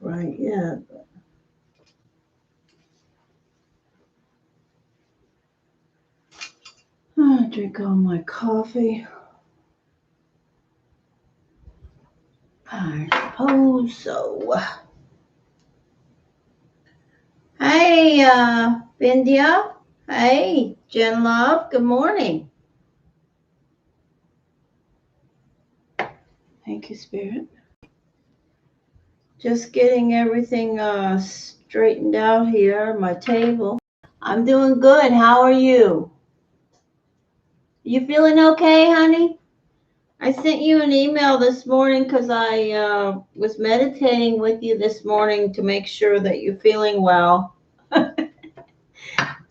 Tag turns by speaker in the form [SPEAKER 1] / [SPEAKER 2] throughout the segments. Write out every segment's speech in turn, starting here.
[SPEAKER 1] right yet. I drink all my coffee. I suppose so. Hey, Bindia. Hey, Jen Love. Good morning. Thank you, Spirit. Just getting everything straightened out here, my table. I'm doing good. How are you? You feeling okay, honey? I sent you an email this morning because I was meditating with you this morning to make sure that you're feeling well.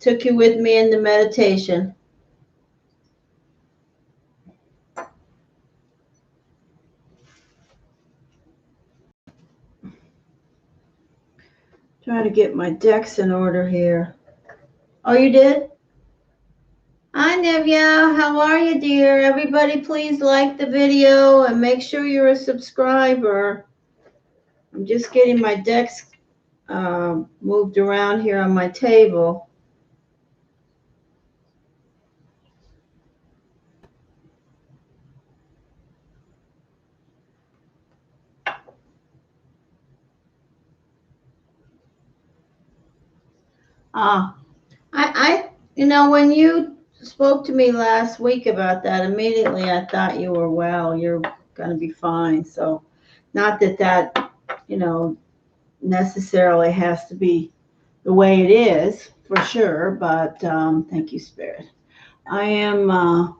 [SPEAKER 1] Took you with me in the meditation. Trying to get my decks in order here. Oh, you did? Hi, Nevia. How are you, dear? Everybody, please like the video and make sure you're a subscriber. I'm just getting my decks moved around here on my table. When you spoke to me last week about that, immediately I thought you were well. You're going to be fine. So, not that, necessarily has to be the way it is, for sure. But thank you, Spirit. I am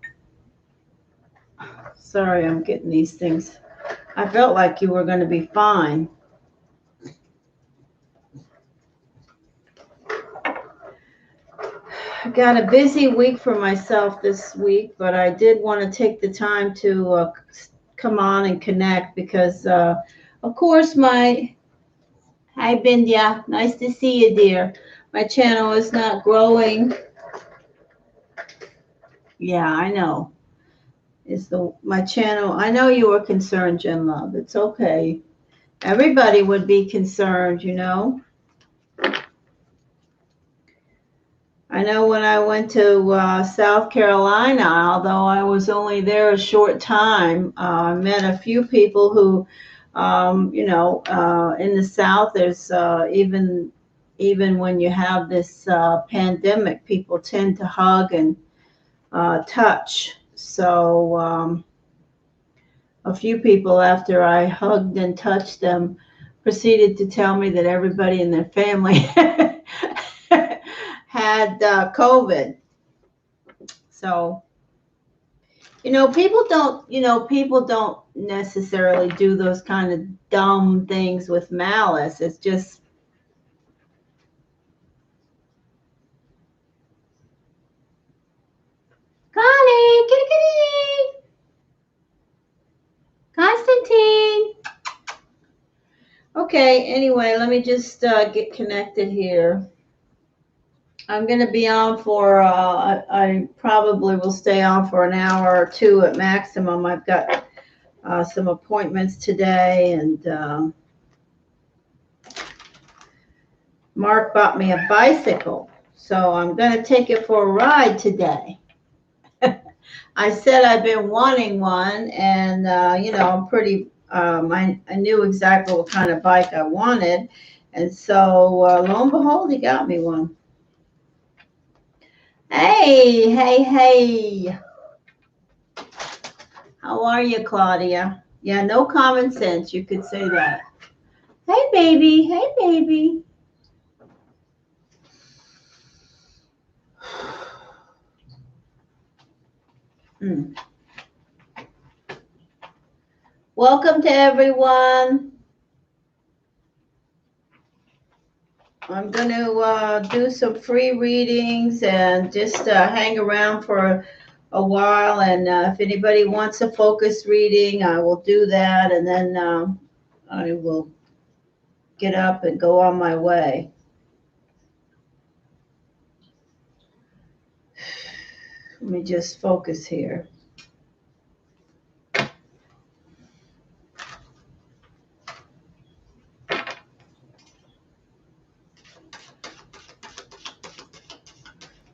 [SPEAKER 1] sorry I'm getting these things. I felt like you were going to be fine. I got a busy week for myself this week, but I did want to take the time to come on and connect because, of course, hi, Bindia. Nice to see you, dear. My channel is not growing. Yeah, I know. My channel. I know you were concerned, Jen Love. It's okay. Everybody would be concerned, I know when I went to South Carolina, although I was only there a short time, I met a few people who, in the South, there's even when you have this pandemic, people tend to hug and touch. So a few people, after I hugged and touched them, proceeded to tell me that everybody in their family had COVID. So, people don't necessarily do those kind of dumb things with malice. It's just, Connie, kitty, kitty, Constantine. Okay, anyway, let me just get connected here. I'm going to be on for, I probably will stay on for an hour or two at maximum. I've got some appointments today, and Mark bought me a bicycle, so I'm going to take it for a ride today. I said I've been wanting one, and, I'm pretty, I knew exactly what kind of bike I wanted, and so lo and behold, he got me one. Hey, hey, hey. How are you, Claudia? Yeah, no common sense. You could say that. Hey, baby. Hey, baby. Welcome to everyone. I'm going to do some free readings and just hang around for a while. And if anybody wants a focus reading, I will do that. And then I will get up and go on my way. Let me just focus here.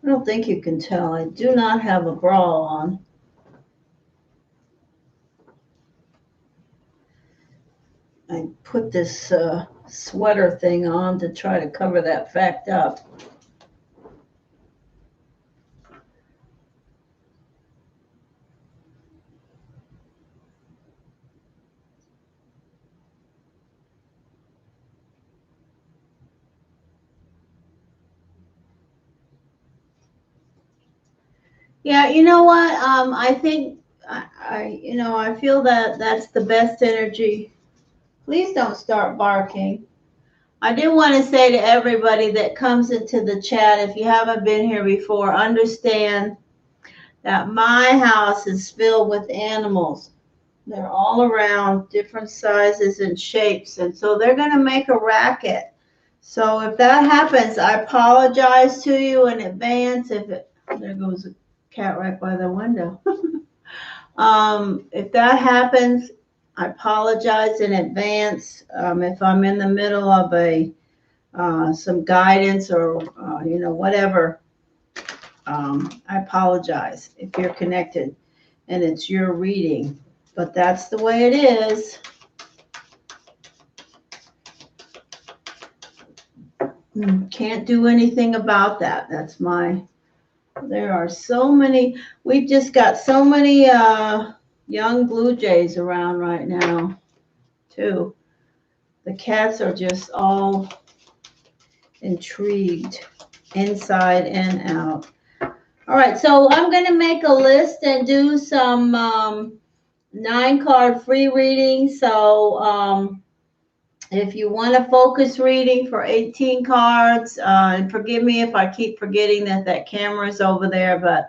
[SPEAKER 1] don't think you can tell. I do not have a bra on. I put this sweater thing on to try to cover that fact up. Yeah, you know what? I think I feel that that's the best energy. Please don't start barking. I do want to say to everybody that comes into the chat, if you haven't been here before, understand that my house is filled with animals. They're all around, different sizes and shapes, and so they're going to make a racket. So if that happens, I apologize to you in advance. There goes a cat right by the window. If that happens, I apologize in advance. If I'm in the middle of some guidance or whatever, I apologize if you're connected and it's your reading. But that's the way it is. Can't do anything about that. There are so many. We've just got so many young blue jays around right now, too. The cats are just all intrigued, inside and out. All right, so I'm going to make a list and do some 9-card free reading. So if you want a focus reading for 18 cards, and forgive me if I keep forgetting that camera is over there, but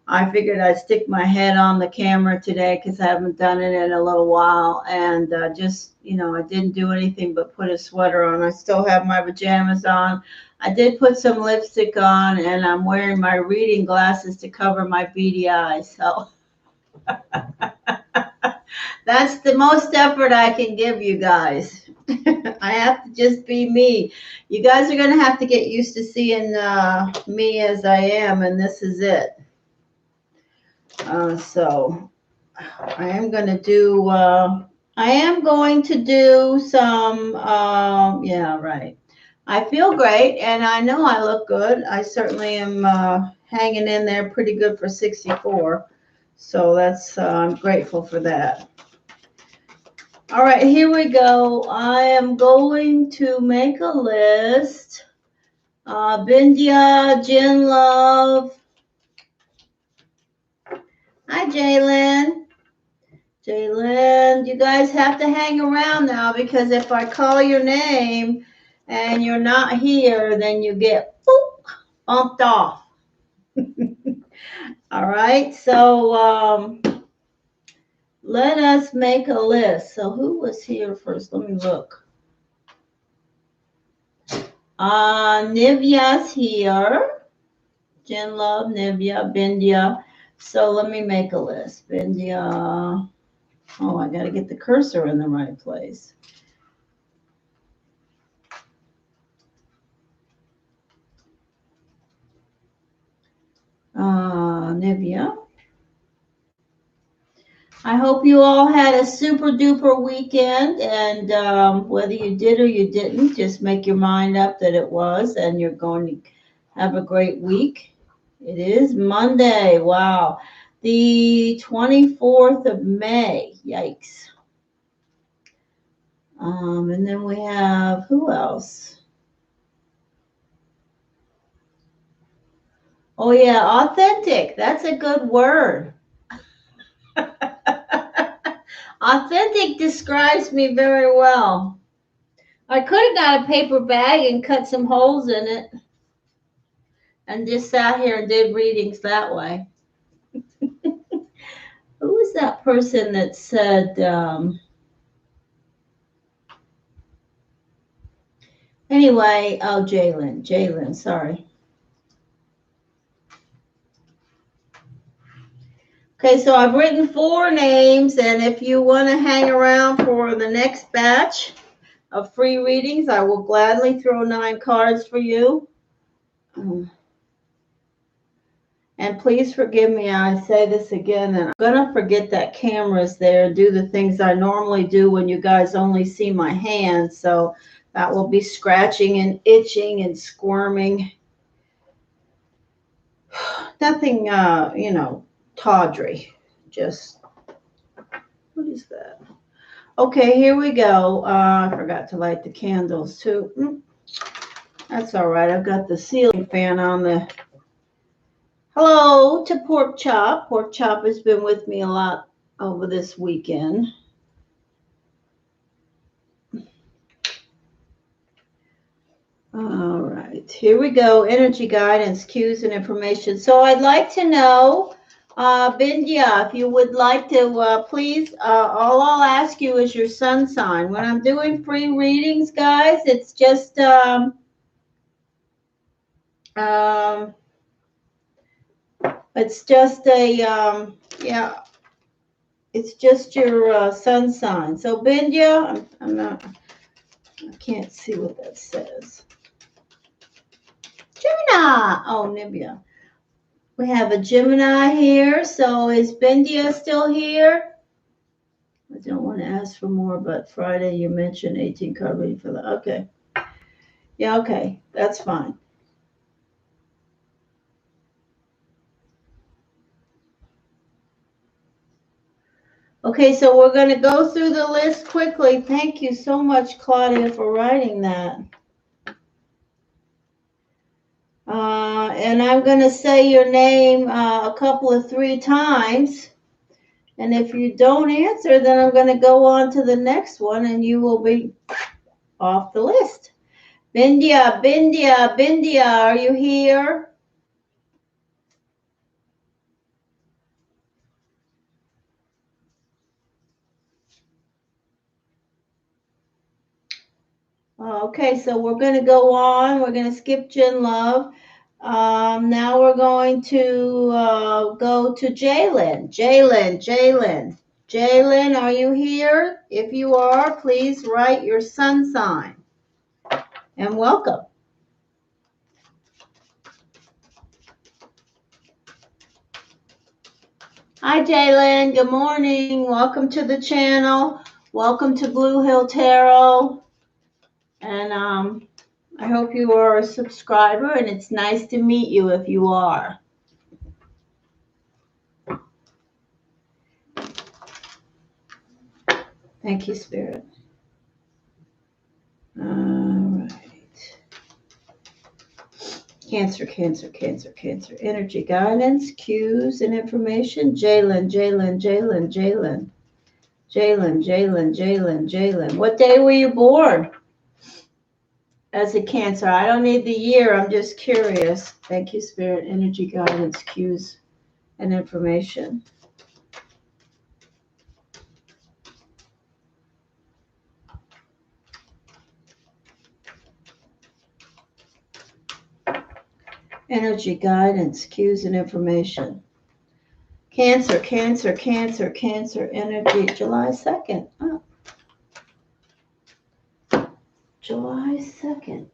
[SPEAKER 1] I figured I'd stick my head on the camera today because I haven't done it in a little while. And I didn't do anything but put a sweater on. I still have my pajamas on. I did put some lipstick on, and I'm wearing my reading glasses to cover my beady eyes. So that's the most effort I can give you guys. I have to just be me. You guys are going to have to get used to seeing me as I am, and this is it. So I am going to do some, yeah, right. I feel great, and I know I look good. I certainly am hanging in there pretty good for 64. So I'm grateful for that. All right, here we go. I am going to make a list. Bindya, Jen Love. Hi, Jalen. Jalen, you guys have to hang around now because if I call your name and you're not here, then you get bumped off. All right, so let us make a list. So who was here first? Let me look. Nivya's here. Jen Love, Nivya, Bindya. So let me make a list. Bindya. Oh, I got to get the cursor in the right place. Nivya. I hope you all had a super duper weekend, and whether you did or you didn't, just make your mind up that it was, and you're going to have a great week. It is Monday. Wow. The 24th of May. Yikes. And then we have, who else? Oh, yeah, authentic. That's a good word. Authentic describes me very well. I could have got a paper bag and cut some holes in it and just sat here and did readings that way. Who was that person that said, anyway, oh, Jalen, sorry. Okay, so I've written 4 names, and if you want to hang around for the next batch of free readings, I will gladly throw 9 cards for you. And please forgive me, I say this again, and I'm going to forget that camera's there, do the things I normally do when you guys only see my hands. So that will be scratching and itching and squirming. Nothing, tawdry. Just, what is that? Okay, here we go. I forgot to light the candles too. That's all right. I've got the ceiling fan on the... Hello to Pork Chop. Pork Chop has been with me a lot over this weekend. All right, here we go. Energy guidance, cues, and information. So I'd like to know, Bindya, if you would like to, please, all I'll ask you is your sun sign. When I'm doing free readings, guys, it's just, it's just it's just your sun sign. So Bindya, I can't see what that says. Gemini. Oh, Nibia. We have a Gemini here. So is Bindya still here? I don't want to ask for more, but Friday you mentioned 18 card reading for that. Okay. Yeah, okay. That's fine. Okay, so we're going to go through the list quickly. Thank you so much, Claudia, for writing that. And I'm going to say your name a couple of 3 times. And if you don't answer, then I'm going to go on to the next one, and you will be off the list. Bindya, Bindya, Bindya, are you here? Okay, so we're going to go on. We're going to skip Jen Love. Now we're going to go to Jalen. Jalen, are you here? If you are, please write your sun sign. And welcome. Hi, Jalen. Good morning. Welcome to the channel. Welcome to Blue Hill Tarot. And I hope you are a subscriber, and it's nice to meet you if you are. Thank you, Spirit. All right. Cancer. Energy guidance, cues, and information. Jalen. What day were you born? As a Cancer. I don't need the year. I'm just curious. Thank you, Spirit. Energy guidance, cues, and information. Energy guidance, cues, and information. Cancer, energy, July 2nd. Oh. July 2nd.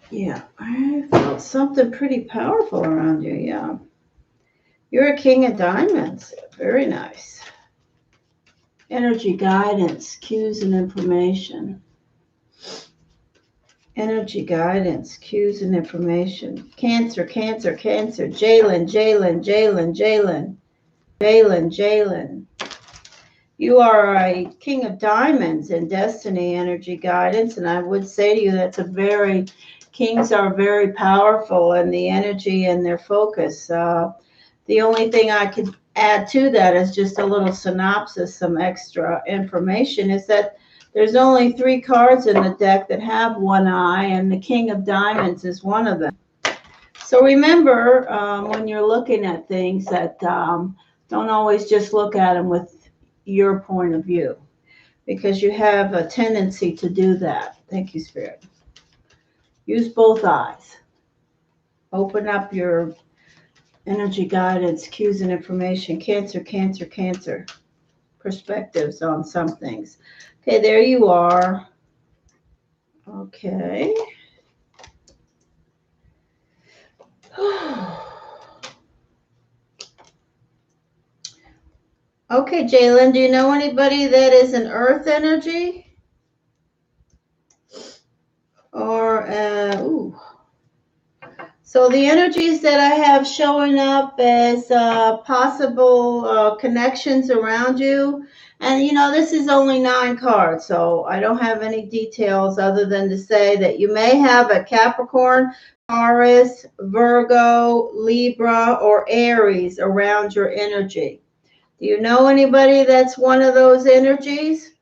[SPEAKER 1] Yeah, I felt something pretty powerful around you, yeah. You're a King of Diamonds. Very nice. Energy guidance, cues, and information. Energy guidance, cues, and information. Cancer. Jalen. You are a King of Diamonds in Destiny energy guidance, and I would say to you Kings are very powerful in the energy and their focus. The only thing I could add to that is just a little synopsis, some extra information, is that there's only 3 cards in the deck that have one eye, and the King of Diamonds is one of them. So remember, when you're looking at things, that don't always just look at them with your point of view, because you have a tendency to do that. Thank you, Spirit. Use both eyes. Open up your energy guidance, cues, and information. Cancer. perspectives on some things. Okay, there you are. Okay. Okay, Jalen, do you know anybody that is an earth energy? Or, ooh. So the energies that I have showing up as possible connections around you, and you know, this is only 9 cards, so I don't have any details other than to say that you may have a Capricorn, Taurus, Virgo, Libra, or Aries around your energy. Do you know anybody that's one of those energies?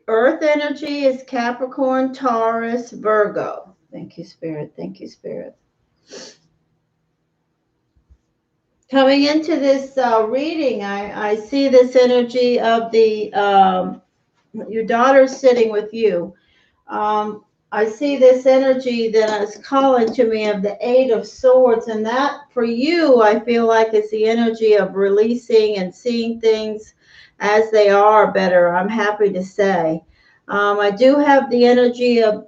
[SPEAKER 1] Earth energy is Capricorn, Taurus, Virgo. Thank you, Spirit. Thank you, Spirit. Coming into this reading, I see this energy of the your daughter sitting with you. I see this energy that is calling to me of the Eight of Swords, and that for you, I feel like it's the energy of releasing and seeing things as they are better. I'm happy to say. I do have the energy of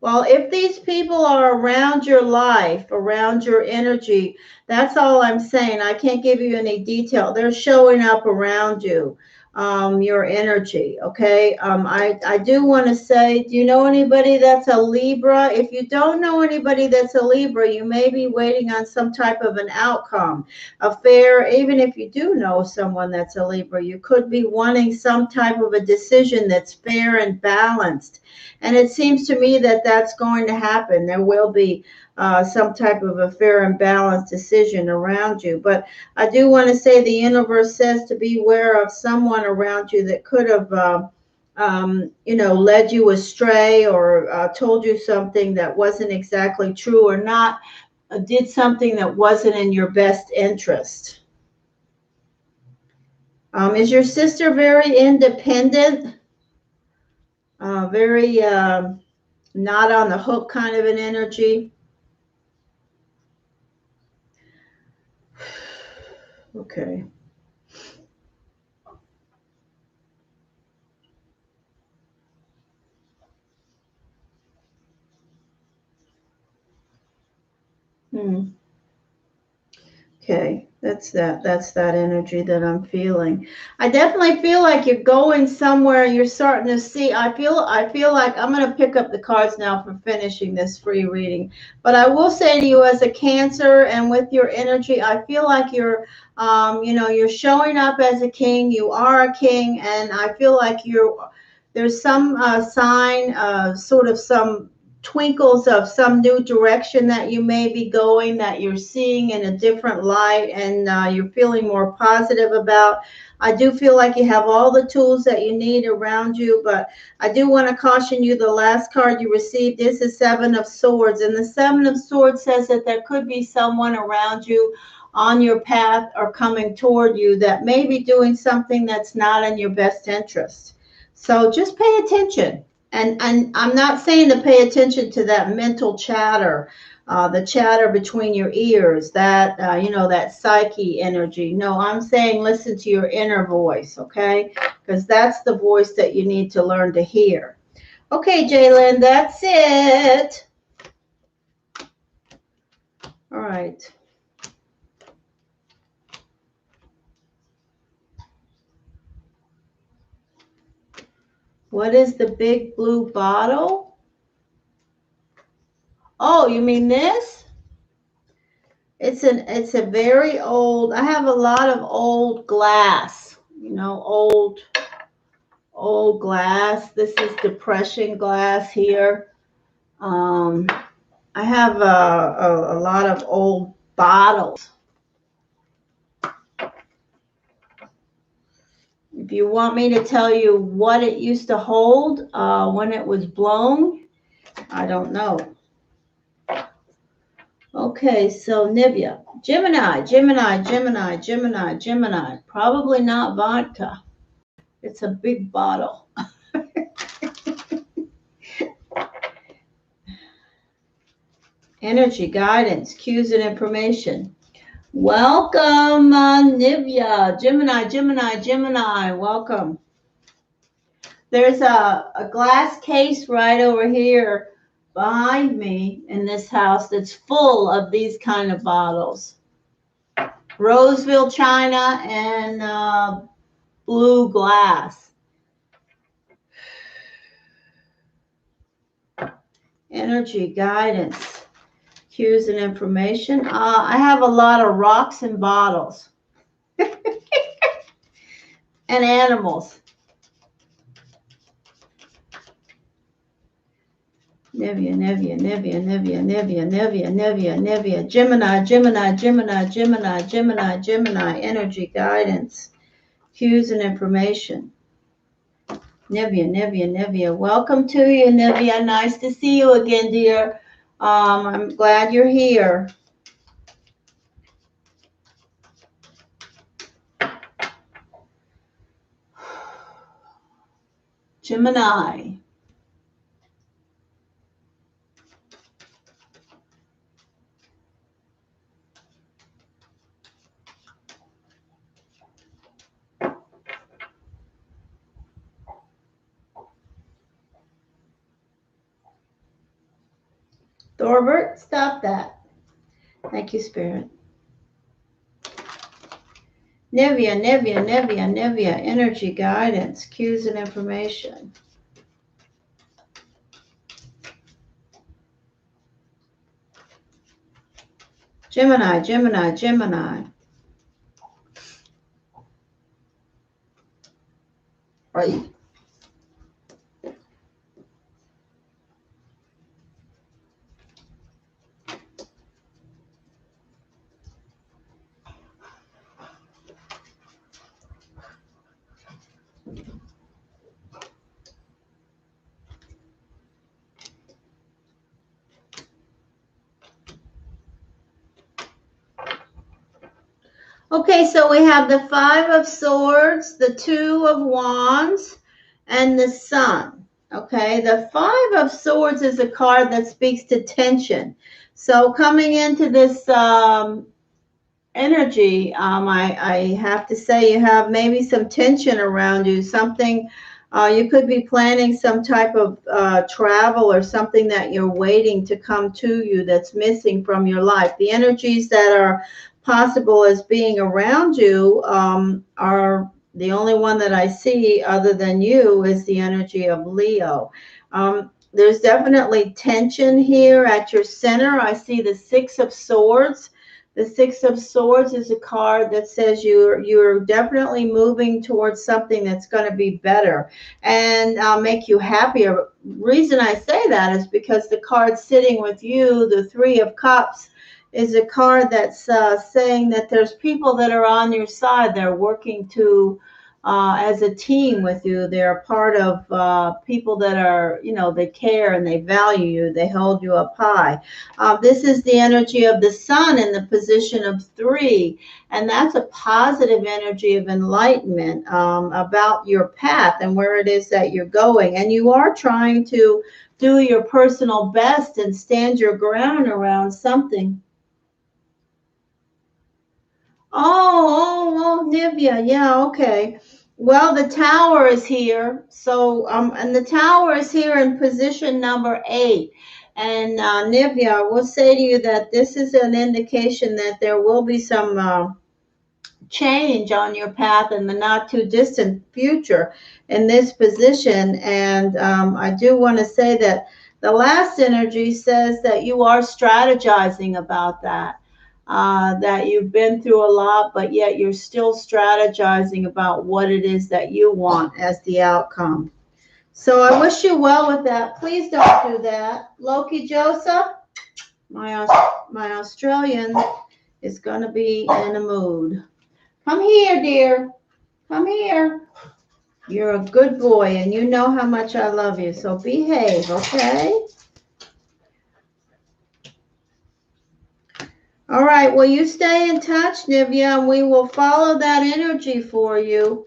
[SPEAKER 1] well, if these people are around your life, around your energy, that's all I'm saying. I can't give you any detail. They're showing up around you, your energy. Okay. I do want to say, do you know anybody that's a Libra? If you don't know anybody that's a Libra, you may be waiting on some type of an outcome, a fair. Even if you do know someone that's a Libra, you could be wanting some type of a decision that's fair and balanced. And it seems to me that that's going to happen. There will be some type of a fair and balanced decision around you. But I do want to say the universe says to beware of someone around you that could have, you know, led you astray or told you something that wasn't exactly true or not, did something that wasn't in your best interest. Is your sister very independent? Very not on the hook kind of an energy? Okay. Hmm. Okay, that's that energy that I'm feeling. I definitely feel like you're going somewhere. You're starting to see. I feel like I'm going to pick up the cards now for finishing this free reading. But I will say to you, as a Cancer and with your energy, I feel like you're, you know, you're showing up as a king. You are a king, and I feel like there's some sign, sort of some twinkles of some new direction that you may be going, that you're seeing in a different light, and you're feeling more positive about. I do feel like you have all the tools that you need around you, but I do want to caution you, the last card you received is the Seven of Swords, and the Seven of Swords says that there could be someone around you on your path or coming toward you that may be doing something that's not in your best interest. So just pay attention. And I'm not saying to pay attention to that mental chatter, the chatter between your ears, that, you know, that psyche energy. No, I'm saying listen to your inner voice, okay? Because that's the voice that you need to learn to hear. Okay, Jalen, that's it. All right. What is the big blue bottle? Oh, you mean this? It's a very old. I have a lot of old glass, you know, old glass. This is depression glass here. Um, I have a lot of old bottles. If you want me to tell you what it used to hold when it was blown, I don't know. Okay, so Nivea, Gemini. Probably not vodka. It's a big bottle. Energy, guidance, cues, and information. Welcome, Nivya. Gemini. Welcome. There's a glass case right over here behind me in this house that's full of these kind of bottles. Roseville china and blue glass. Energy, guidance, cues, and information. I have a lot of rocks and bottles and animals. Nivya. Gemini. Energy, guidance, cues, and information. Nivya. Welcome to you, Nivya. Nice to see you again, dear. I'm glad you're here. Gemini. Thorbert, stop that. Thank you, Spirit. Nivya. Energy, guidance, cues, and information. Gemini. Right. Okay, so we have the Five of Swords, the Two of Wands, and the Sun. Okay, the Five of Swords is a card that speaks to tension. So coming into this energy, I have to say you have maybe some tension around you, something. You could be planning some type of travel or something that you're waiting to come to you that's missing from your life. The energies that are possible as being around you are the only one that I see other than you is the energy of Leo. There's definitely tension here at your center. I see the Six of Swords. The Six of Swords is a card that says you're definitely moving towards something that's going to be better and make you happier. Reason I say that is because the card sitting with you, the Three of Cups, is a card that's saying that there's people that are on your side. They're working to as a team with you. They're part of people that are, they care and they value you. They hold you up high. This is the energy of the Sun in the position of 3. And that's a positive energy of enlightenment about your path and where it is that you're going. And you are trying to do your personal best and stand your ground around something. Oh, Nivya. Yeah, okay. Well, the Tower is here. So, and the Tower is here in position number 8. And Nivya, I will say to you that this is an indication that there will be some change on your path in the not too distant future in this position. And I do want to say that the last energy says that you are strategizing about that. That you've been through a lot, but yet you're still strategizing about what it is that you want as the outcome. So I wish you well with that. Please don't do that. Loki Joseph, my Australian, is going to be in a mood. Come here, dear. Come here. You're a good boy, and you know how much I love you, so behave, okay? All right, well, you stay in touch, Nivya, and we will follow that energy for you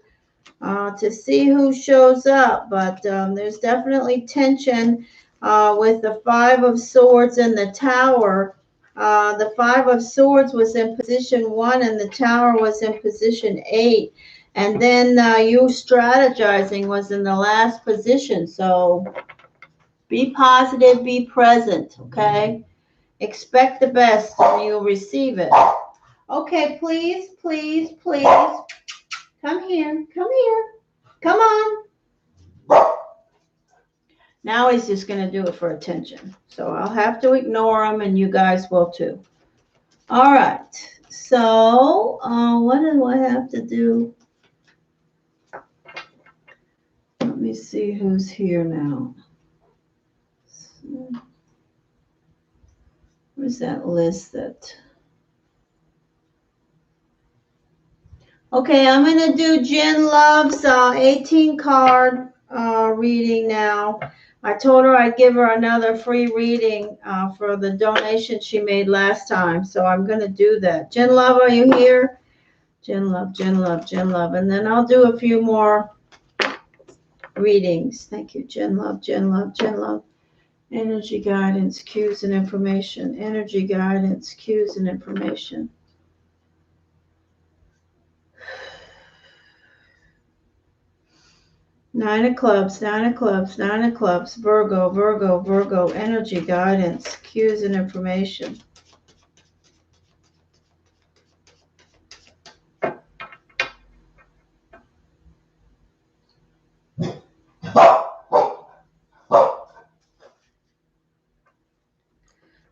[SPEAKER 1] to see who shows up. But there's definitely tension with the Five of Swords in the Tower. The Five of Swords was in position 1 and the Tower was in position 8. And then you strategizing was in the last position. So be positive, be present, okay? Expect the best and you'll receive it. Okay, please, please, please. Come here, come here. Come on. Now he's just going to do it for attention. So I'll have to ignore him and you guys will too. All right. So what do I have to do? Let me see who's here now. Where's that list that... Okay, I'm going to do Jen Love's 18 card reading now. I told her I'd give her another free reading for the donation she made last time. So I'm going to do that. Jen Love, are you here? Jen Love, Jen Love, Jen Love. And then I'll do a few more readings. Thank you, Jen Love, Jen Love, Jen Love. Energy guidance, cues, and information. Energy guidance, cues, and information. Nine of clubs, nine of clubs, nine of clubs. Virgo, Virgo, Virgo. Energy guidance, cues, and information.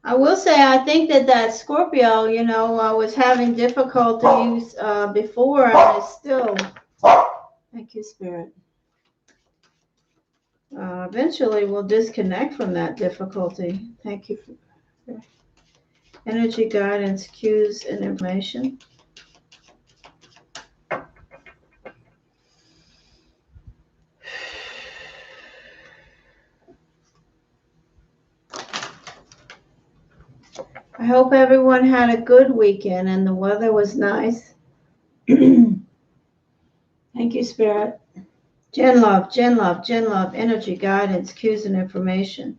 [SPEAKER 1] I will say, I think that Scorpio, you know, was having difficulties before and is still. Thank you, Spirit. Eventually will disconnect from that difficulty. Thank you for energy guidance, cues, and information. I hope everyone had a good weekend and the weather was nice. Thank you, Spirit. Jen Love, Jen Love, Jen Love, energy guidance, cues, and information.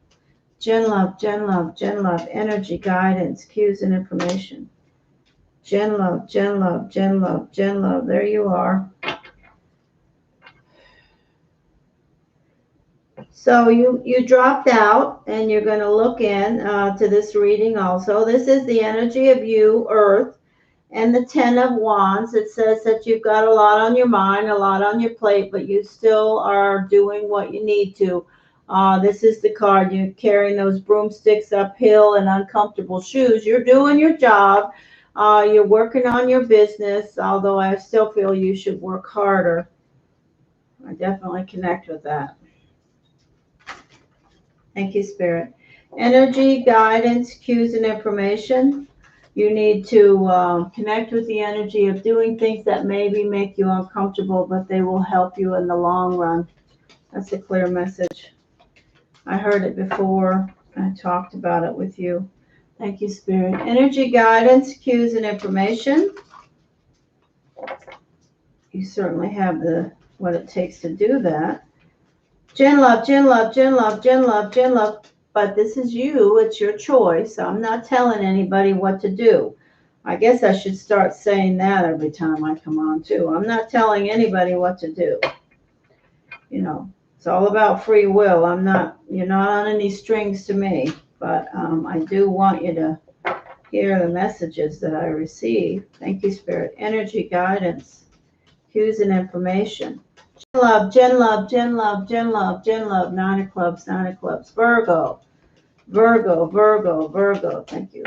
[SPEAKER 1] Jen Love, Jen Love, Jen Love, energy guidance, cues, and information. Jen Love, Jen Love, Jen Love, Jen Love. There you are. So you dropped out and you're going to look in to this reading also. This is the energy of you, Earth, and the 10 of Wands. It says that you've got a lot on your mind, a lot on your plate, but you still are doing what you need to. This is the card. You're carrying those broomsticks uphill in uncomfortable shoes. You're doing your job. You're working on your business, although I still feel you should work harder. I definitely connect with that. Thank you, Spirit. Energy, guidance, cues, and information. You need to connect with the energy of doing things that maybe make you uncomfortable, but they will help you in the long run. That's a clear message. I heard it before. I talked about it with you. Thank you, Spirit. Energy, guidance, cues, and information. You certainly have what it takes to do that. Jen Love, Jen Love, Jen Love, Jen Love, Jen Love. But this is you. It's your choice. I'm not telling anybody what to do. I guess I should start saying that every time I come on, too. I'm not telling anybody what to do. You know, it's all about free will. You're not on any strings to me. But I do want you to hear the messages that I receive. Thank you, Spirit. Energy, guidance, cues, and information. Jen Love, Jen Love, Jen Love, Jen Love, Jen Love, nine of clubs, nine of clubs. Virgo, Virgo, Virgo, Virgo. Thank you.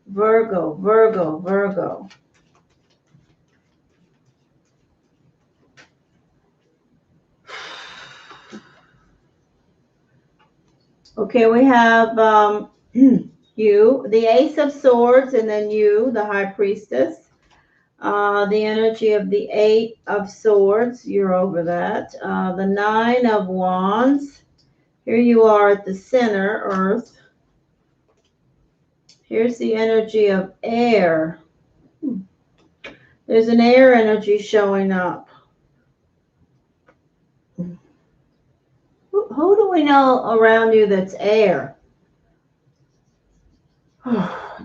[SPEAKER 1] Virgo, Virgo, Virgo. Okay, we have you, the Ace of Swords, and then you, the High Priestess. The energy of the Eight of Swords, you're over that. The Nine of Wands. Here you are at the center, Earth. Here's the energy of air. There's an air energy showing up. Ooh, who do we know around you that's air?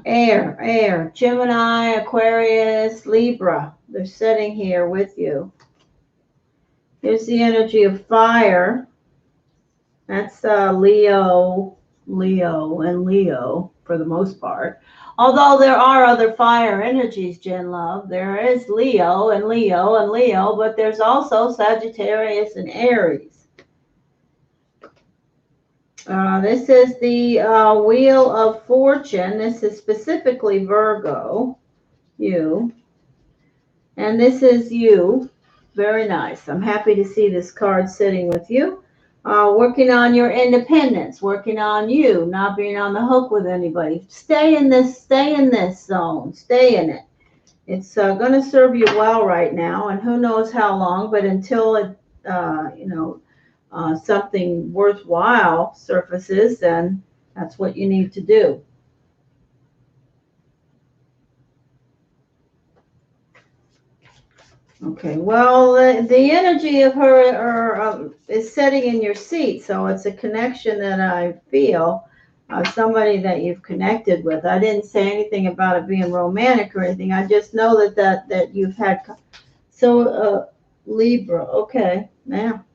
[SPEAKER 1] Air. Gemini, Aquarius, Libra. They're sitting here with you. Here's the energy of fire. That's Leo, and Leo for the most part. Although there are other fire energies, Jen Love. There is Leo, but there's also Sagittarius and Aries. This is the Wheel of Fortune. This is specifically Virgo, you. And this is you. Very nice. I'm happy to see this card sitting with you. Working on your independence, working on you, not being on the hook with anybody. Stay in this zone. Stay in it. It's going to serve you well right now, and who knows how long, but until it, something worthwhile surfaces, then that's what you need to do. Okay, well, the energy of her is setting in your seat, so it's a connection that I feel, somebody that you've connected with. I didn't say anything about it being romantic or anything. I just know that you've had. So, Libra, okay, now.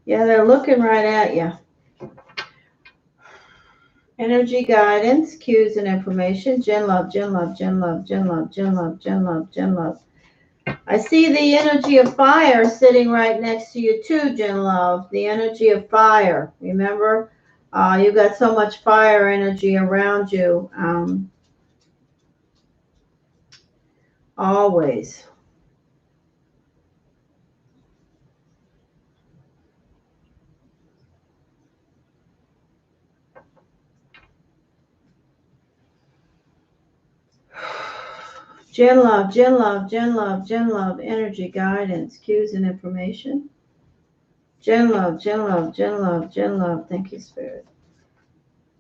[SPEAKER 1] Yeah, they're looking right at you. Energy guidance, cues, and information. Jen Love, Jen Love, Jen Love, Jen Love, Jen Love, Jen Love, Jen Love. I see the energy of fire sitting right next to you too, Jen Love. The energy of fire. Remember, you've got so much fire energy around you. Always. Jen Love, Jen Love, Jen Love, Jen Love, energy guidance, cues, and information. Jen Love, Jen Love, Jen Love, Jen Love. Thank you, Spirit.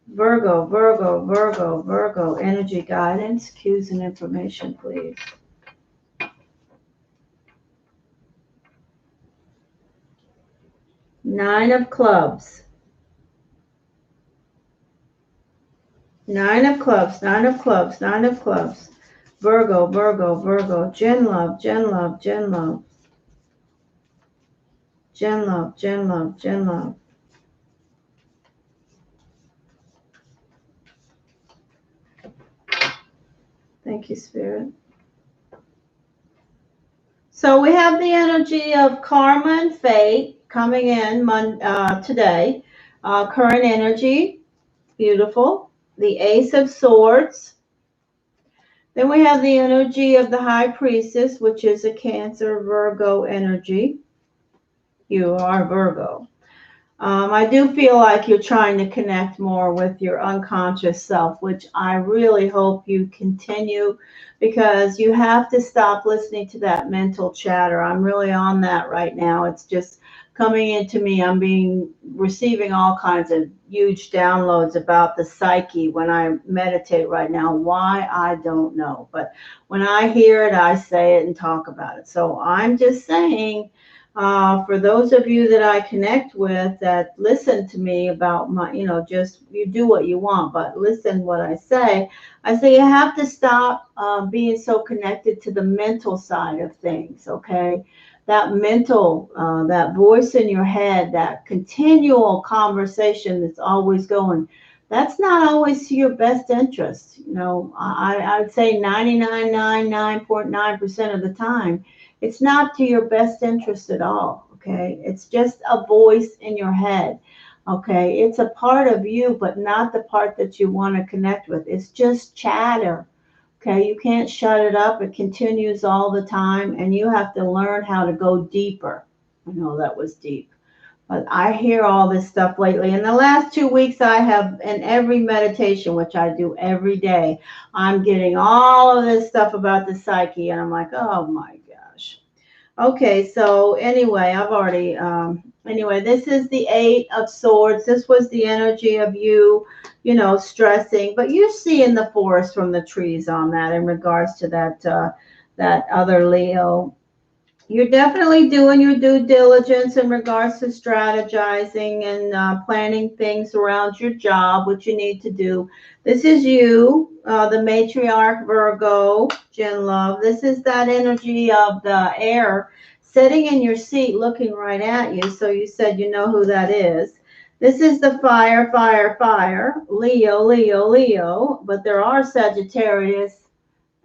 [SPEAKER 1] Virgo, Virgo, Virgo, Virgo, energy guidance, cues, and information, please. Nine of clubs. Nine of clubs, nine of clubs, nine of clubs. Virgo, Virgo, Virgo. Jen Love, Jen Love, Jen Love. Jen Love, Jen Love, Jen Love. Thank you, Spirit. So we have the energy of karma and fate coming in today. Current energy, beautiful. The Ace of Swords. Then we have the energy of the High Priestess, which is a Cancer Virgo energy. You are Virgo. I do feel like you're trying to connect more with your unconscious self, which I really hope you continue, because you have to stop listening to that mental chatter. I'm really on that right now. It's just coming into me. I'm receiving all kinds of huge downloads about the psyche when I meditate right now. Why, I don't know. But when I hear it, I say it and talk about it. So I'm just saying, for those of you that I connect with that listen to me about my, just you do what you want, but listen what I say you have to stop being so connected to the mental side of things, okay? That mental, that voice in your head, that continual conversation that's always going, that's not always to your best interest. I would say 99.9% of the time, it's not to your best interest at all, okay? It's just a voice in your head, okay? It's a part of you, but not the part that you want to connect with. It's just chatter, okay? You can't shut it up. It continues all the time, and you have to learn how to go deeper. I know that was deep, but I hear all this stuff lately. In the last 2 weeks, I have, in every meditation, which I do every day, I'm getting all of this stuff about the psyche, and I'm like, oh my gosh. Okay, so anyway, I've already, this is the Eight of Swords. This was the energy of you, stressing, but you see in the forest from the trees on that in regards to that other Leo. You're definitely doing your due diligence in regards to strategizing and planning things around your job, what you need to do. This is you, the matriarch Virgo, Jen Love. This is that energy of the air sitting in your seat looking right at you. So you said you know who that is. This is the fire, fire, fire, Leo, Leo, Leo, but there are Sagittarius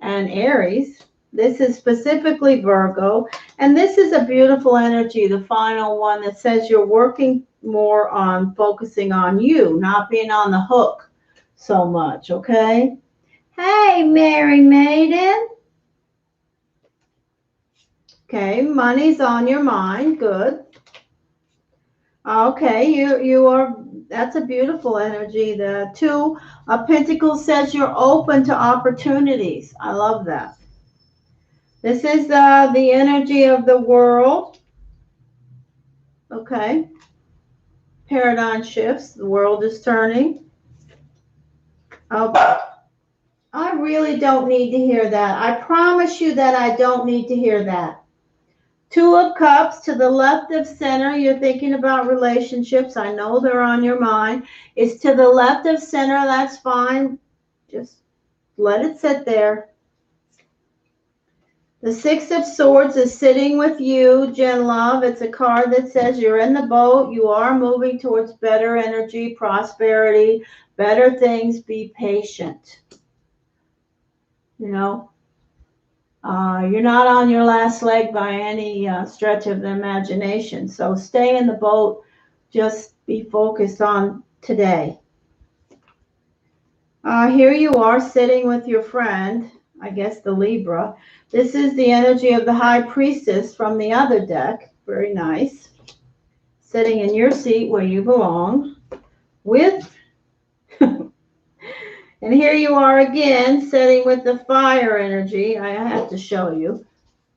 [SPEAKER 1] and Aries. This is specifically Virgo. And this is a beautiful energy, the final one that says you're working more on focusing on you, not being on the hook so much, okay? Hey, Mary Maiden. Okay, money's on your mind. Good. Okay, you are, that's a beautiful energy. The Two of Pentacles says you're open to opportunities. I love that. This is the energy of the world. Okay. Paradigm shifts. The world is turning. Oh, I really don't need to hear that. I promise you that I don't need to hear that. Two of Cups to the left of center. You're thinking about relationships. I know they're on your mind. It's to the left of center. That's fine. Just let it sit there. The Six of Swords is sitting with you, Jen Love. It's a card that says you're in the boat. You are moving towards better energy, prosperity, better things. Be patient. You know, you're not on your last leg by any stretch of the imagination. So stay in the boat. Just be focused on today. Here you are sitting with your friend, I guess the Libra. This is the energy of the High Priestess from the other deck. Very nice. Sitting in your seat where you belong with, and here you are again, sitting with the fire energy. I have to show you.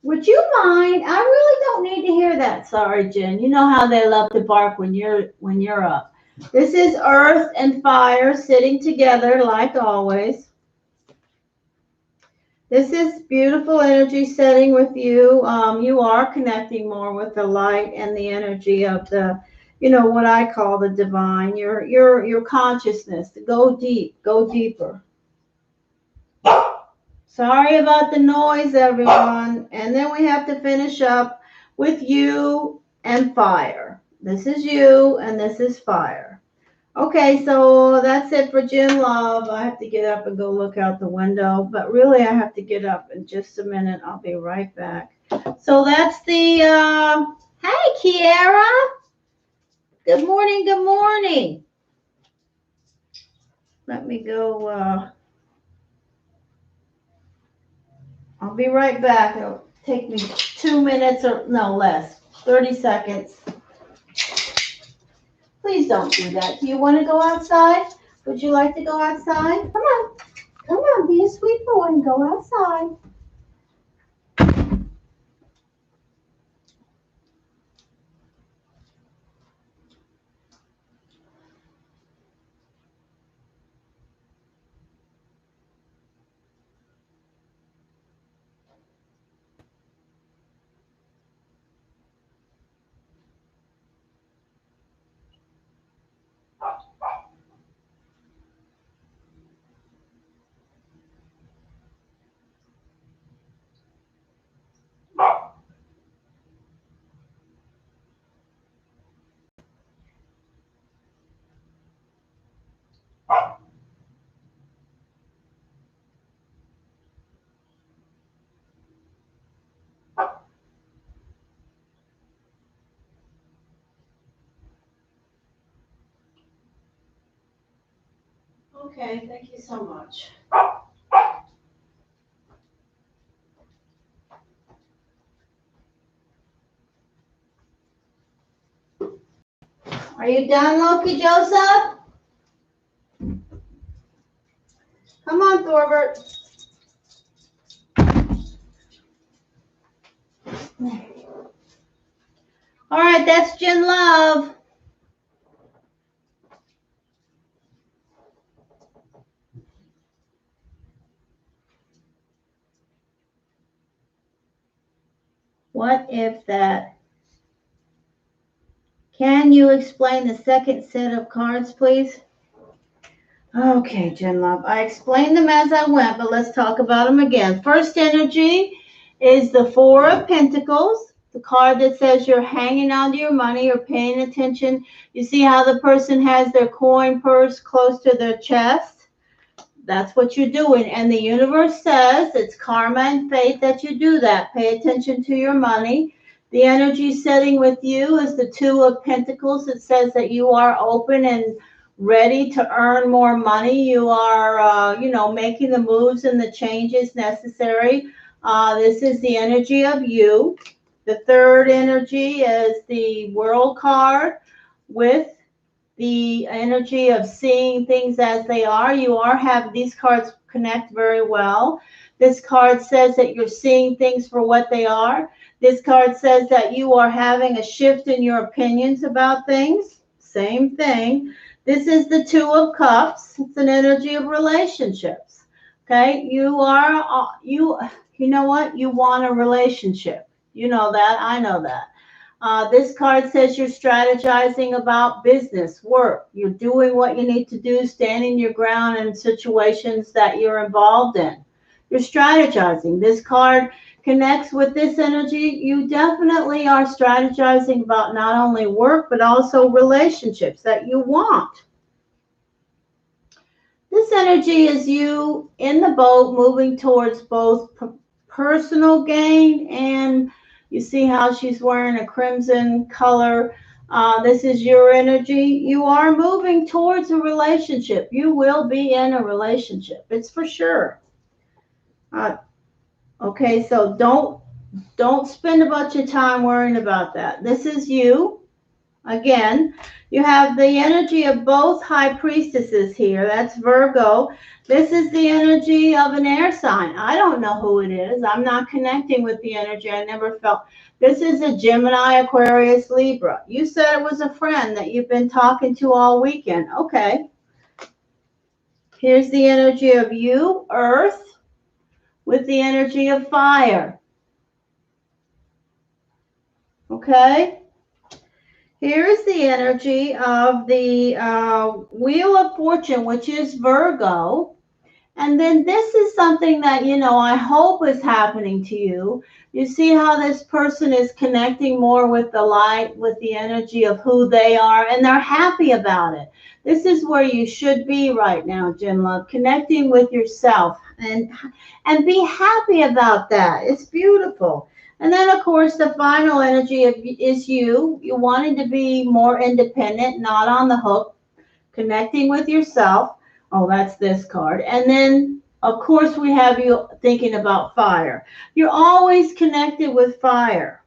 [SPEAKER 1] Would you mind? I really don't need to hear that. Sorry, Jen. You know how they love to bark when you're up. This is earth and fire sitting together like always. This is beautiful energy setting with you. You are connecting more with the light and the energy of the, what I call the divine. Your consciousness. Go deep. Go deeper. Sorry about the noise, everyone. And then we have to finish up with you and fire. This is you and this is fire. Okay, so that's it for Jen Love. I have to get up and go look out the window, but really I have to get up in just a minute. I'll be right back. So that's the, hey, Kiara. Good morning, good morning. Let me go, I'll be right back. It'll take me 2 minutes or no less, 30 seconds. Please don't do that. Do you want to go outside? Would you like to go outside? Come on. Come on, be a sweet boy and go outside. Okay, thank you so much. Are you done, Loki Joseph? Come on, Thorbert. All right, that's Jen Love. What if that? Can you explain the second set of cards, please? Okay, Jen Love. I explained them as I went, but let's talk about them again. First energy is the Four of Pentacles, the card that says you're hanging on to your money, you're paying attention. You see how the person has their coin purse close to their chest? That's what you're doing. And the universe says it's karma and fate that you do that. Pay attention to your money. The energy setting with you is the Two of Pentacles. It says that you are open and ready to earn more money. You are, making the moves and the changes necessary. This is the energy of you. The third energy is the World card with the energy of seeing things as they are. These cards connect very well. This card says that you're seeing things for what they are. This card says that you are having a shift in your opinions about things. Same thing. This is the Two of Cups. It's an energy of relationships. Okay, you know what? You want a relationship. You know that. I know that. This card says you're strategizing about business, work. You're doing what you need to do, standing your ground in situations that you're involved in. You're strategizing. This card connects with this energy. You definitely are strategizing about not only work, but also relationships that you want. This energy is you in the boat moving towards both personal gain, and you see how she's wearing a crimson color. This is your energy. You are moving towards a relationship. You will be in a relationship. It's for sure. Okay, so don't spend a bunch of time worrying about that. This is you. Again, you have the energy of both high priestesses here. That's Virgo. This is the energy of an air sign. I don't know who it is. I'm not connecting with the energy. I never felt. This is a Gemini, Aquarius, Libra. You said it was a friend that you've been talking to all weekend. Okay. Here's the energy of you, Earth, with the energy of fire. Okay. Here's the energy of the Wheel of Fortune, which is Virgo. And then this is something that, I hope is happening to you. You see how this person is connecting more with the light, with the energy of who they are, and they're happy about it. This is where you should be right now, Jim Love, connecting with yourself and be happy about that. It's beautiful. And then, of course, the final energy is you wanting to be more independent, not on the hook, connecting with yourself. Oh, that's this card. And then, of course, we have you thinking about fire. You're always connected with fire.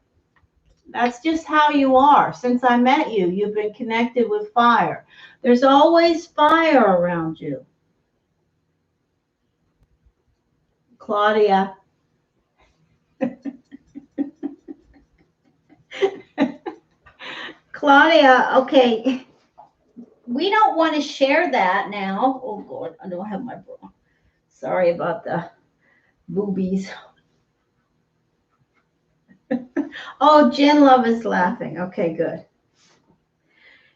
[SPEAKER 1] That's just how you are. Since I met you, you've been connected with fire. There's always fire around you. Claudia. Claudia, okay. We don't want to share that now. Oh, God, I don't have my bra. Sorry about the boobies. Oh, Jen Love is laughing. Okay, good.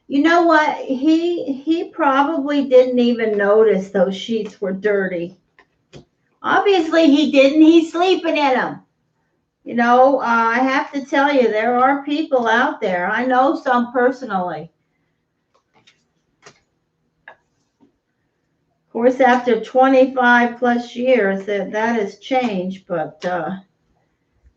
[SPEAKER 1] You know what? He probably didn't even notice those sheets were dirty. Obviously, he didn't. He's sleeping in them. I have to tell you, there are people out there. I know some personally. Of course, after 25 plus years, that has changed. But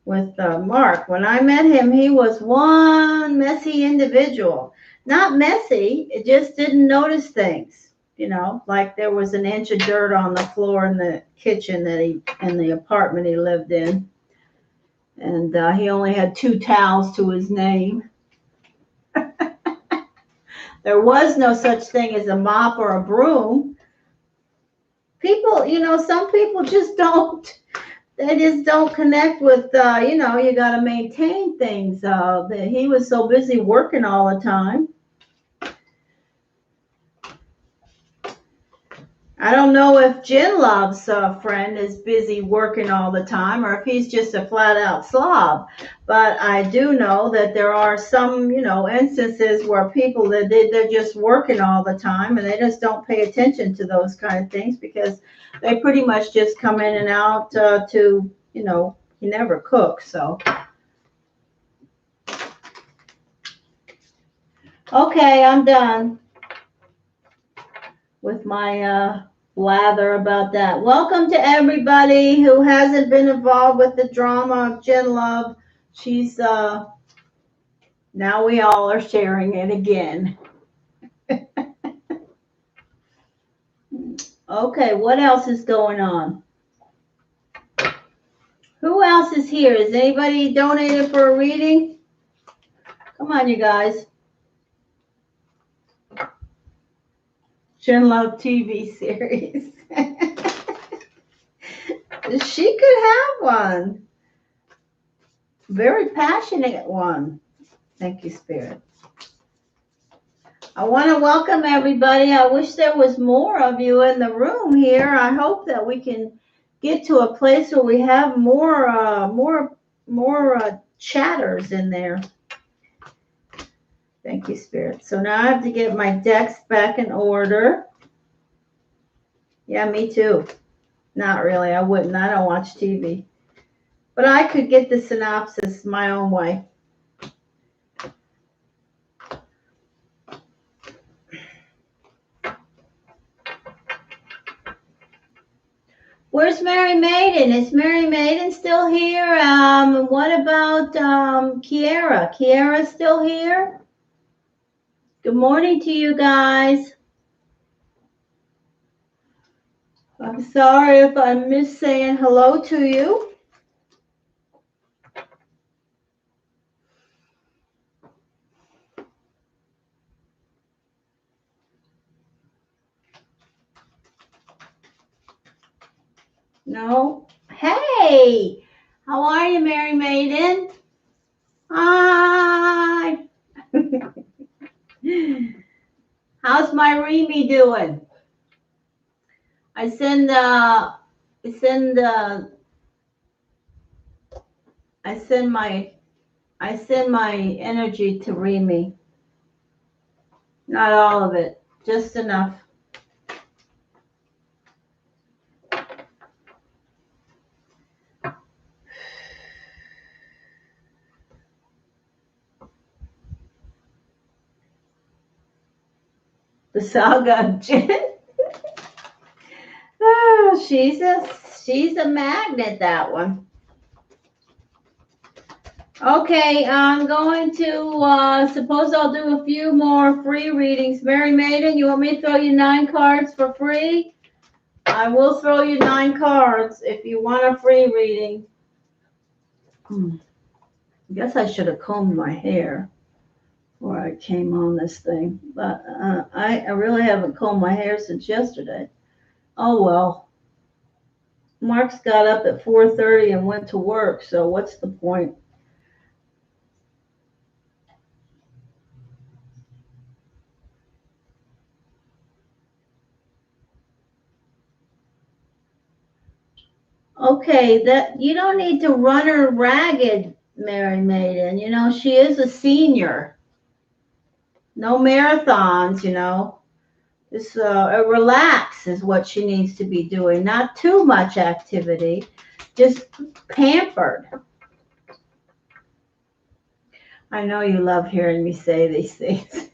[SPEAKER 1] with Mark, when I met him, he was one messy individual. Not messy, it just didn't notice things. Like there was an inch of dirt on the floor in the kitchen in the apartment he lived in. And he only had 2 towels to his name. There was no such thing as a mop or a broom. People, some people just don't. They just don't connect with, you got to maintain things. He was so busy working all the time. I don't know if Gin Love's friend is busy working all the time or if he's just a flat out slob. But I do know that there are some, instances where people they're just working all the time and they just don't pay attention to those kind of things because they pretty much just come in and out he never cooks. So, okay, I'm done with my blather about that. Welcome to everybody who hasn't been involved with the drama of Jen Love. She's now we all are sharing it again. Okay, what else is going on? Who else is here? Is anybody donated for a reading? Come on, you guys. Jen Love TV series. She could have one. Very passionate one. Thank you, Spirit. I want to welcome everybody. I wish there was more of you in the room here. I hope that we can get to a place where we have more chatters in there. Thank you, Spirit. So now I have to get my decks back in order. Yeah, me too. Not really. I wouldn't. I don't watch TV. But I could get the synopsis my own way. Where's Mary Maiden? Is Mary Maiden still here? What about Kiara? Kiara still here? Good morning to you guys. I'm sorry if I missed saying hello to you. No? Hey! How are you, Mary Maiden? Hi! How's my Remy doing? I send my energy to Remy. Not all of it, just enough. The Saga of Jen. Oh, she's a magnet, that one. Okay, I'm going to suppose I'll do a few more free readings. Mary Maiden, you want me to throw you 9 cards for free? I will throw you 9 cards if you want a free reading. I guess I should have combed my hair before I came on this thing, but I really haven't combed my hair since yesterday. Oh well. Mark's got up at 4:30 and went to work, so what's the point? Okay, that you don't need to run her ragged, Mary Maiden. She is a senior. No marathons, Just relax is what she needs to be doing. Not too much activity, just pampered. I know you love hearing me say these things.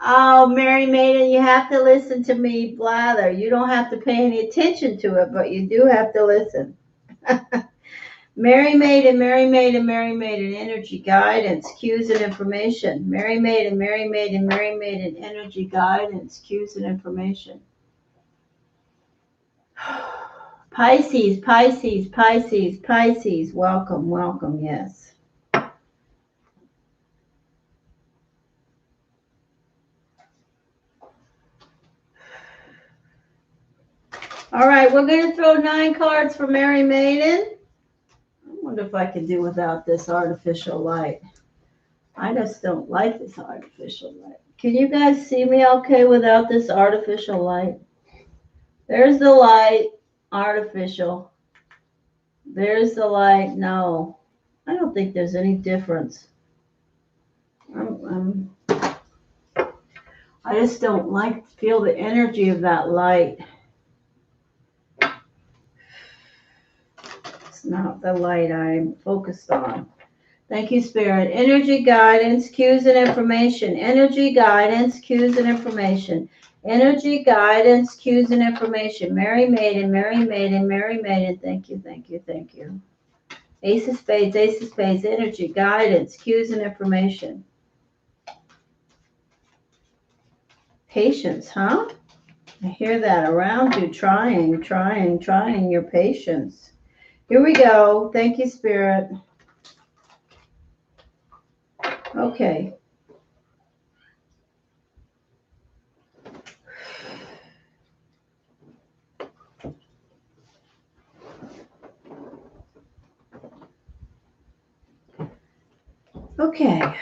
[SPEAKER 1] Oh, Mary Maiden, you have to listen to me blather. You don't have to pay any attention to it, but you do have to listen. Mary Maiden, Mary Maiden, Mary Maiden, energy, guidance, cues, and information. Mary Maiden, Mary Maiden, Mary Maiden, energy, guidance, cues, and information. Pisces, Pisces, Pisces, Pisces. Welcome, welcome, yes. All right, we're going to throw 9 cards for Mary Maiden. I wonder if I can do without this artificial light. I just don't like this artificial light. Can you guys see me okay without this artificial light? There's the light, artificial. There's the light, no. I don't think there's any difference. I just don't feel the energy of that light. It's not the light I'm focused on. Thank you, Spirit. Energy guidance, cues and information. Energy guidance, cues and information. Energy guidance, cues and information. Mary Maiden, Mary Maiden, Mary Maiden. Thank you, thank you, thank you. Ace of Spades, Ace of Spades. Energy guidance, cues and information. Patience, huh? I hear that around you. Trying your patience. Here we go. Thank you, Spirit. Okay. Okay.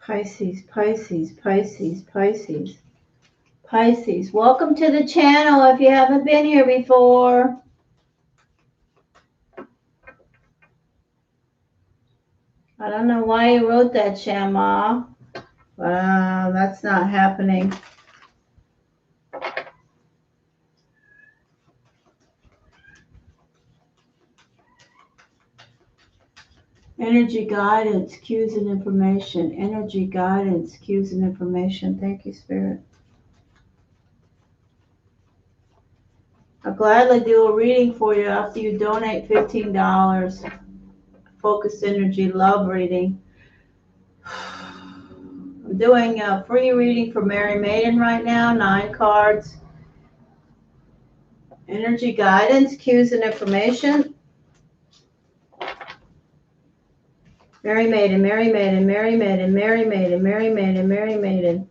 [SPEAKER 1] Pisces, Pisces, Pisces, Pisces, Pisces. Welcome to the channel if you haven't been here before. I don't know why you wrote that, Shama. That's not happening. Energy guidance, cues and information. Energy guidance, cues and information. Thank you, Spirit. I'll gladly do a reading for you after you donate $15. Focused energy, love reading. I'm doing a free reading for Mary Maiden right now, 9 cards. Energy guidance, cues and information. Mary Maiden, Mary Maiden, Mary Maiden, Mary Maiden, Mary Maiden, Mary Maiden.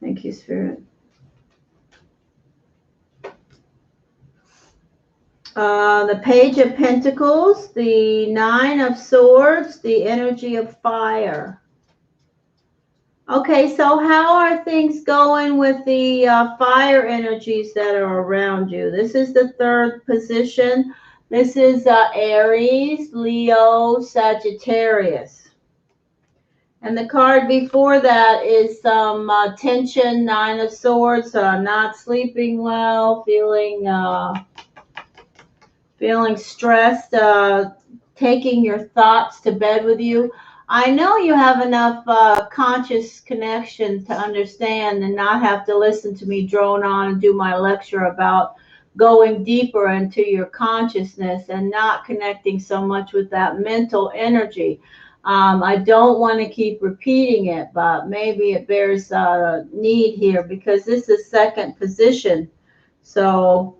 [SPEAKER 1] Thank you, Spirit. The Page of Pentacles, the 9 of Swords, the energy of fire. Okay, so how are things going with the fire energies that are around you? This is the 3rd position. This is Aries, Leo, Sagittarius. And the card before that is some tension, 9 of Swords, not sleeping well, feeling stressed, taking your thoughts to bed with you. I know you have enough conscious connection to understand and not have to listen to me drone on and do my lecture about going deeper into your consciousness and not connecting so much with that mental energy. I don't want to keep repeating it, but maybe it bears need here because this is 2nd position. So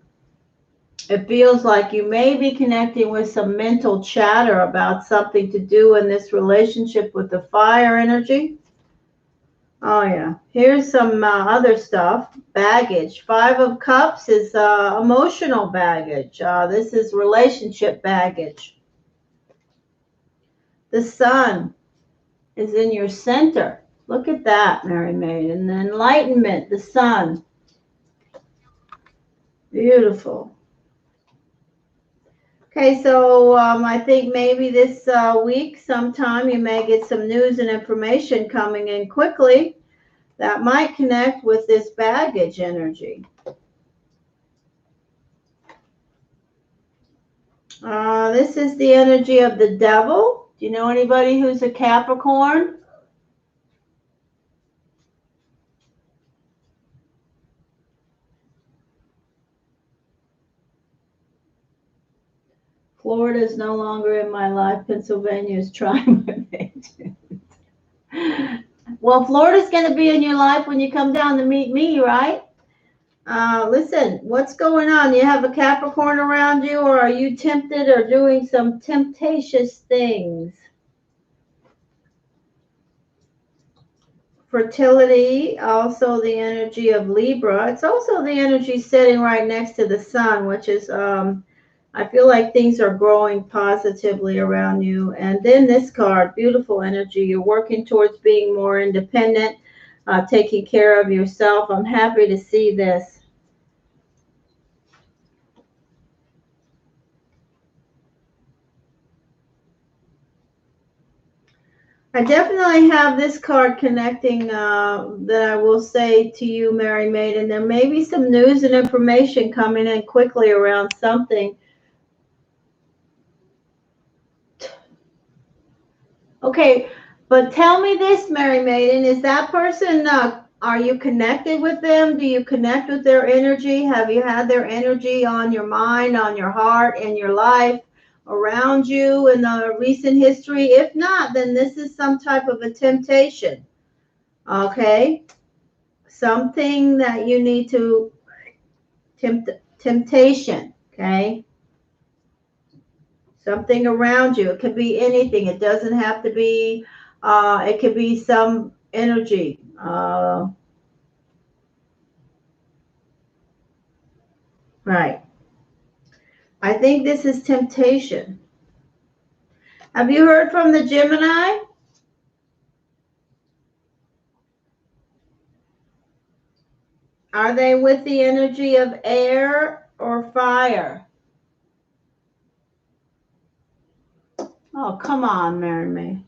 [SPEAKER 1] it feels like you may be connecting with some mental chatter about something to do in this relationship with the fire energy. Oh, yeah. Here's some other stuff. Baggage. 5 of Cups is emotional baggage. This is relationship baggage. The Sun is in your center. Look at that, Mary Maiden. The Enlightenment, the Sun. Beautiful. Okay, so I think maybe this week sometime you may get some news and information coming in quickly that might connect with this baggage energy. This is the energy of the Devil. Do you know anybody who's a Capricorn? Florida is no longer in my life. Pennsylvania is trying my best. Well, Florida's going to be in your life when you come down to meet me, right? Listen, what's going on? You have a Capricorn around you, or are you tempted or doing some temptatious things? fertility, also the energy of Libra. It's also the energy sitting right next to the sun, which is, I feel like things are growing positively around you. And then this card, beautiful energy. You're working towards being more independent, taking care of yourself. I'm happy to see this. I definitely have this card connecting that I will say to you, Mary Maiden. There may be some news and information coming in quickly around something. Okay, but tell me this, Mary Maiden, is that person, are you connected with them? Do you connect with their energy? Have you had their energy on your mind, on your heart, in your life, around you in the recent history? If not, then this is some type of a temptation, okay? Something that you need to temptation, okay? Something around you. It could be anything. It doesn't have to be, it could be some energy. Right. I think this is temptation. Have you heard from the Gemini? Are they with the energy of air or fire? Oh, come on, Mary May.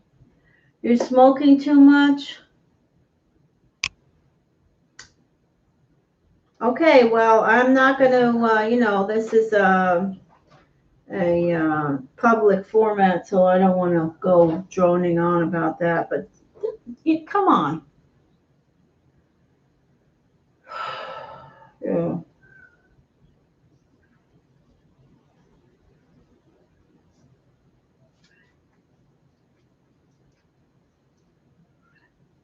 [SPEAKER 1] You're smoking too much? Okay, well, I'm not going to, this is a public format, so I don't want to go droning on about that, but come on. Yeah.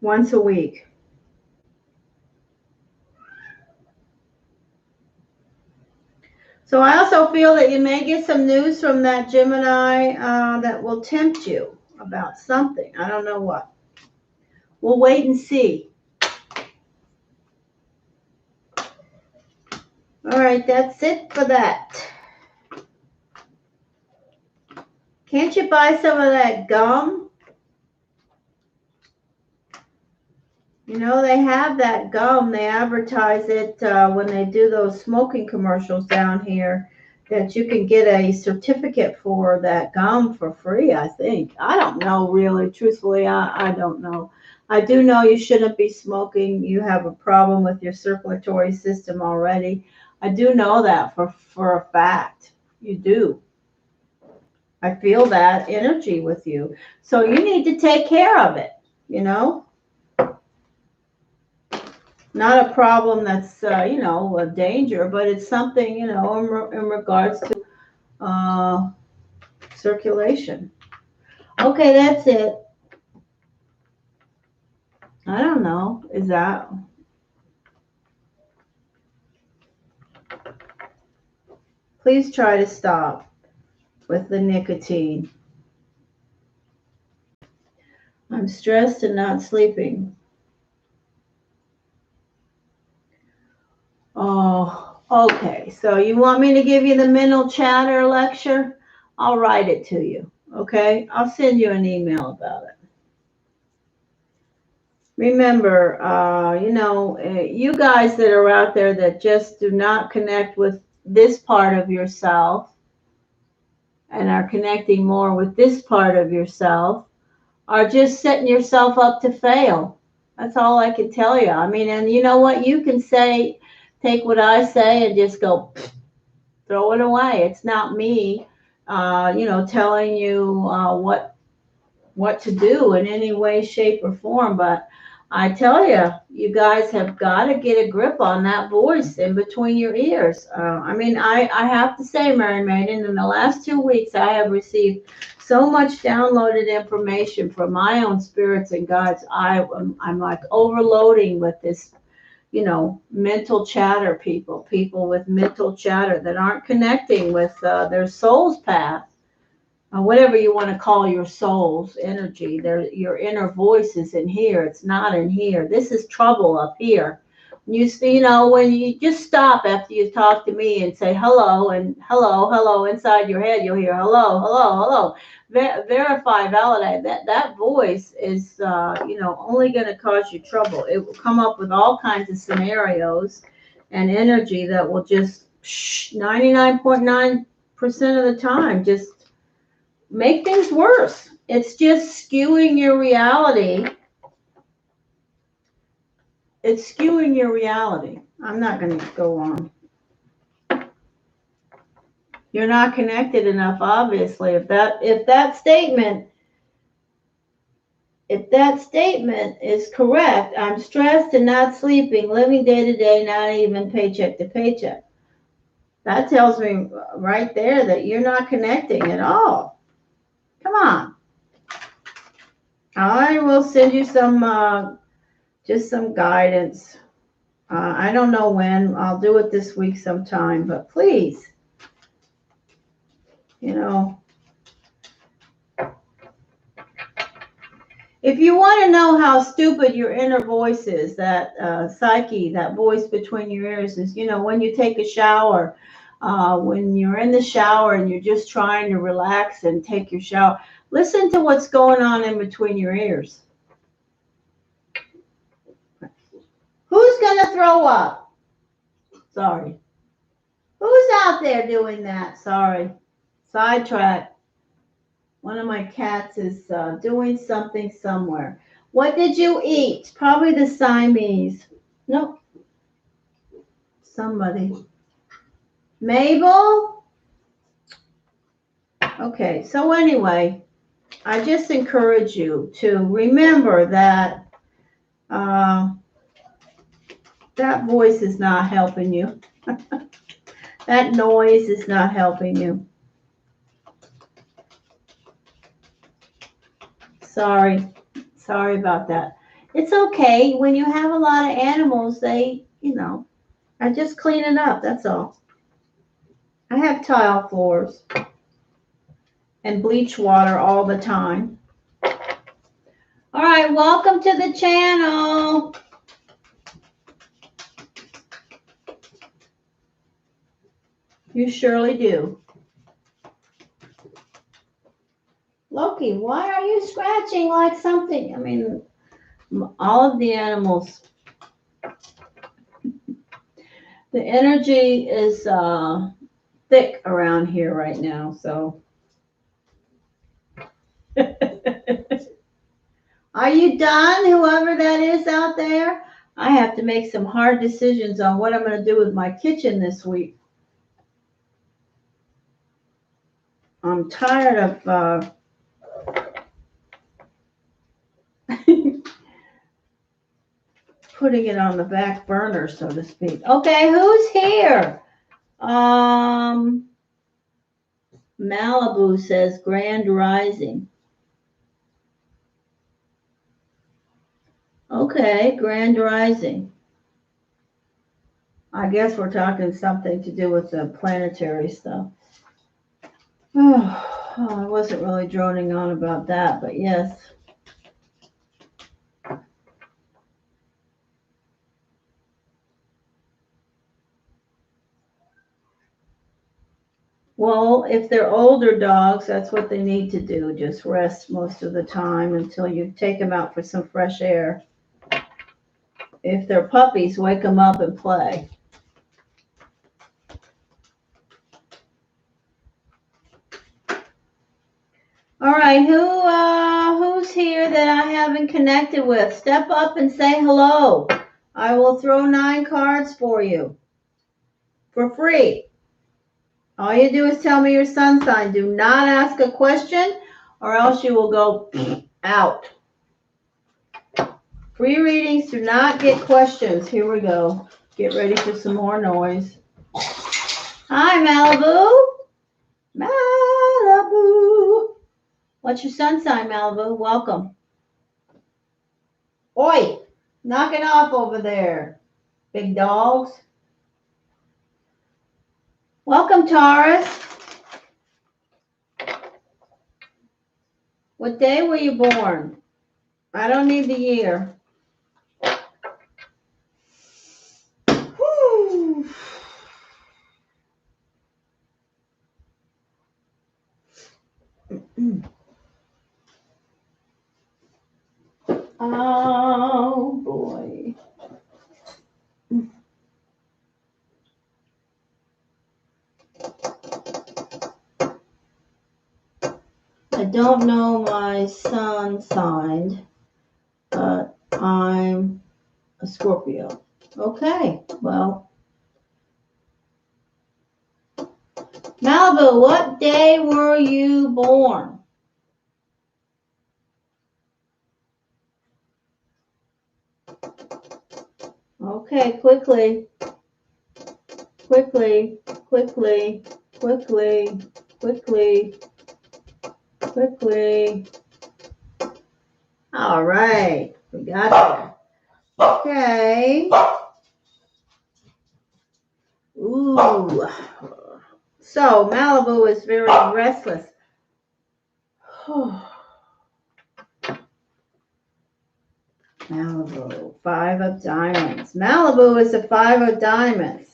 [SPEAKER 1] Once a week. So I also feel that you may get some news from that Gemini that will tempt you about something. I don't know what. We'll wait and see. All right, that's it for that. Can't you buy some of that gum? You know, they have that gum. They advertise it when they do those smoking commercials down here, that you can get a certificate for that gum for free, I think. I don't know, really. Truthfully, I don't know. I do know you shouldn't be smoking. You have a problem with your circulatory system already. I do know that for a fact. You do. I feel that energy with you. So you need to take care of it, you know? Not a problem that's, a danger, but it's something, in regards to circulation. Okay, that's it. I don't know. Is that... Please try to stop with the nicotine. I'm stressed and not sleeping. Oh, okay. So you want me to give you the mental chatter lecture? I'll write it to you. Okay? I'll send you an email about it. Remember, you guys that are out there that just do not connect with this part of yourself and are connecting more with this part of yourself are just setting yourself up to fail. That's all I can tell you. I mean, and you know what? You can say, take what I say and just go, throw it away. It's not me, telling you what to do in any way, shape, or form. But I tell you, you guys have got to get a grip on that voice in between your ears. I have to say, Mary Maiden, in the last 2 weeks, I have received so much downloaded information from my own spirits and guides. I'm like overloading with this, mental chatter people with mental chatter that aren't connecting with their soul's path. whatever you want to call your soul's energy. There, your inner voice is in here. It's not in here. This is trouble up here. When you just stop after you talk to me and say hello and hello, hello inside your head, you'll hear hello, hello, hello. Verify, validate. That voice is, only going to cause you trouble. It will come up with all kinds of scenarios and energy that will just 99.9% of the time just make things worse. It's just skewing your reality. It's skewing your reality. I'm not going to go on. You're not connected enough, obviously. If that statement is correct, I'm stressed and not sleeping, living day to day, not even paycheck to paycheck. That tells me right there that you're not connecting at all. Come on. I will send you some just some guidance. I don't know when. I'll do it this week sometime, but please, if you want to know how stupid your inner voice is, that psyche, that voice between your ears is, when you take a shower, when you're in the shower and you're just trying to relax and take your shower, listen to what's going on in between your ears. Who's going to throw up? Sorry. Who's out there doing that? Sorry. Sidetrack. One of my cats is doing something somewhere. What did you eat? Probably the Siamese. No. Somebody. Mabel? Okay, so anyway, I just encourage you to remember that that voice is not helping you. That noise is not helping you. Sorry about that. It's okay. When you have a lot of animals, they, I just clean it up. That's all. I have tile floors and bleach water all the time. All right, welcome to the channel. You surely do. Loki, why are you scratching like something? I mean, all of the animals. The energy is thick around here right now, so. Are you done, whoever that is out there? I have to make some hard decisions on what I'm going to do with my kitchen this week. I'm tired of putting it on the back burner, so to speak. Okay, who's here? Malibu says Grand Rising. Okay, Grand Rising. I guess we're talking something to do with the planetary stuff. Oh, I wasn't really droning on about that, but yes. Well, if they're older dogs, that's what they need to do. Just rest most of the time until you take them out for some fresh air. If they're puppies, wake them up and play. All right, who's here that I haven't connected with? Step up and say hello. I will throw 9 cards for you for free. All you do is tell me your sun sign. Do not ask a question or else you will go out. Free readings do not get questions. Here we go. Get ready for some more noise. Hi, Malibu. Malibu. What's your sun sign, Malibu? Welcome. Oi, knock it off over there, big dogs. Welcome, Taurus. What day were you born? I don't need the year. Whew. Oh boy. I don't know my sun sign, but I'm a Scorpio. Okay, well. Malibu, what day were you born? Okay, quickly. Quickly, quickly, quickly, quickly, quickly. All right, we got there. Okay. Ooh. So Malibu is very restless. Malibu, 5 of diamonds. Malibu is a 5 of diamonds.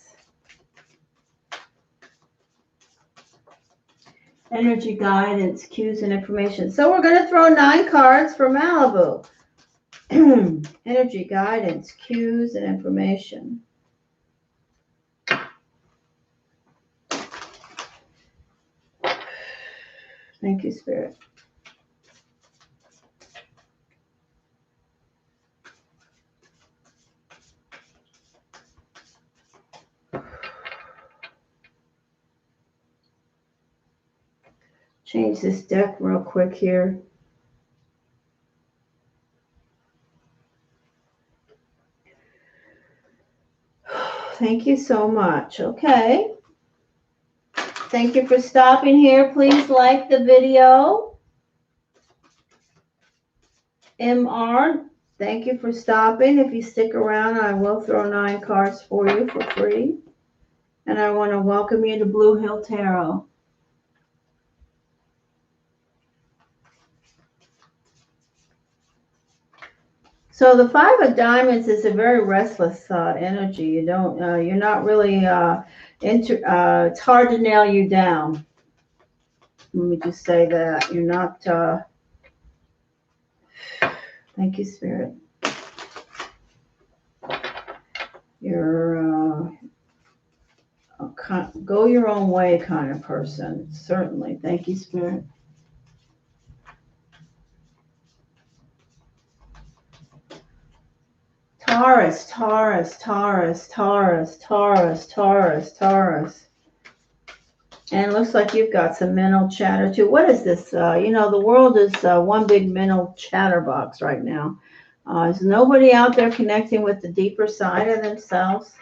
[SPEAKER 1] Energy guidance, cues, and information. So we're going to throw 9 cards for Malibu. Energy guidance, cues, and information. Thank you, Spirit. Change this deck real quick here. Thank you so much. Okay. Thank you for stopping here. Please like the video. MR, thank you for stopping. If you stick around, I will throw 9 cards for you for free. And I want to welcome you to Blue Hill Tarot. So the 5 of diamonds is a very restless energy. You don't, you're not really it's hard to nail you down. Let me just say that you're not. Thank you, Spirit. You're a go your own way kind of person. Certainly. Thank you, Spirit. Taurus, Taurus, Taurus, Taurus, Taurus, Taurus, Taurus. And it looks like you've got some mental chatter too. What is this? You know, the world is one big mental chatterbox right now. There's nobody out there connecting with the deeper side of themselves.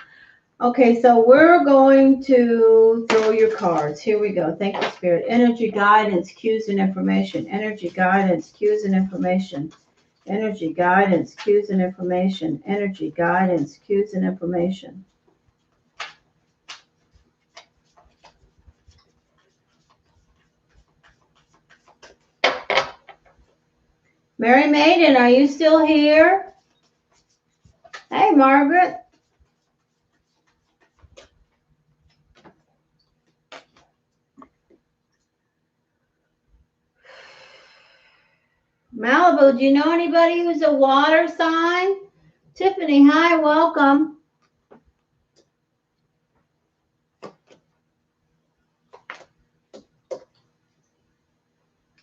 [SPEAKER 1] Okay, so we're going to throw your cards. Here we go. Thank you, Spirit. Energy guidance, cues, and information. Energy guidance, cues, and information. Energy guidance, cues, and information. Energy guidance, cues, and information. Mary Maiden, are you still here? Hey, Margaret. Malibu, do you know anybody who's a water sign? Tiffany, hi, welcome.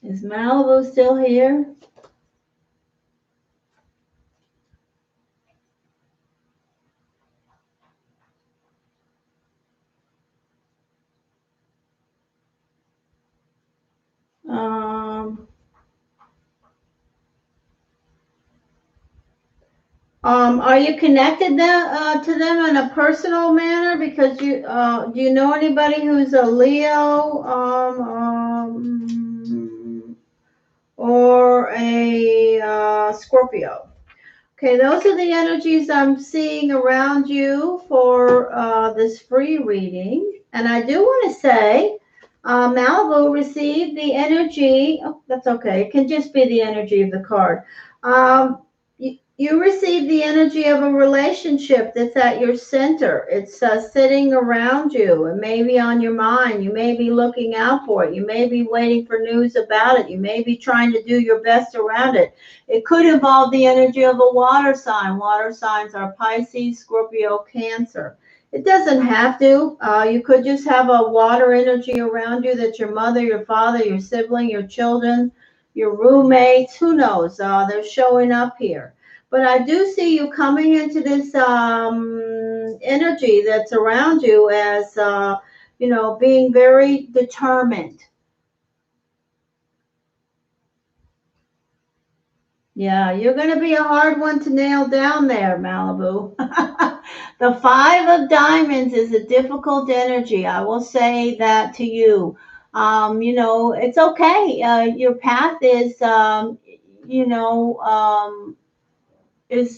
[SPEAKER 1] Is Malibu still here? Are you connected to them in a personal manner? Because you do you know anybody who's a Leo or a Scorpio? Okay, those are the energies I'm seeing around you for this free reading. And I do want to say Malibu received the energy. Oh, that's okay. It can just be the energy of the card. You receive the energy of a relationship that's at your center. It's sitting around you. It may be on your mind. You may be looking out for it. You may be waiting for news about it. You may be trying to do your best around it. It could involve the energy of a water sign. Water signs are Pisces, Scorpio, Cancer. It doesn't have to. You could just have a water energy around you that's your mother, your father, your sibling, your children, your roommates. Who knows? They're showing up here. But I do see you coming into this energy that's around you as, being very determined. Yeah, you're going to be a hard one to nail down there, Malibu. The Five of Diamonds is a difficult energy. I will say that to you. It's okay. Your path you know, um, is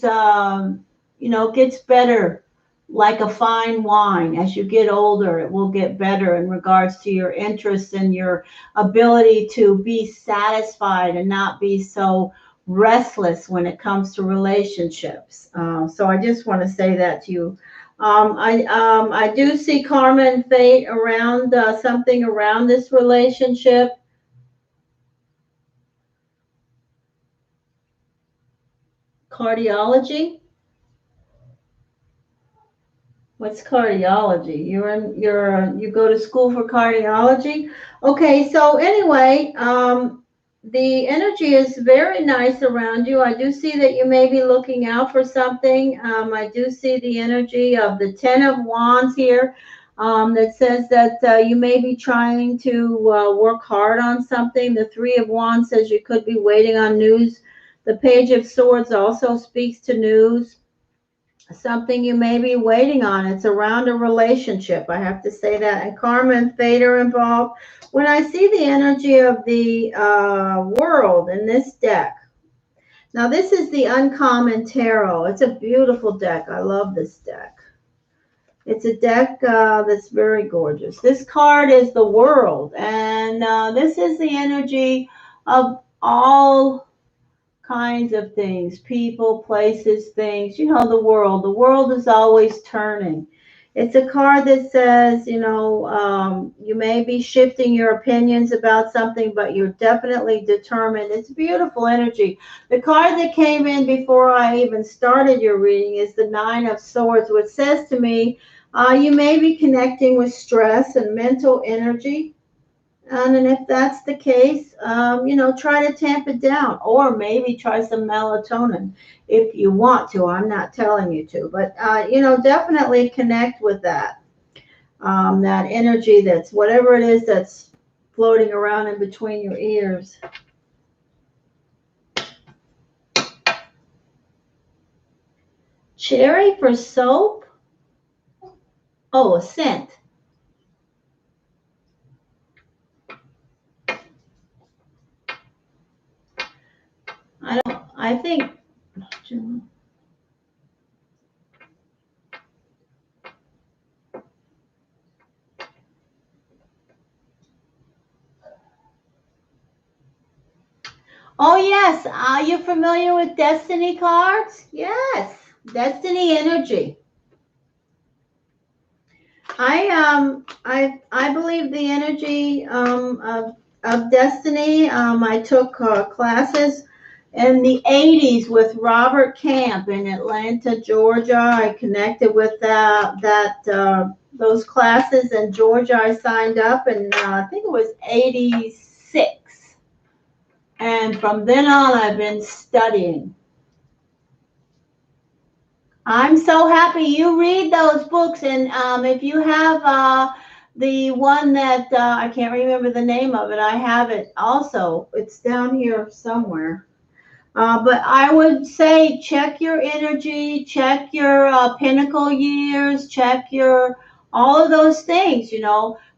[SPEAKER 1] gets better like a fine wine. As you get older, it will get better in regards to your interests and your ability to be satisfied and not be so restless when it comes to relationships. So I just want to say that to you. I do see karma and fate around something around this relationship. Cardiology. What's cardiology? You go to school for cardiology? Okay, so anyway, the energy is very nice around you. I do see that you may be looking out for something. I do see the energy of the Ten of Wands here, that says that you may be trying to work hard on something. The Three of Wands says you could be waiting on news. The Page of Swords also speaks to news, something you may be waiting on. It's around a relationship. I have to say that. And karma and fate are involved. When I see the energy of the world in this deck, now this is the Uncommon Tarot. It's a beautiful deck. I love this deck. It's a deck that's very gorgeous. This card is the world, and this is the energy of all kinds of things, people, places, things, the world is always turning. It's a card that says, you may be shifting your opinions about something, but you're definitely determined. It's beautiful energy. The card that came in before I even started your reading is the Nine of Swords, which says to me, you may be connecting with stress and mental energy. And if that's the case, try to tamp it down, or maybe try some melatonin if you want to. I'm not telling you to, but definitely connect with that energy, that's whatever it is that's floating around in between your ears. Cherry for soap? Oh, a scent. I think. Oh, yes. Are you familiar with Destiny cards? Yes. Destiny energy. I believe the energy of destiny. I took classes in the 80s with Robert Camp in Atlanta, Georgia. I connected with those classes in Georgia. I signed up, and I think it was 86. And from then on, I've been studying. I'm so happy you read those books. And if you have the one that I can't remember the name of it, I have it also. It's down here somewhere. But I would say check your energy, check your pinnacle years, check your all of those things.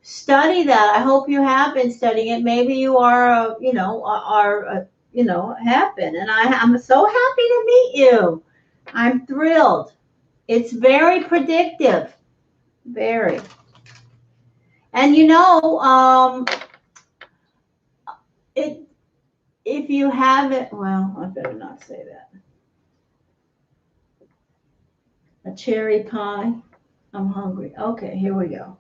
[SPEAKER 1] Study that. I hope you have been studying it. Maybe you have been. And I'm so happy to meet you. I'm thrilled. It's very predictive. Very. And you know, it if you haven't, well, I better not say that. A cherry pie. I'm hungry. Okay, here we go.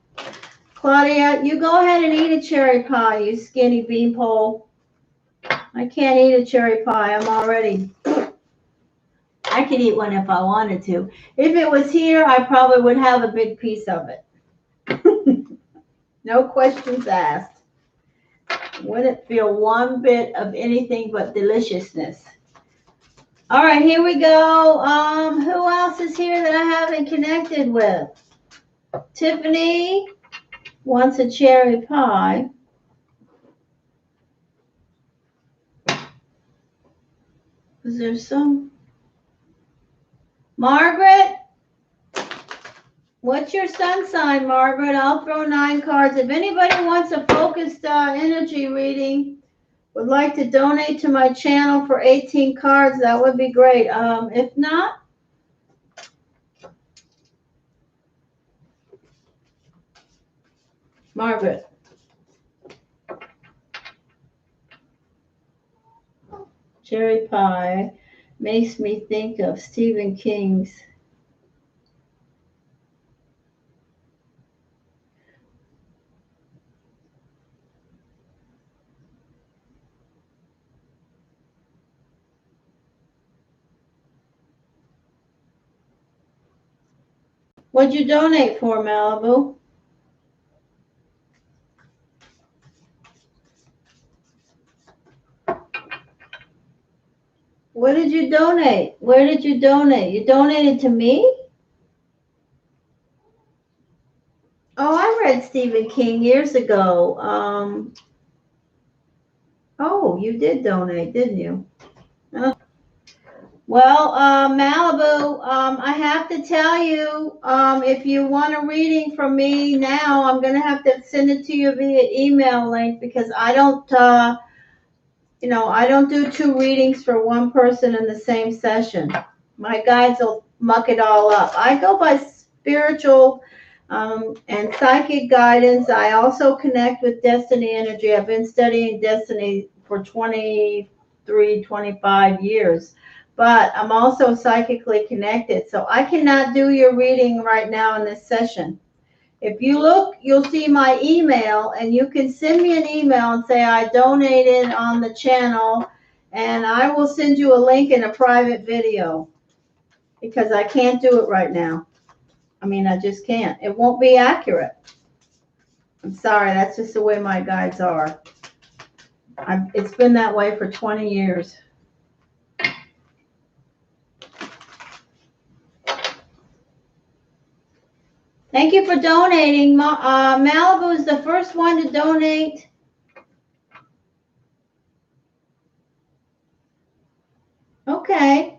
[SPEAKER 1] Claudia, you go ahead and eat a cherry pie, you skinny beanpole. I can't eat a cherry pie. I could eat one if I wanted to. If it was here, I probably would have a big piece of it. No questions asked. Wouldn't feel one bit of anything but deliciousness. All right, here we go. Who else is here that I haven't connected with? Tiffany wants a cherry pie. Is there some? Margaret? What's your sun sign, Margaret? I'll throw 9 cards. If anybody wants a focused energy reading, would like to donate to my channel for 18 cards, that would be great. If not, Margaret. Cherry pie makes me think of Stephen King's. What'd you donate for, Malibu? What did you donate? Where did you donate? You donated to me? Oh, I read Stephen King years ago. Oh, you did donate, didn't you? Well, Malibu, I have to tell you, if you want a reading from me now, I'm going to have to send it to you via email link because I don't, I don't do 2 readings for one person in the same session. My guides will muck it all up. I go by spiritual and psychic guidance. I also connect with destiny energy. I've been studying destiny for 23, 25 years. But I'm also psychically connected. So I cannot do your reading right now in this session. If you look, you'll see my email, and you can send me an email and say I donated on the channel, and I will send you a link in a private video because I can't do it right now. I mean, I just can't. It won't be accurate. I'm sorry. That's just the way my guides are. It's been that way for 20 years. Thank you for donating. Malibu is the first one to donate. Okay.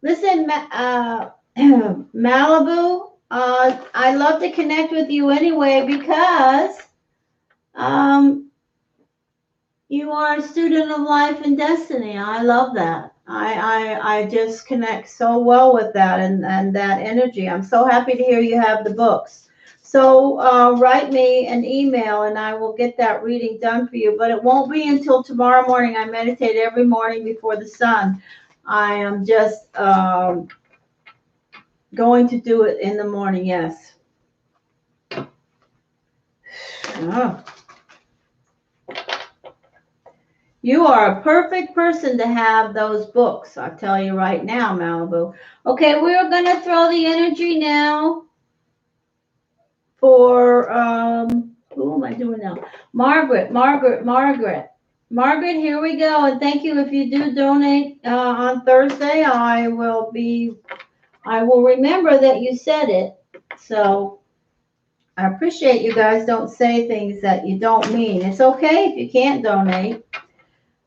[SPEAKER 1] Listen, Malibu, I love to connect with you anyway because you are a student of life and destiny. I love that. I just connect so well with that and that energy. I'm so happy to hear you have the books. So write me an email and I will get that reading done for you. But it won't be until tomorrow morning. I meditate every morning before the sun. I am just going to do it in the morning, yes. Oh. You are a perfect person to have those books. I'll tell you right now, Malibu. Okay, we're going to throw the energy now for, who am I doing now? Margaret, here we go. And thank you. If you do donate on Thursday, I will remember that you said it. So I appreciate you guys don't say things that you don't mean. It's okay if you can't donate.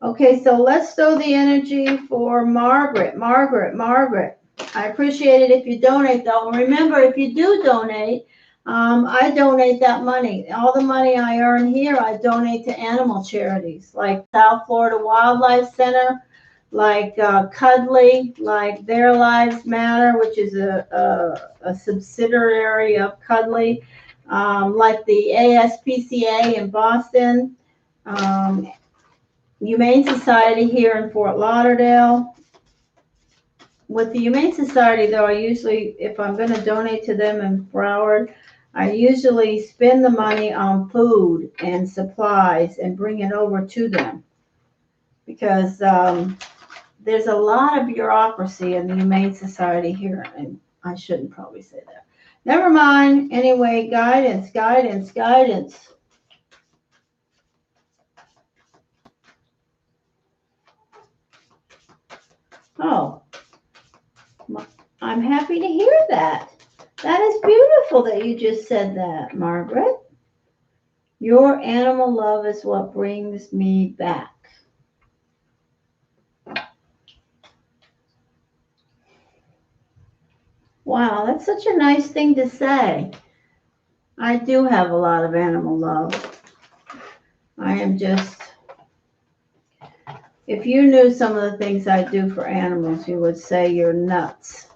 [SPEAKER 1] Okay, so let's throw the energy for Margaret. I appreciate it if you donate, though. Remember, if you do donate, I donate that money. All the money I earn here, I donate to animal charities like South Florida Wildlife Center, like Cuddly, like Their Lives Matter, which is a subsidiary of Cuddly, like the ASPCA in Boston, um, Humane Society here in Fort Lauderdale. With the Humane Society, though, I usually, if I'm going to donate to them in Broward, I usually spend the money on food and supplies and bring it over to them because there's a lot of bureaucracy in the Humane Society here, and I shouldn't probably say that. Never mind. Anyway, guidance, guidance, guidance. Oh, I'm happy to hear that. That is beautiful that you just said that, Margaret. Your animal love is what brings me back. Wow, that's such a nice thing to say. I do have a lot of animal love. I am just, if you knew some of the things I do for animals, you would say you're nuts.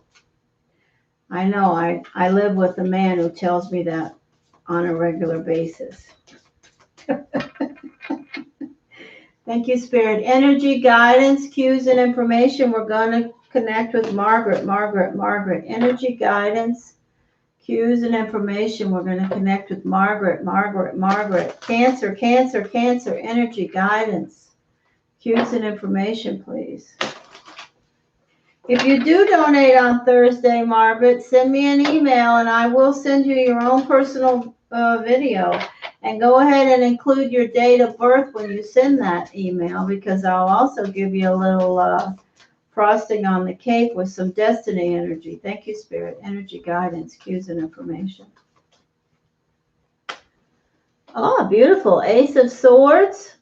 [SPEAKER 1] I know, I live with a man who tells me that on a regular basis. Thank you, Spirit. Energy, guidance, cues, and information. We're going to connect with Margaret. Margaret. Energy, guidance, cues, and information. We're going to connect with Margaret. Cancer. Energy, guidance, cues, and information, please. If you do donate on Thursday, Margaret, send me an email and I will send you your own personal video. And go ahead and include your date of birth when you send that email, because I'll also give you a little frosting on the cake with some destiny energy. Thank you, Spirit. Energy, guidance, cues, and information. Oh, beautiful. Ace of Swords.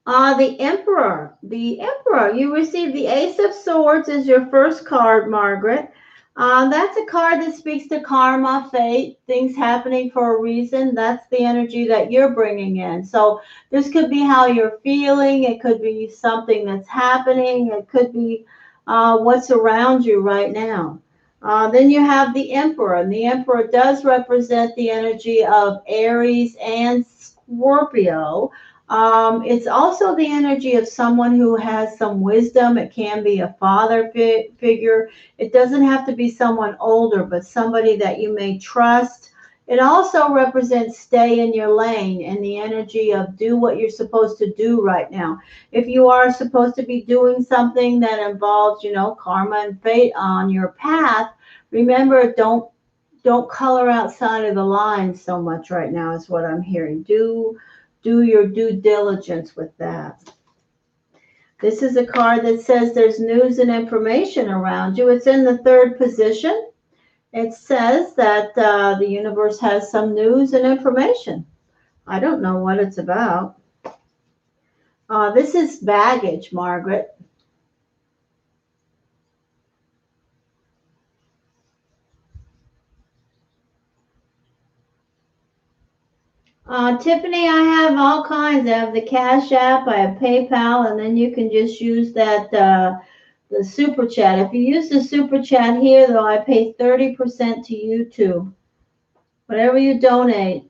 [SPEAKER 1] The Emperor. The Emperor. You received the Ace of Swords as your first card, Margaret. That's a card that speaks to karma, fate, things happening for a reason. That's the energy that you're bringing in. So this could be how you're feeling. It could be something that's happening. It could be what's around you right now. Then you have the Emperor. And the Emperor does represent the energy of Aries and Scorpio. It's also the energy of someone who has some wisdom. It can be a father figure. It doesn't have to be someone older, but somebody that you may trust. It also represents stay in your lane and the energy of do what you're supposed to do right now. If you are supposed to be doing something that involves, karma and fate on your path, remember, don't color outside of the lines so much right now is what I'm hearing. Do your due diligence with that. This is a card that says there's news and information around you. It's in the third position. It says that the universe has some news and information. I don't know what it's about. This is baggage, Margaret. Tiffany, I have all kinds. I have the Cash App, I have PayPal, and then you can just use that the Super Chat. If you use the Super Chat here, though, I pay 30% to YouTube. Whatever you donate,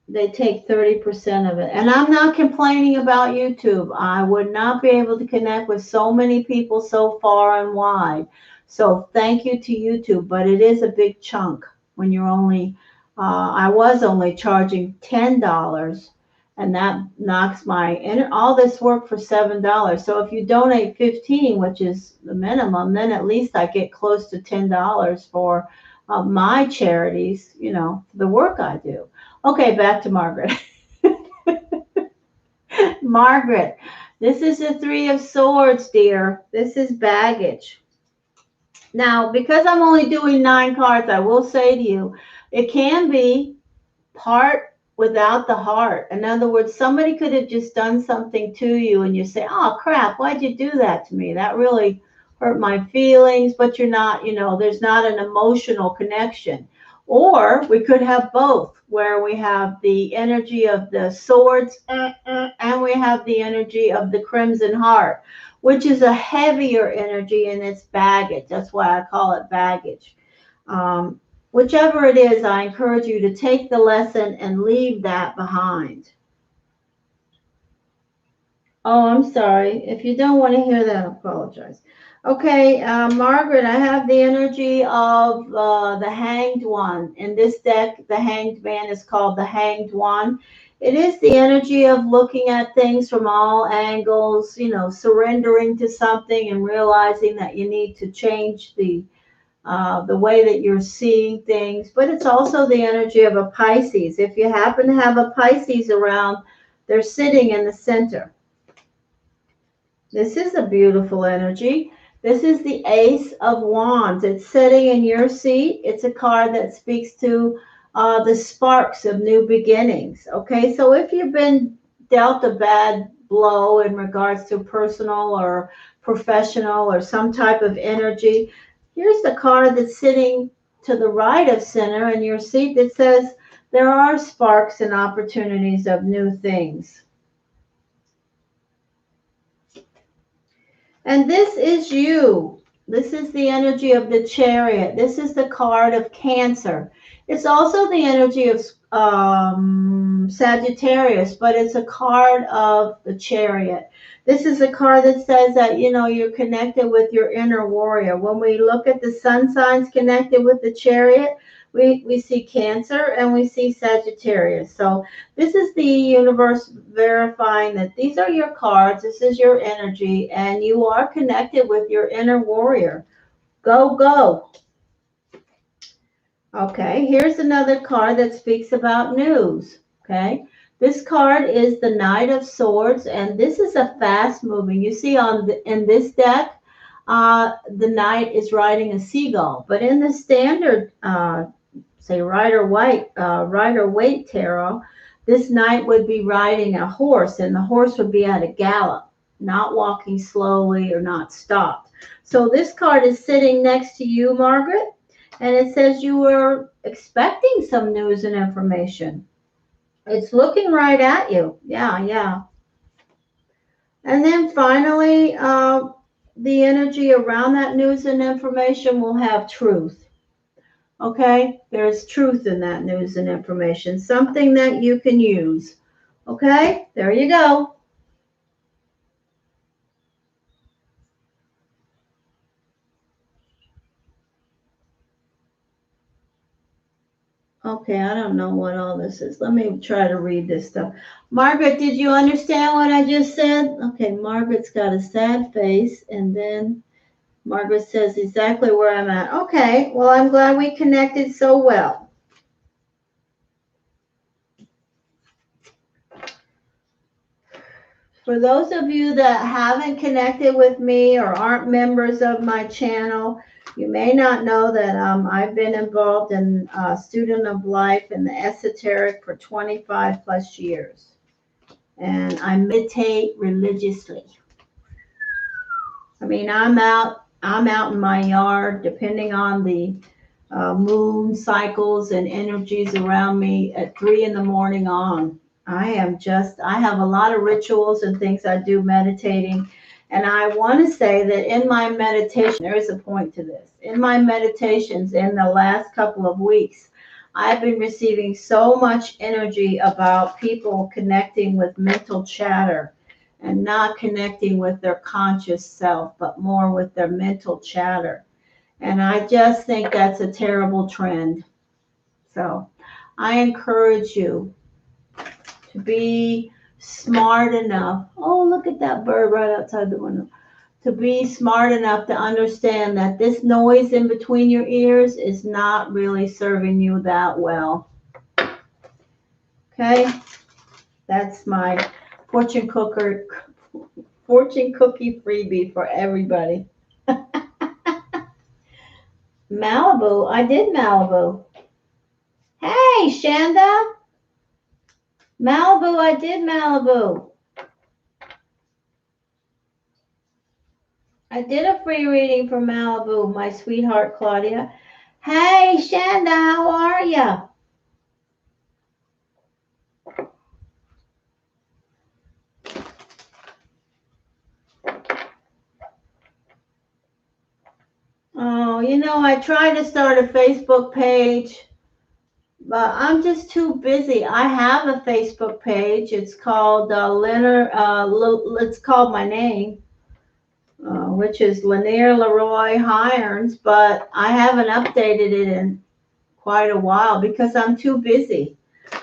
[SPEAKER 1] they take 30% of it. And I'm not complaining about YouTube. I would not be able to connect with so many people so far and wide. So thank you to YouTube, but it is a big chunk when you're only, I was only charging $10, and that knocks all this work for $7. So if you donate 15, which is the minimum, then at least I get close to $10 for my charities, the work I do. Okay, back to Margaret. Margaret, this is the Three of Swords, dear. This is baggage. Now, because I'm only doing 9 cards, I will say to you, it can be part without the heart. In other words, somebody could have just done something to you and you say, oh, crap, why'd you do that to me? That really hurt my feelings, but you're not, there's not an emotional connection. Or we could have both, where we have the energy of the swords and we have the energy of the crimson heart, which is a heavier energy and it's baggage. That's why I call it baggage. Whichever it is, I encourage you to take the lesson and leave that behind. Oh, I'm sorry. If you don't want to hear that, I apologize. Okay, Margaret, I have the energy of the Hanged One. In this deck, the Hanged Man is called the Hanged One. It is the energy of looking at things from all angles, you know, surrendering to something and realizing that you need to change the way that you're seeing things. But it's also the energy of a Pisces. If you happen to have a Pisces around, they're sitting in the center. This is a beautiful energy. This is the Ace of Wands. It's sitting in your seat. It's a card that speaks to the sparks of new beginnings. Okay, so if you've been dealt a bad blow in regards to personal or professional or some type of energy, here's the card that's sitting to the right of center in your seat that says there are sparks and opportunities of new things. And this is you. This is the energy of the Chariot. This is the card of Cancer. It's also the energy of Sagittarius, but it's a card of the Chariot. This is a card that says that, you know, you're connected with your inner warrior. When we look at the sun signs connected with the Chariot, we see Cancer and we see Sagittarius. So this is the universe verifying that these are your cards, this is your energy, and you are connected with your inner warrior. Go, go. Okay, here's another card that speaks about news. Okay, this card is the Knight of Swords, and this is a fast moving. You see in this deck, the knight is riding a seagull, but in the standard say Rider-Waite tarot, this knight would be riding a horse and the horse would be at a gallop, not walking slowly or not stopped. So this card is sitting next to you, Margaret, and it says you were expecting some news and information. It's looking right at you. Yeah, yeah. And then finally, the energy around that news and information will have truth. Okay, there's truth in that news and information, something that you can use. Okay, there you go. Okay, I don't know what all this is. Let me try to read this stuff. Margaret, did you understand what I just said? Okay, Margaret's got a sad face, and then Margaret says exactly where I'm at. Okay, well, I'm glad we connected so well. For those of you that haven't connected with me or aren't members of my channel, you may not know that I've been involved in Student of Life and the esoteric for 25 plus years. And I meditate religiously. I mean, I'm out in my yard, depending on the moon cycles and energies around me at 3 in the morning on. I have a lot of rituals and things I do meditating. And I want to say that in my meditation, there is a point to this. In my meditations in the last couple of weeks, I've been receiving so much energy about people connecting with mental chatter and not connecting with their conscious self, but more with their mental chatter. And I just think that's a terrible trend. So I encourage you to be smart enough. Oh, look at that bird right outside the window. To be smart enough to understand that this noise in between your ears is not really serving you that well. Okay? That's my fortune cookie freebie for everybody. Malibu. I did Malibu. Hey, Shanda. Malibu, I did Malibu. I did a free reading for Malibu, my sweetheart Claudia. Hey, Shanda, how are you? Oh, I tried to start a Facebook page, but I'm just too busy. I have a Facebook page. It's called Lanier. It's called my name, which is Lanier Leroy Hirons, but I haven't updated it in quite a while because I'm too busy.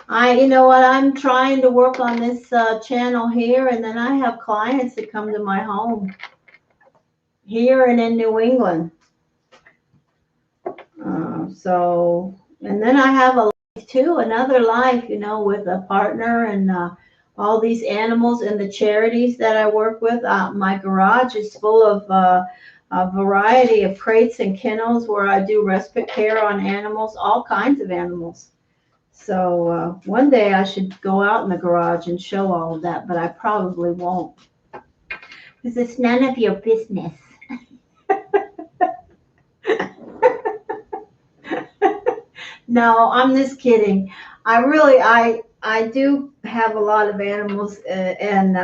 [SPEAKER 1] You know what? I'm trying to work on this channel here, and then I have clients that come to my home here and in New England. And then I have a life too, another life, with a partner and all these animals and the charities that I work with. My garage is full of a variety of crates and kennels where I do respite care on animals, all kinds of animals. So one day I should go out in the garage and show all of that, but I probably won't because it's none of your business. No, I'm just kidding. I do have a lot of animals, and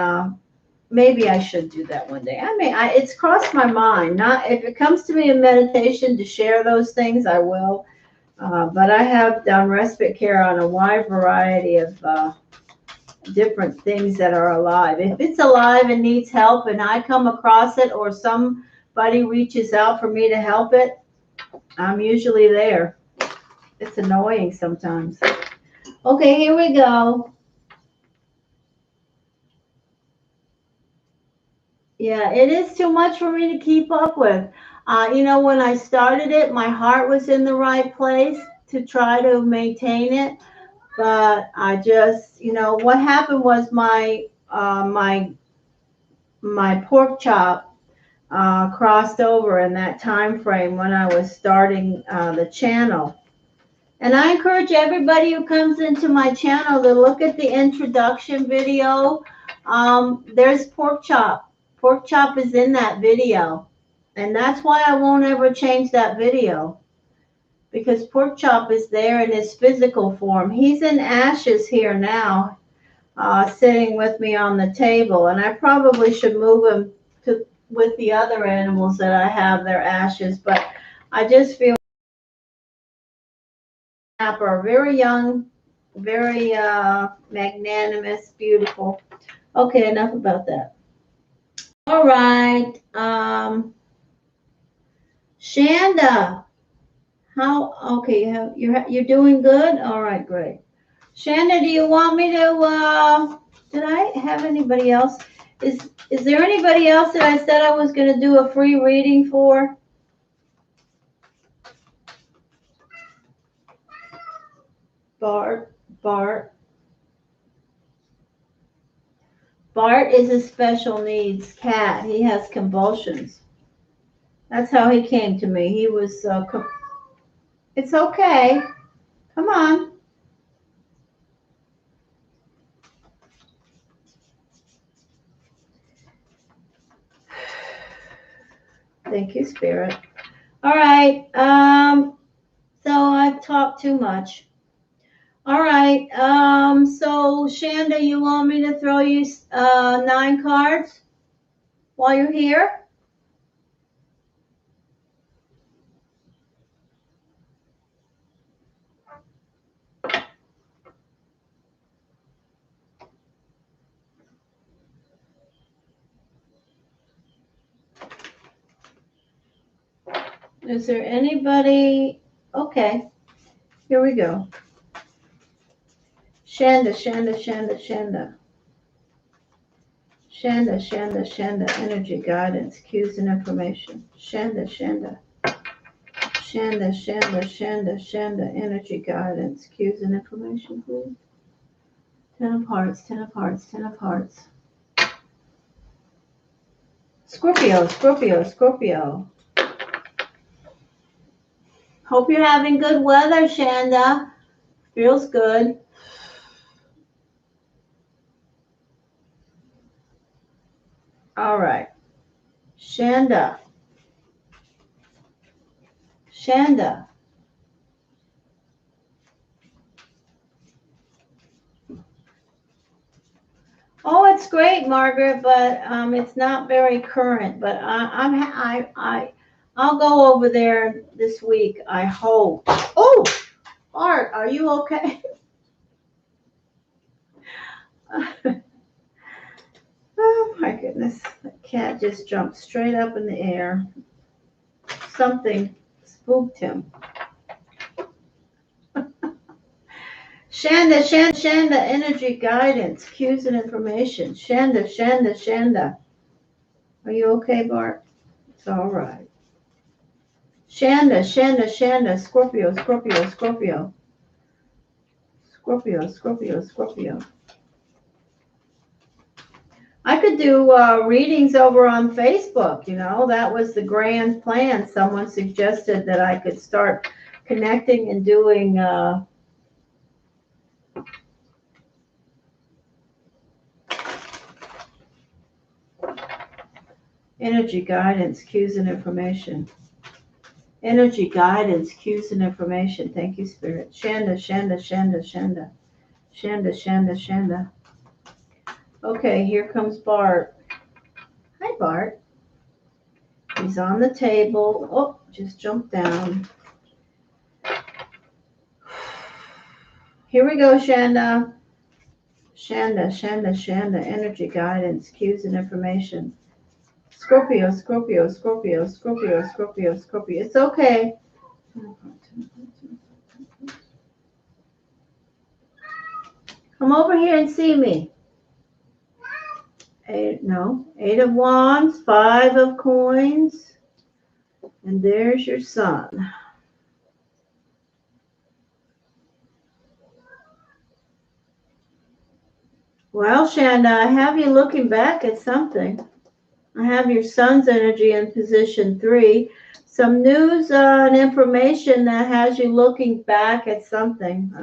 [SPEAKER 1] maybe I should do that one day. It's crossed my mind. Not if it comes to me in meditation to share those things, I will. But I have done respite care on a wide variety of different things that are alive. If it's alive and needs help, and I come across it, or somebody reaches out for me to help it, I'm usually there. It's annoying sometimes. Okay, here we go. Yeah, it is too much for me to keep up with. When I started it, my heart was in the right place to try to maintain it. But I just, what happened was my pork chop crossed over in that time frame when I was starting the channel. And I encourage everybody who comes into my channel to look at the introduction video. There's pork chop. Pork chop is in that video. And that's why I won't ever change that video. Because pork chop is there in his physical form. He's in ashes here now, sitting with me on the table. And I probably should move him with the other animals that I have their ashes. But I just feel are very young, very magnanimous, beautiful. Okay, enough about that. All right, Shanda, you're doing good. All right, great. Shanda, do you want me to? Did I have anybody else? Is there anybody else that I said I was going to do a free reading for? Bart. Bart is a special needs cat. He has convulsions. That's how he came to me. He was, it's okay. Come on. Thank you, Spirit. All right. So I've talked too much. All right. So Shanda, you want me to throw you 9 cards while you're here? Is there anybody? Okay. Here we go. Shanda. Energy guidance, cues and information. Shanda. Energy guidance, cues and information, please. 10 of hearts. Scorpio. Hope you're having good weather, Shanda. Feels good. All right. Shanda. that's great, Margaret, but it's not very current. But I'll go over there this week. I hope. Oh, Art, are you okay? Oh my goodness, that cat just jumped straight up in the air. Something spooked him. Shanda, energy guidance, cues and information. Shanda. Are you okay, Bart? It's all right. Shanda, Scorpio. I could do readings over on Facebook. That was the grand plan. Someone suggested that I could start connecting and doing energy guidance, cues and information. Energy guidance, cues and information. Thank you, Spirit. Shanda. Okay, here comes Bart. Hi, Bart. He's on the table. Oh, just jumped down. Here we go, Shanda. Shanda. Energy guidance, cues and information. Scorpio. It's okay. Come over here and see me. Eight of wands, 5 of coins, and there's your sun. Well, Shanda, I have you looking back at something. I have your sun's energy in position 3. Some news and information that has you looking back at something.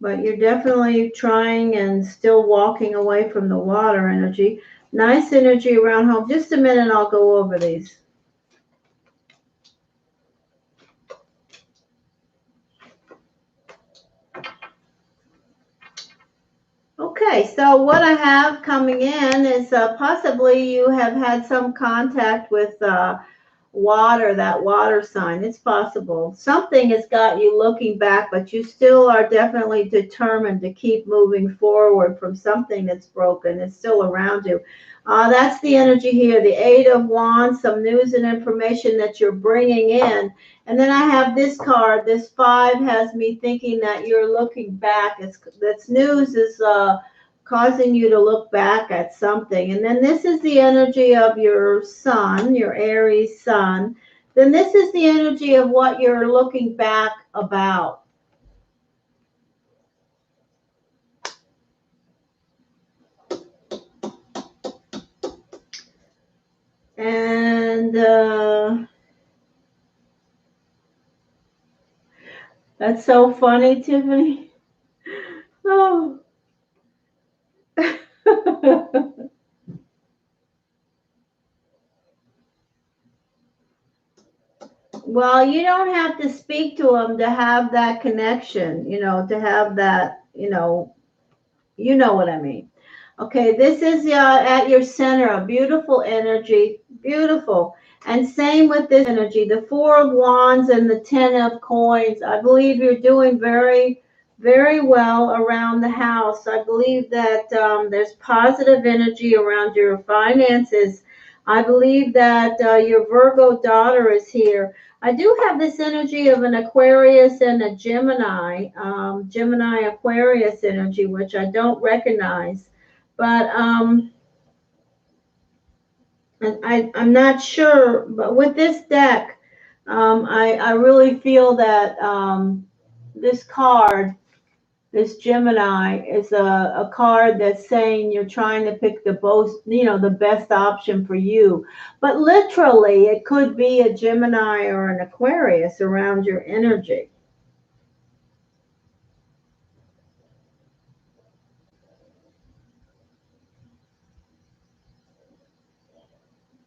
[SPEAKER 1] But you're definitely trying and still walking away from the water energy. Nice energy around home. Just a minute, I'll go over these. Okay, so what I have coming in is possibly you have had some contact with water, that water sign. It's possible. Something has got you looking back, but you still are definitely determined to keep moving forward from something that's broken. It's still around you. That's the energy here. The 8 of wands, some news and information that you're bringing in. And then I have this card. This 5 has me thinking that you're looking back. That's news is causing you to look back at something. And then this is the energy of your sun, your Aries sun. Then this is the energy of what you're looking back about. And that's so funny, Tiffany. Oh. Well, you don't have to speak to them to have that connection, to have that, you know what I mean. Okay, this is at your center, a beautiful energy, beautiful. And same with this energy, the 4 of wands and the 10 of coins. I believe you're doing very, very well around the house. I believe that there's positive energy around your finances. I believe that your Virgo daughter is here. I do have this energy of an Aquarius and a Gemini, Gemini Aquarius energy, which I don't recognize. But and I'm not sure, but with this deck, I really feel that this card, this Gemini, is a card that's saying you're trying to pick the best option for you. But literally, it could be a Gemini or an Aquarius around your energy.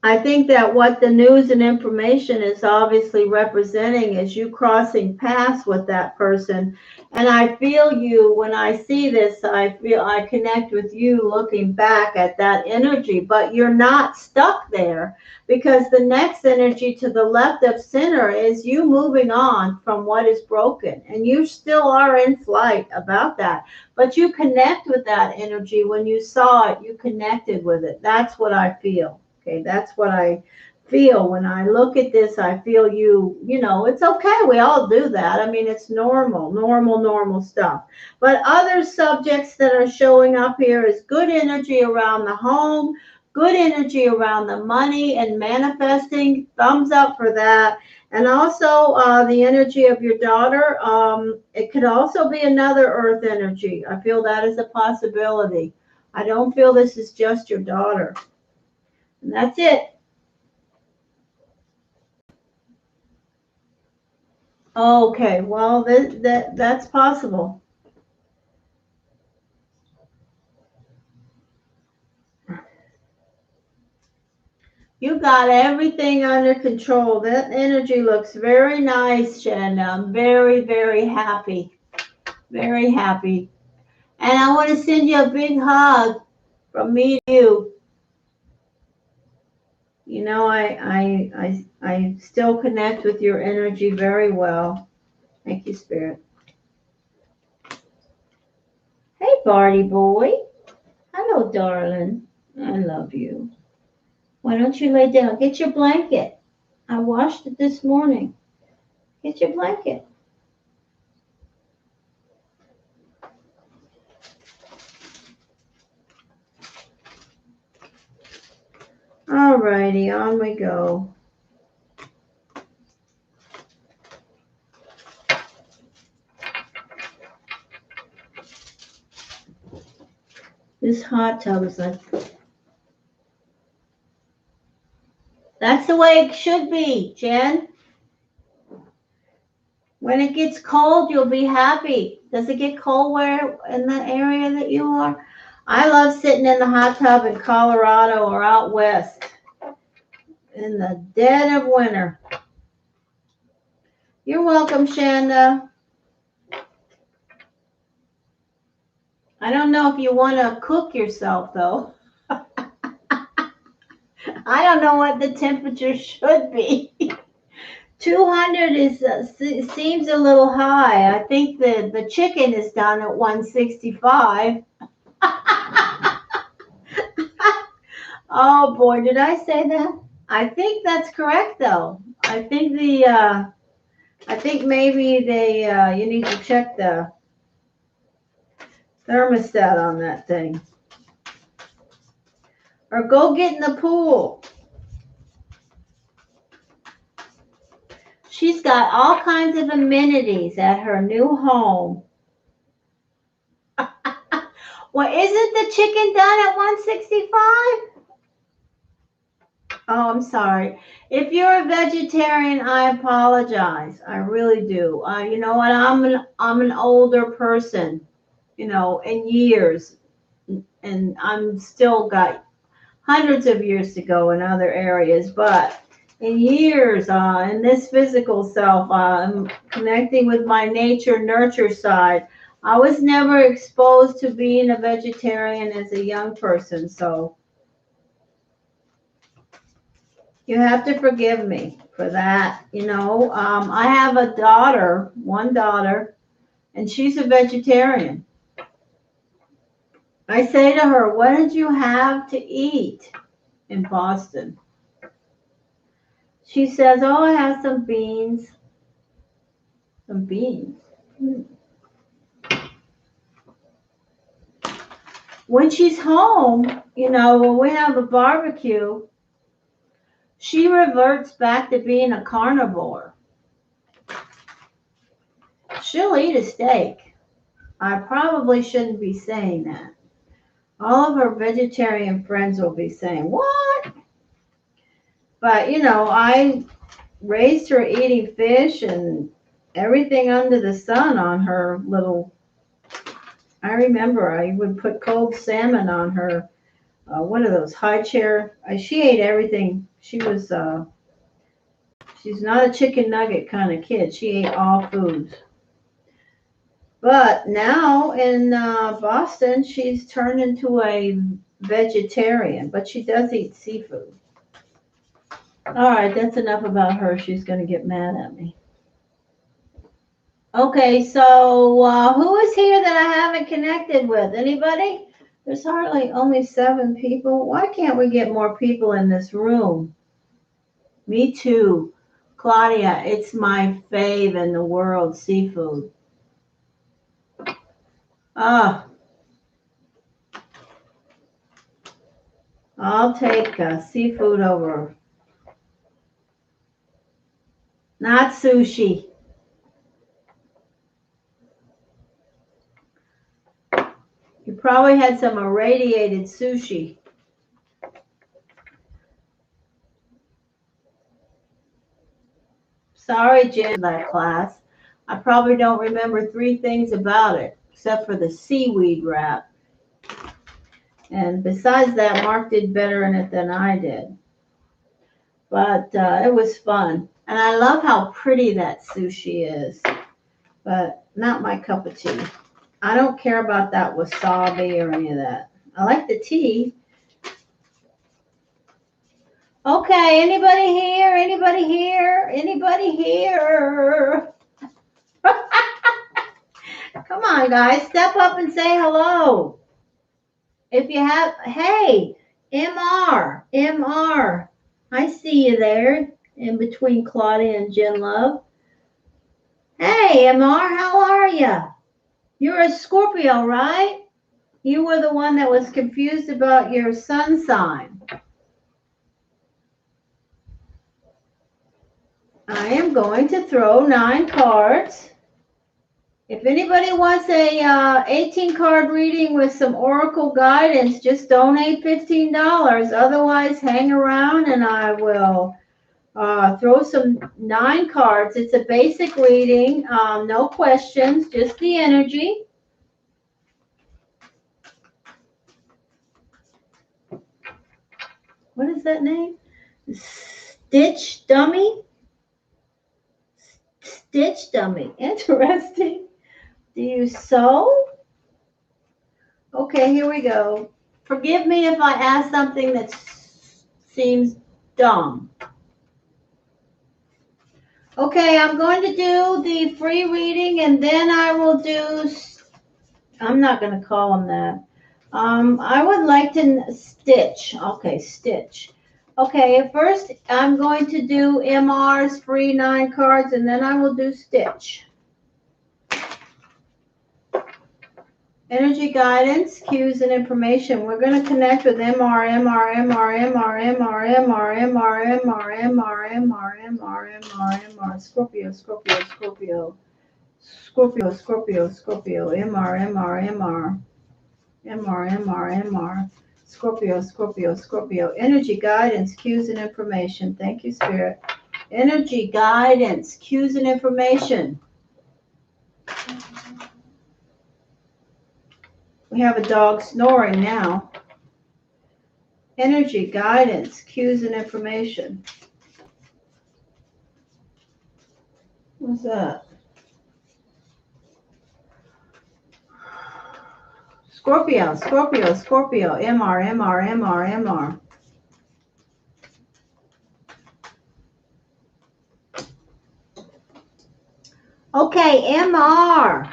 [SPEAKER 1] I think that what the news and information is obviously representing is you crossing paths with that person. And I feel you when I see this, I feel I connect with you looking back at that energy, but you're not stuck there because the next energy to the left of center is you moving on from what is broken. And you still are in flight about that, but you connect with that energy. When you saw it, you connected with it. That's what I feel. Okay, that's what I feel when I look at this. I feel you know, it's okay. We all do that. I mean, it's normal stuff. But other subjects that are showing up here is good energy around the home, good energy around the money and manifesting. Thumbs up for that. And also the energy of your daughter. It could also be another earth energy. I feel that is a possibility. I don't feel this is just your daughter. And that's it. Okay, well, that's possible. You got everything under control. That energy looks very nice, and I'm very happy. Very happy. And I want to send you a big hug from me to you. You know, I still connect with your energy very well. Thank you, Spirit. Hey, Barty boy. Hello, darling. I love you. Why don't you lay down? Get your blanket. I washed it this morning. Get your blanket. All righty, on we go. This hot tub is like, that's the way it should be, Jen. When it gets cold, you'll be happy. Does it get cold where in the area that you are? I love sitting in the hot tub in Colorado or out west in the dead of winter. You're welcome, Shanda. I don't know if you want to cook yourself, though. I don't know what the temperature should be. 200 seems a little high. I think the chicken is done at 165. Oh boy, did I say that? I think that's correct though. I think I think maybe you need to check the thermostat on that thing. Or go get in the pool. She's got all kinds of amenities at her new home. Well, isn't the chicken done at 165? Oh, I'm sorry. If you're a vegetarian, I apologize. I really do. You know what? I'm an older person, you know, in years, and I'm still got hundreds of years to go in other areas, but in years, in this physical self, I'm connecting with my nature nurture side. I was never exposed to being a vegetarian as a young person, so you have to forgive me for that. You know, I have a daughter, one daughter, and she's a vegetarian. I say to her, what did you have to eat in Boston? She says, oh, I have some beans. Some beans. When she's home, you know, when we have a barbecue, she reverts back to being a carnivore. She'll eat a steak. I probably shouldn't be saying that. All of her vegetarian friends will be saying, what? But, you know, I raised her eating fish and everything under the sun on her little. I remember I would put cold salmon on her, one of those high chair. She ate everything. She was, she's not a chicken nugget kind of kid. She ate all foods. But now in Boston, she's turned into a vegetarian, but she does eat seafood. All right, that's enough about her. She's going to get mad at me. Okay, so who is here that I haven't connected with? Anybody? There's hardly only 7 people. Why can't we get more people in this room? Me too. Claudia, it's my fave in the world, seafood. Ah, I'll take seafood over. Not sushi. You probably had some irradiated sushi. Sorry, Jen, that class. I probably don't remember 3 things about it, except for the seaweed wrap. And besides that, Mark did better in it than I did. But it was fun. And I love how pretty that sushi is. But not my cup of tea. I don't care about that wasabi or any of that. I like the tea. Okay, anybody here? Anybody here? Anybody here? Come on, guys. Step up and say hello. If you have, hey, MR, MR. I see you there in between Claudia and Jen Love. Hey, MR, how are you? You're a Scorpio, right? You were the one that was confused about your sun sign. I am going to throw 9 cards. If anybody wants a 18-card reading with some oracle guidance, just donate $15. Otherwise, hang around and I will throw some 9 cards. It's a basic reading, no questions, just the energy. What is that name? Stitch Dummy? Stitch Dummy. Interesting. Do you sew? Okay, here we go. Forgive me if I ask something that seems dumb. Okay, I'm going to do the free reading and then I will do, I'm not going to call them that. I would like to stitch. Okay, stitch. Okay, first I'm going to do MR's free 9 cards and then I will do stitch. Energy guidance, cues, and information. We're going to connect with MR, MR, MR, MR, MR, MR, MR, MR, MR, MR, MR, MR, MR, Scorpio, Scorpio, Scorpio, Scorpio, Scorpio, Scorpio, MR, MR, MR, MR, MR, MR, Scorpio, Scorpio, Scorpio. Energy guidance, cues, and information. Thank you, Spirit. Energy guidance, cues, and information. We have a dog snoring now. Energy, guidance, cues, and information. What's that? Scorpio, Scorpio, Scorpio, MR, MR, MR, MR. Okay, MR.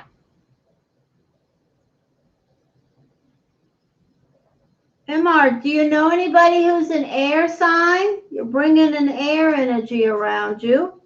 [SPEAKER 1] MR, do you know anybody who's an air sign? You're bringing an air energy around you.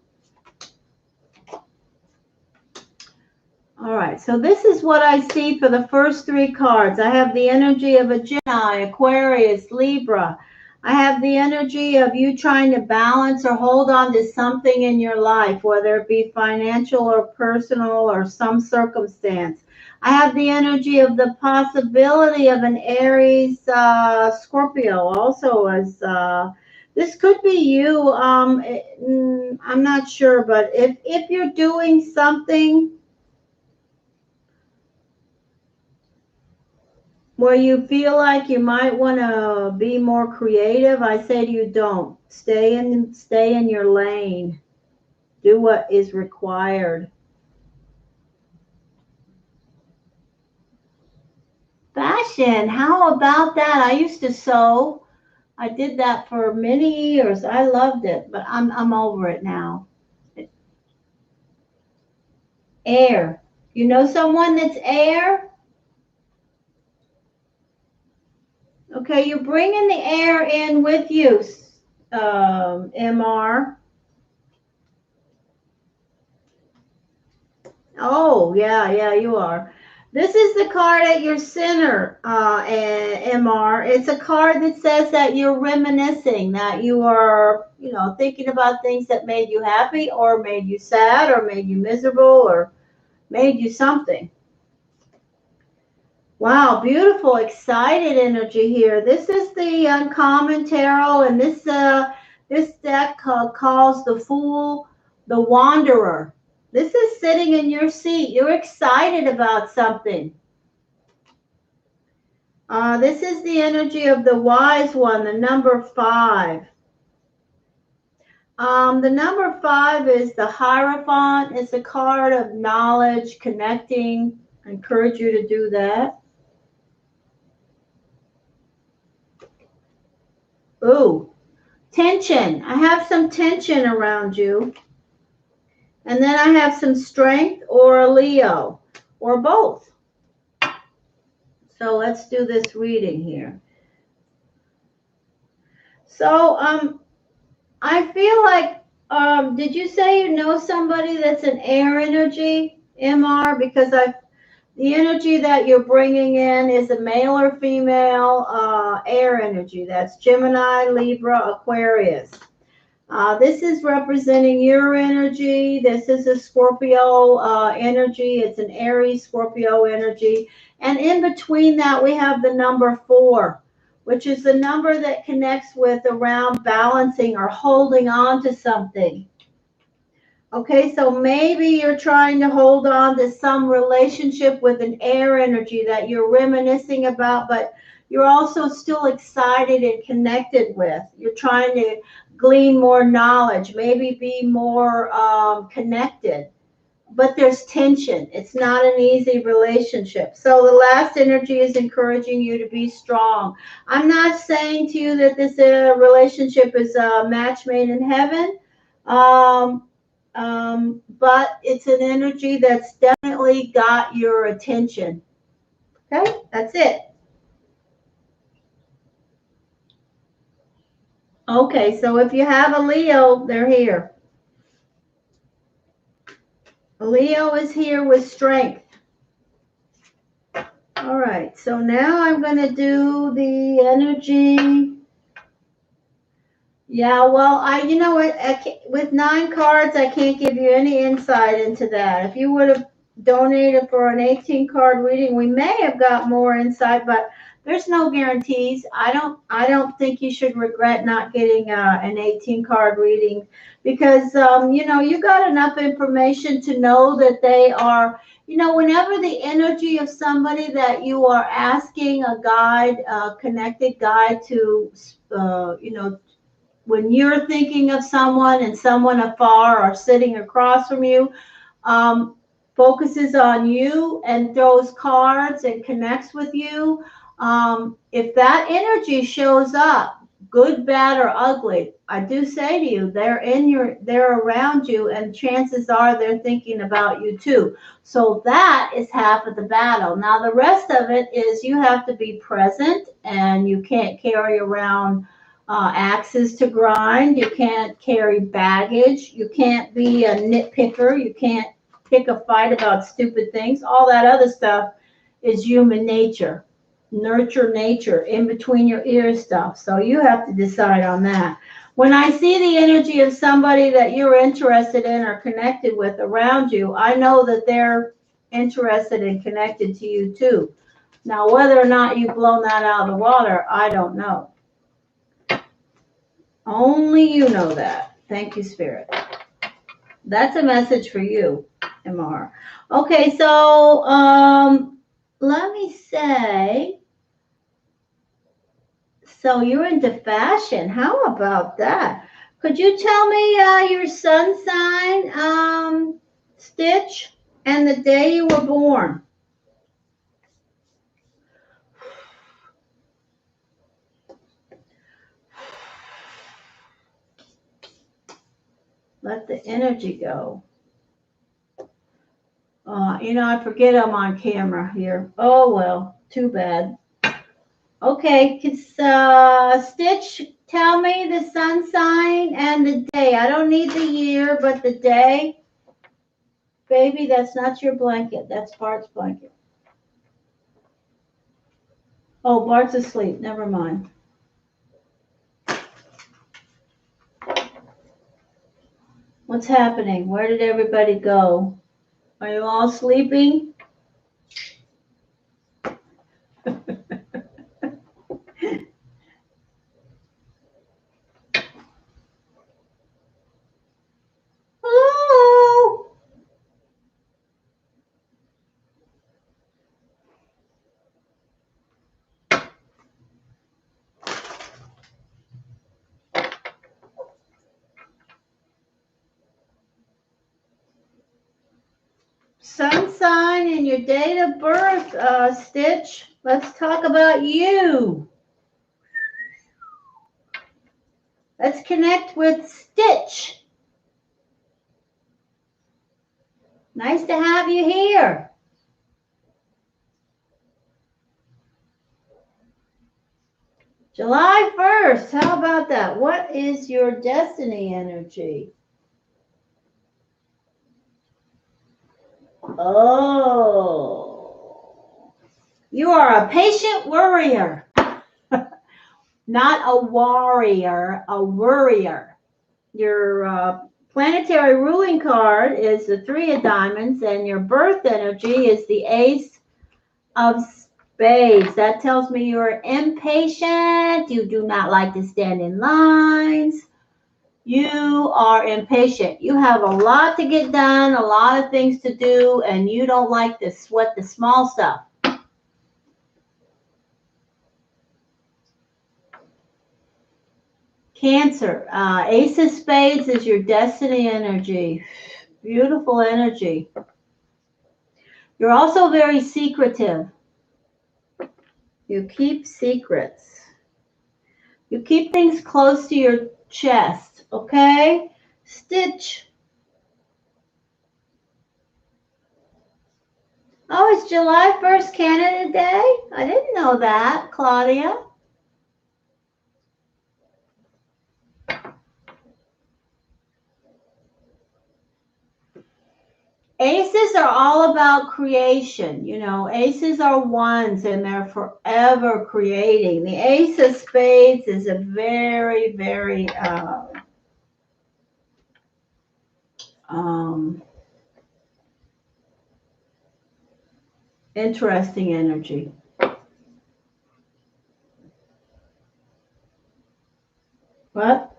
[SPEAKER 1] All right, so this is what I see for the first 3 cards. I have the energy of a Gemini, Aquarius, Libra. I have the energy of you trying to balance or hold on to something in your life, whether it be financial or personal or some circumstance. I have the energy of the possibility of an Aries Scorpio also as this could be you. I'm not sure, but if you're doing something where you feel like you might want to be more creative, I say to you, don't. Stay in your lane. Do what is required. Fashion, how about that? I used to sew. I did that for many years. I loved it, but I'm over it now. Air. You know someone that's air? Okay, you're bringing the air in with you, MR. Oh, yeah, you are. This is the card at your center, MR. It's a card that says that you're reminiscing, that you are, thinking about things that made you happy or made you sad or made you miserable or made you something. Wow, beautiful, excited energy here. This is the uncommon tarot, and this deck calls the Fool the Wanderer. This is sitting in your seat. You're excited about something. This is the energy of the Wise One, the number 5. The number 5 is the Hierophant. It's a card of knowledge, connecting. I encourage you to do that. Ooh, tension. I have some tension around you. And then I have some strength or a Leo or both. So let's do this reading here. So I feel like, did you say you know somebody that's an air energy, MR? Because the energy that you're bringing in is a male or female air energy. That's Gemini, Libra, Aquarius. This is representing your energy. This is a Scorpio energy. It's an Aries Scorpio energy. And in between that, we have the number 4, which is the number that connects with around balancing or holding on to something. Okay, so maybe you're trying to hold on to some relationship with an air energy that you're reminiscing about, but you're also still excited and connected with. You're trying to glean more knowledge, maybe be more connected. But there's tension. It's not an easy relationship. So the last energy is encouraging you to be strong. I'm not saying to you that this relationship is a match made in heaven. But it's an energy that's definitely got your attention. Okay, that's it. Okay, so if you have a Leo, they're here. A Leo is here with strength. All right, so now I'm going to do the energy. Yeah, well, you know what, with 9 cards, I can't give you any insight into that. If you would have donated for an 18-card reading, we may have got more insight, but there's no guarantees. I don't think you should regret not getting an 18-card reading because, you got enough information to know that they are, whenever the energy of somebody that you are asking a guide, a connected guide to, when you're thinking of someone and someone afar or sitting across from you, focuses on you and throws cards and connects with you, if that energy shows up, good, bad, or ugly, I do say to you, they're around you, and chances are they're thinking about you too. So that is half of the battle. Now the rest of it is you have to be present, and you can't carry around axes to grind. You can't carry baggage. You can't be a nitpicker. You can't pick a fight about stupid things. All that other stuff is human nature, nurture nature, in between your ears stuff. So you have to decide on that. When I see the energy of somebody that you're interested in or connected with around you, I know that they're interested and connected to you too. Now, whether or not you've blown that out of the water, I don't know. Only you know that. Thank you, Spirit. That's a message for you, MR. Okay, so let me say So you're into fashion. How about that? Could you tell me your sun sign, Stitch, and the day you were born? Let the energy go. I forget I'm on camera here. Oh, well, too bad. Okay, Stitch tell me the sun sign and the day? I don't need the year, but the day. Baby, that's not your blanket. That's Bart's blanket. Oh, Bart's asleep. Never mind. What's happening? Where did everybody go? Are you all sleeping? Hello? Sun sign and your date of birth, Stitch. Let's talk about you. Let's connect with Stitch. Nice to have you here. July 1st. How about that? What is your destiny energy? Oh, you are a patient worrier. Not a warrior, a worrier. Your planetary ruling card is the Three of Diamonds, and your birth energy is the Ace of Spades. That tells me you're impatient. You do not like to stand in lines. You are impatient. You have a lot to get done, a lot of things to do, and you don't like to sweat the small stuff. Cancer. Ace of Spades is your destiny energy. Beautiful energy. You're also very secretive. You keep secrets. You keep things close to your chest, okay? Stitch. Oh, it's July 1st, Canada Day? I didn't know that, Claudia. Aces are all about creation. You know, aces are ones and they're forever creating. The Ace of Spades is a very, very interesting energy. What?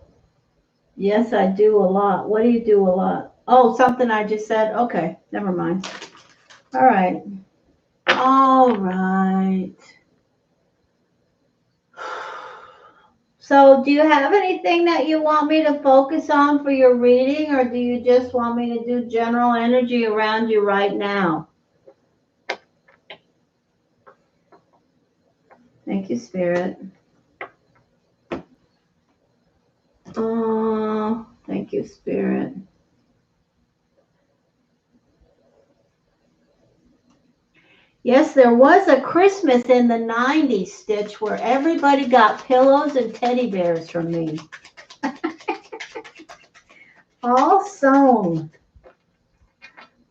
[SPEAKER 1] Yes, I do a lot. What do you do a lot? Oh, something I just said? Okay, never mind. All right. All right. So do you have anything that you want me to focus on for your reading, or do you just want me to do general energy around you right now? Thank you, Spirit. Oh, thank you, Spirit. Yes, there was a Christmas in the 90s, Stitch, where everybody got pillows and teddy bears from me. All sewn.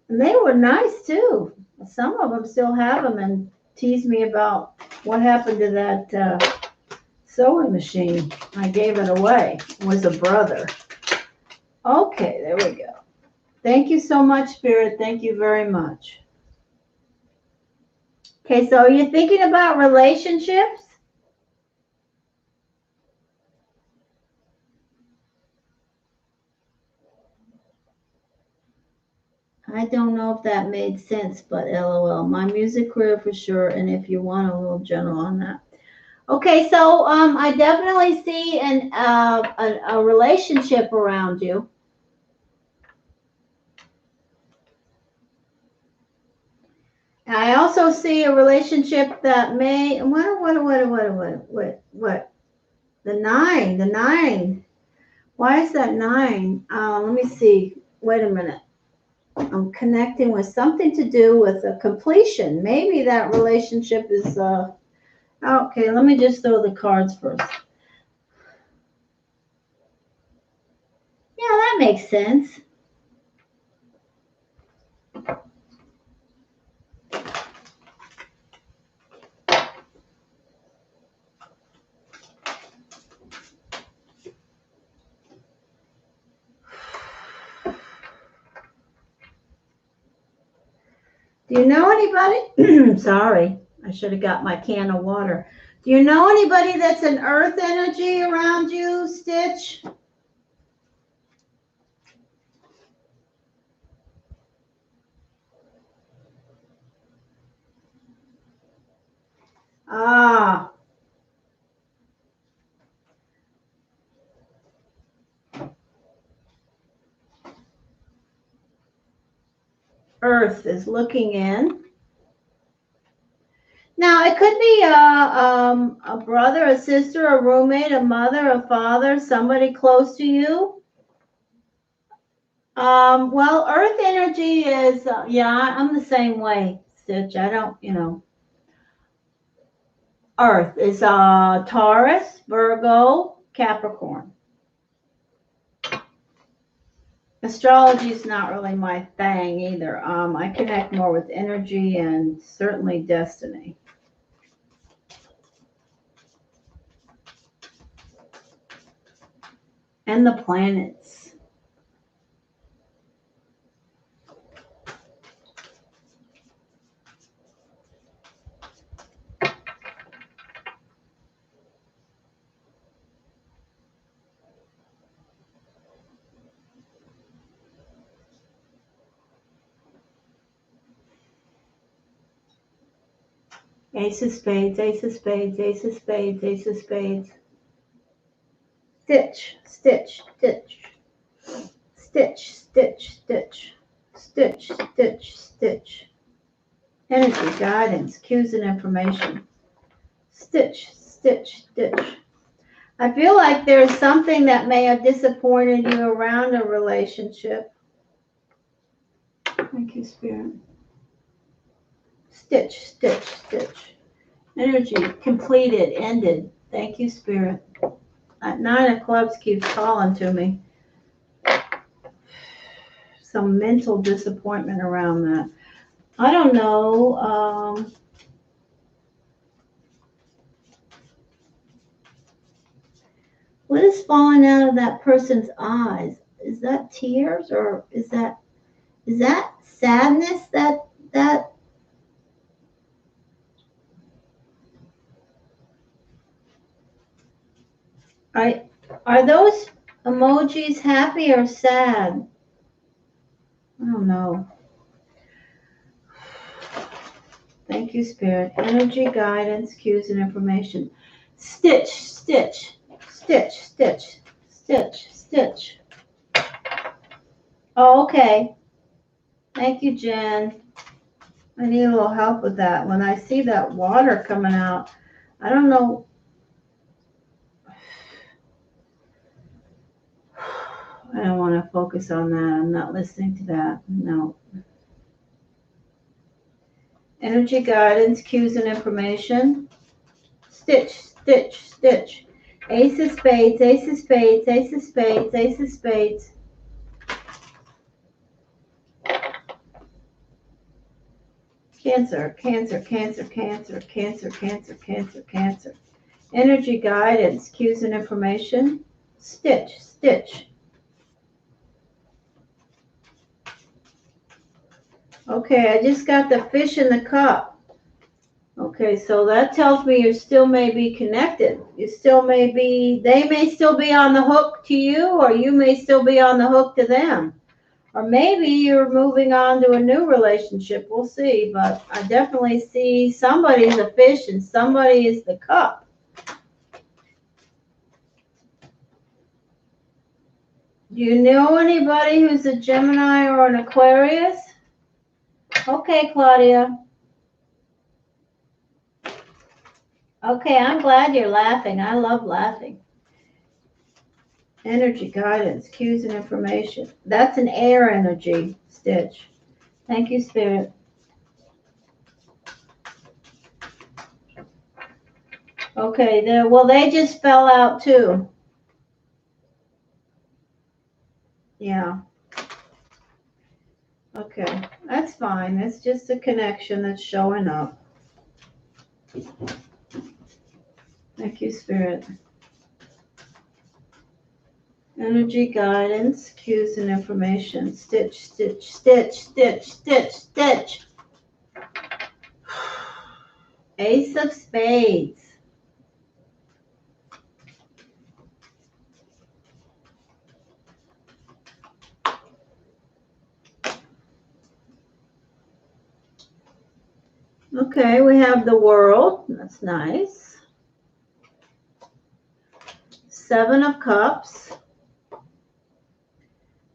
[SPEAKER 1] And they were nice, too. Some of them still have them and tease me about what happened to that sewing machine. I gave it away. It was a brother. Okay, there we go. Thank you so much, Spirit. Thank you very much. Okay, so are you thinking about relationships? I don't know if that made sense, but LOL. My music career for sure, and if you want a little general on that. Okay, so I definitely see a relationship around you. I also see a relationship that may what the nine. Why is that nine? Let me see. Wait a minute. I'm connecting with something to do with a completion. Maybe that relationship is okay. Let me just throw the cards first. Yeah, that makes sense. Do you know anybody? Sorry, I should have got my can of water. Do you know anybody that's an earth energy around you, Stitch? Ah, earth is looking in. Now, it could be a brother, a sister, a roommate, a mother, a father, somebody close to you. Well, earth energy is, yeah, I'm the same way, Stitch. I don't, earth is Taurus, Virgo, Capricorn. Astrology is not really my thing either. I connect more with energy and certainly destiny. And the planets. Ace of spades, ace of spades, ace of spades, ace of spades. Stitch, stitch, stitch. Stitch, stitch, stitch. Stitch, stitch, stitch. Energy, guidance, cues and information. Stitch, stitch, stitch. I feel like there's something that may have disappointed you around a relationship. Thank you, Spirit. Stitch, stitch, stitch. Energy, completed, ended. Thank you, Spirit. That nine of clubs keeps calling to me. Some mental disappointment around that. I don't know. What is falling out of that person's eyes? Is that tears or is that sadness? That are are those emojis happy or sad? I don't know. Thank you, Spirit. Energy, guidance, cues, and information. Stitch, stitch, stitch, stitch, stitch, stitch. Oh, okay. Thank you, Jen. I need a little help with that. When I see that water coming out, I don't know. I don't want to focus on that. I'm not listening to that. No. Energy, guidance, cues, and information. Stitch, stitch, stitch. Ace of spades, ace of spades, ace of spades, ace of spades. Cancer, cancer, cancer, cancer, cancer, cancer, cancer, cancer. Energy, guidance, cues, and information. Stitch, stitch. Okay, I just got the fish in the cup. Okay, so that tells me you still may be connected. You still may be, they may still be on the hook to you, or you may still be on the hook to them. Or maybe you're moving on to a new relationship. We'll see. But I definitely see somebody is a fish and somebody is the cup. Do you know anybody who's a Gemini or an Aquarius? Okay, Claudia. Okay, I'm glad you're laughing. I love laughing. Energy, guidance, cues, and information. That's an air energy, Stitch. Thank you, Spirit. Okay, well, they just fell out too. Yeah. Okay, that's fine. It's just a connection that's showing up. Thank you, Spirit. Energy, guidance, cues, and information. Stitch, stitch, stitch, stitch, stitch, stitch. Ace of Spades. Okay, we have the World. That's nice. Seven of Cups.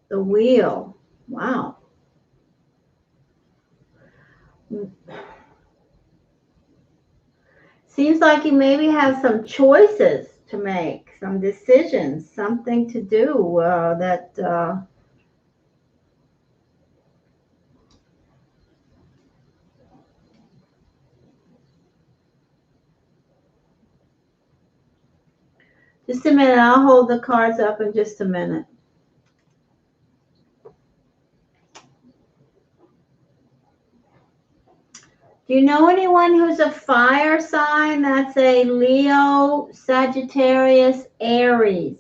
[SPEAKER 1] The Wheel. Wow. Seems like you maybe have some choices to make, some decisions, something to do Just a minute. I'll hold the cards up in just a minute. Do you know anyone who's a fire sign? That's a Leo, Sagittarius, Aries.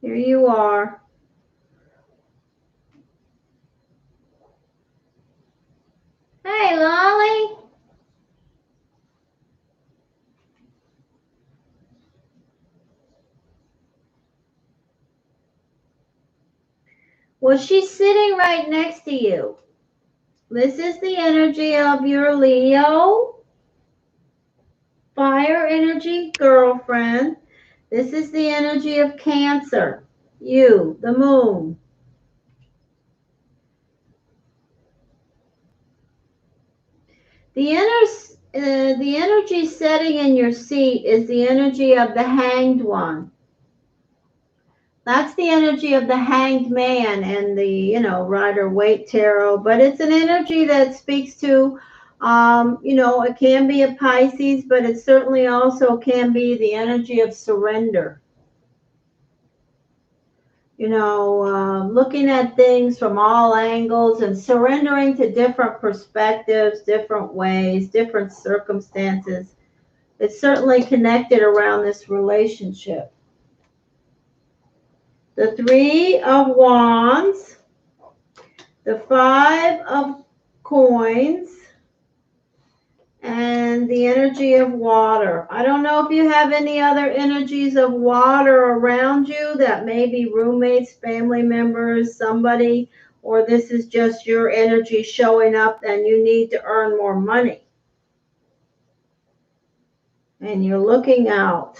[SPEAKER 1] Here you are. Hey, Lolly. Well, she's sitting right next to you. This is the energy of your Leo, fire energy girlfriend. This is the energy of Cancer, you, the moon. The energy setting in your seat is the energy of the Hanged One. That's the energy of the Hanged Man and the, Rider-Waite Tarot. But it's an energy that speaks to, it can be a Pisces, but it certainly also can be the energy of surrender. Looking at things from all angles and surrendering to different perspectives, different ways, different circumstances. It's certainly connected around this relationship. The Three of Wands, the Five of Coins, and the energy of water. I don't know if you have any other energies of water around you that may be roommates, family members, somebody, or this is just your energy showing up and you need to earn more money. And you're looking out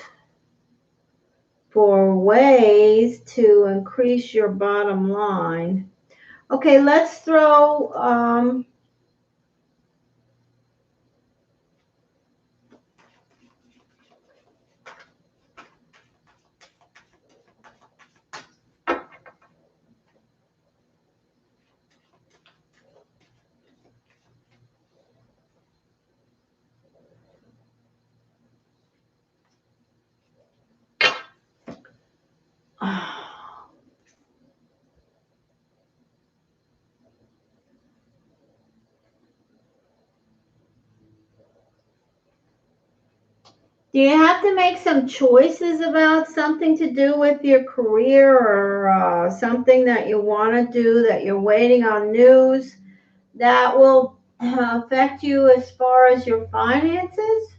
[SPEAKER 1] for ways to increase your bottom line. Okay, let's throw do you have to make some choices about something to do with your career or something that you want to do that you're waiting on news that will affect you as far as your finances?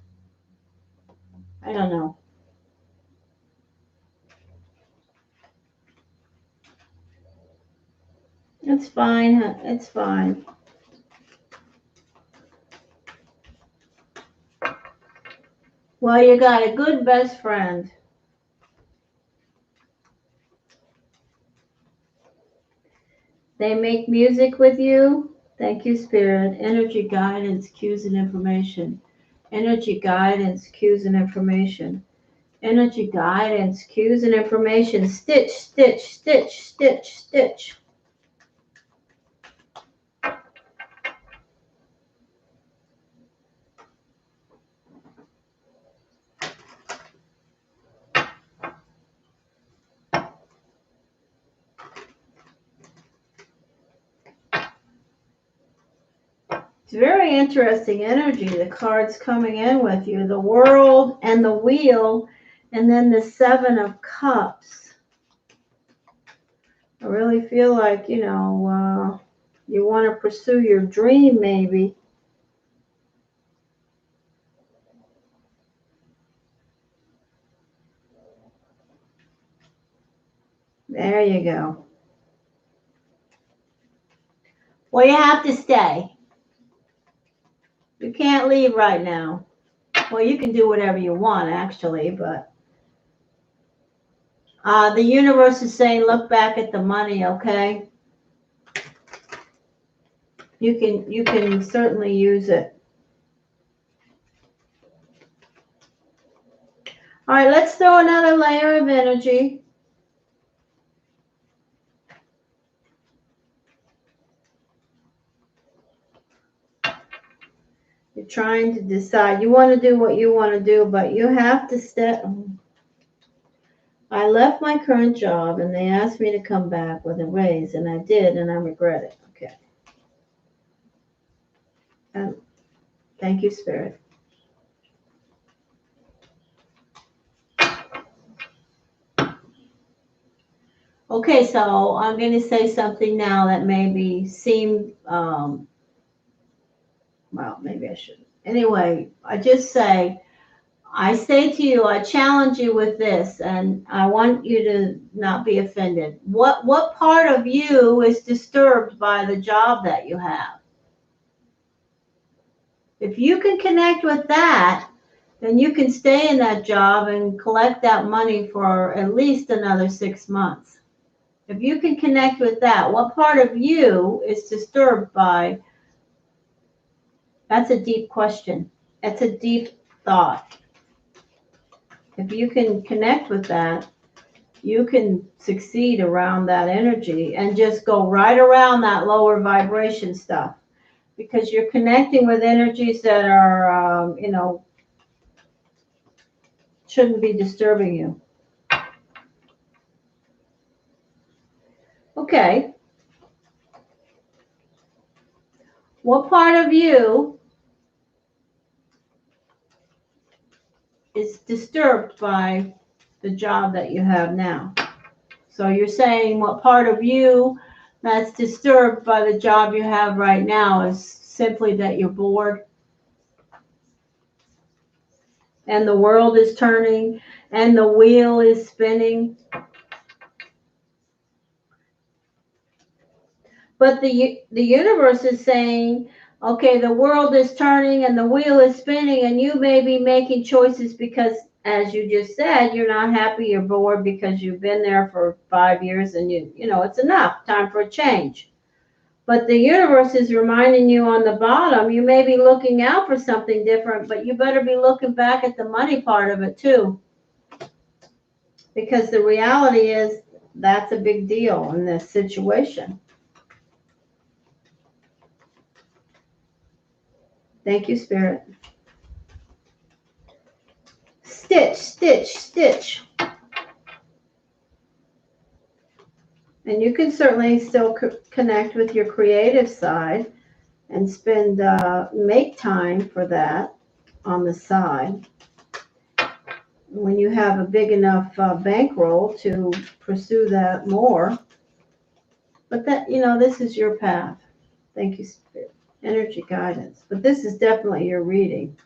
[SPEAKER 1] I don't know. It's fine. It's fine. Well, you got a good best friend. They make music with you. Thank you, Spirit. Energy guidance, cues, and information. Energy guidance, cues, and information. Energy guidance, cues, and information. Stitch, stitch, stitch, stitch, stitch. It's very interesting energy. The cards coming in with you. The world and the wheel, and then the 7 of cups. I really feel like, you want to pursue your dream maybe. There you go. Well, you have to stay. You can't leave right now. Well, you can do whatever you want, actually, but the universe is saying, look back at the money, okay? You can certainly use it. All right, let's throw another layer of energy. You're trying to decide. You want to do what you want to do, but you have to step. I left my current job and they asked me to come back with a raise, and I did, and I regret it. Okay. Thank you, Spirit. Okay, so I'm going to say something now that maybe seem, well, maybe I shouldn't. Anyway, I say to you, I challenge you with this, and I want you to not be offended. What part of you is disturbed by the job that you have? If you can connect with that, then you can stay in that job and collect that money for at least another 6 months. If you can connect with that, what part of you is disturbed by? That's a deep question. That's a deep thought. If you can connect with that, you can succeed around that energy and just go right around that lower vibration stuff, because you're connecting with energies that are, shouldn't be disturbing you. Okay. What part of you is disturbed by the job that you have now? So you're saying what part of you that's disturbed by the job you have right now is simply that you're bored and the world is turning and the wheel is spinning. But the universe is saying, okay, the world is turning and the wheel is spinning, and you may be making choices because, as you just said, you're not happy, you're bored because you've been there for 5 years and it's enough, time for a change. But the universe is reminding you on the bottom, you may be looking out for something different, but you better be looking back at the money part of it too. Because the reality is that's a big deal in this situation. Thank you, Spirit. Stitch, stitch, stitch. And you can certainly still connect with your creative side and make time for that on the side when you have a big enough bankroll to pursue that more. But that, this is your path. Thank you, Spirit. Energy guidance. But this is definitely your reading.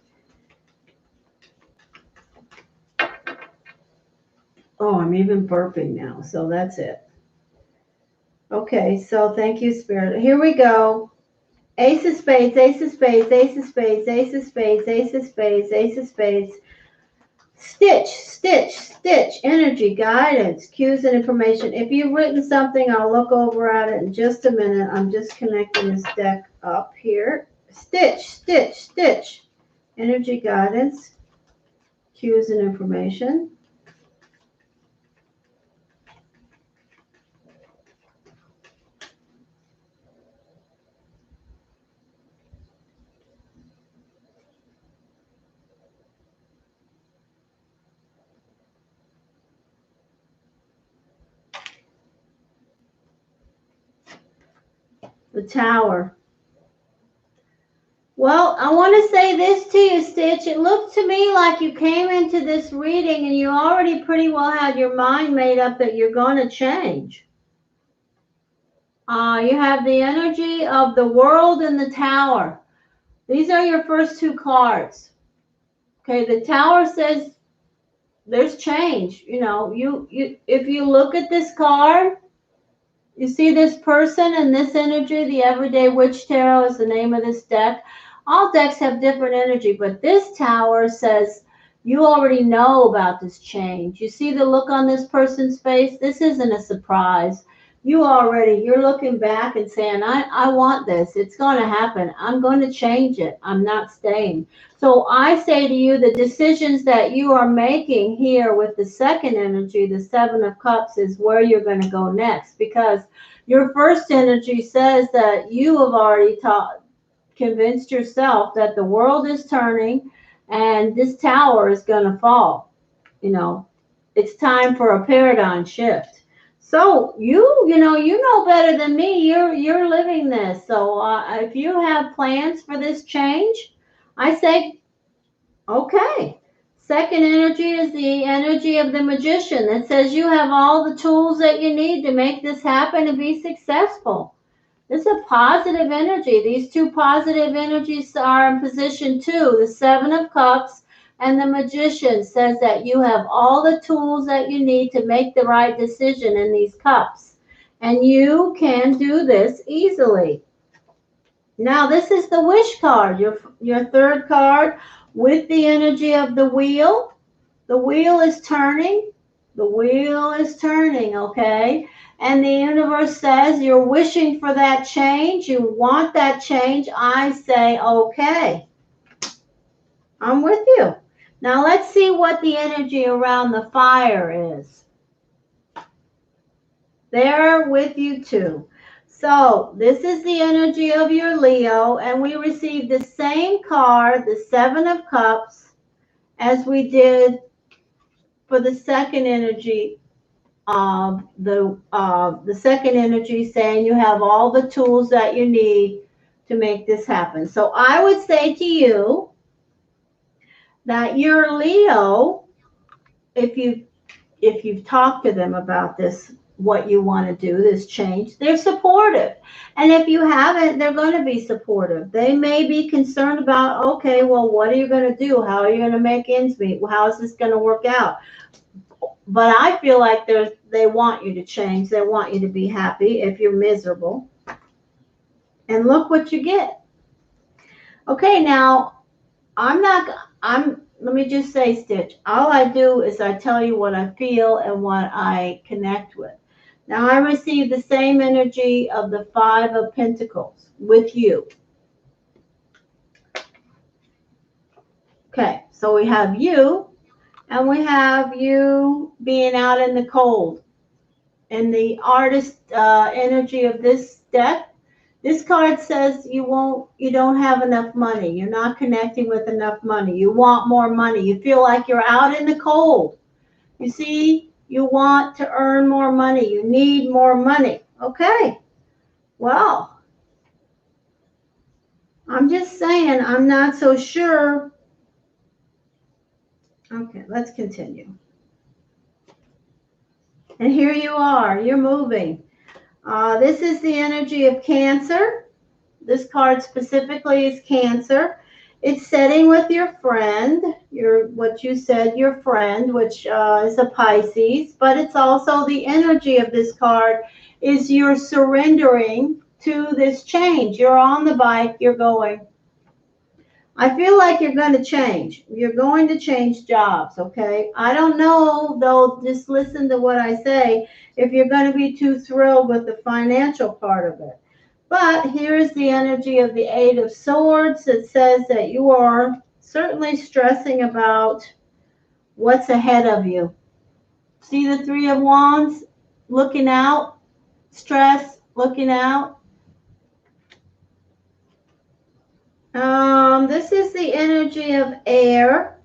[SPEAKER 1] Oh, I'm even burping now, so that's it. Okay, so thank you, Spirit. Here we go. Ace of Spades, Ace of Spades, Ace of Spades, Ace of Spades, Ace of Spades, Ace of Spades. Stitch, stitch, stitch, energy, guidance, cues, and information. If you've written something, I'll look over at it in just a minute. I'm just connecting this deck up here. Stitch, stitch, stitch, energy, guidance, cues, and information. The Tower. Well, I want to say this to you, Stitch. It looked to me like you came into this reading and you already pretty well had your mind made up that you're going to change. You have the energy of the World and the Tower. These are your first two cards. Okay, the Tower says there's change. You know, if you look at this card, you see this person and this energy. The Everyday Witch Tarot is the name of this deck. All decks have different energy, but this Tower says you already know about this change. You see the look on this person's face? This isn't a surprise. You're looking back and saying, I want this. It's going to happen. I'm going to change it. I'm not staying. So I say to you, the decisions that you are making here with the second energy, the Seven of Cups, is where you're going to go next, because your first energy says that you have already convinced yourself that the world is turning and this tower is going to fall. You know, it's time for a paradigm shift. So you know better than me. You're living this. So if you have plans for this change, I say, okay. Second energy is the energy of the Magician that says you have all the tools that you need to make this happen and be successful. This is a positive energy. These two positive energies are in position two. The Seven of Cups and the Magician says that you have all the tools that you need to make the right decision in these cups. And you can do this easily. Now, this is the Wish card, your third card, with the energy of the Wheel. The wheel is turning. The wheel is turning, okay? And the universe says you're wishing for that change. You want that change. I say, okay. I'm with you. Now let's see what the energy around the fire is. They're with you too. So this is the energy of your Leo, and we received the same card, the Seven of Cups, as we did for the second energy. The second energy saying you have all the tools that you need to make this happen. So I would say to you that your Leo, if you've talked to them about this, what you want to do, this change, they're supportive. And if you haven't, they're going to be supportive. They may be concerned about, okay, well, what are you going to do? How are you going to make ends meet? How is this going to work out? But I feel like they want you to change. They want you to be happy if you're miserable. And look what you get. Okay, now, let me just say, Stitch, all I do is I tell you what I feel and what I connect with. Now, I receive the same energy of the Five of Pentacles with you. Okay, so we have you. And we have you being out in the cold. And the artist energy of this deck, this card says you don't have enough money. You're not connecting with enough money. You want more money. You feel like you're out in the cold. You see, you want to earn more money. You need more money. Okay. Well, I'm just saying, I'm not so sure. Okay, let's continue. And here you are. You're moving. This is the energy of Cancer. This card specifically is Cancer. It's setting with your friend, what you said, your friend, which is a Pisces. But it's also the energy of this card is you're surrendering to this change. You're on the bike. You're going, I feel like you're going to change. You're going to change jobs, okay? I don't know, though, just listen to what I say, if you're going to be too thrilled with the financial part of it. But here's the energy of the Eight of Swords. It says that you are certainly stressing about what's ahead of you. See the Three of Wands? Looking out, stress, looking out. This is the energy of air.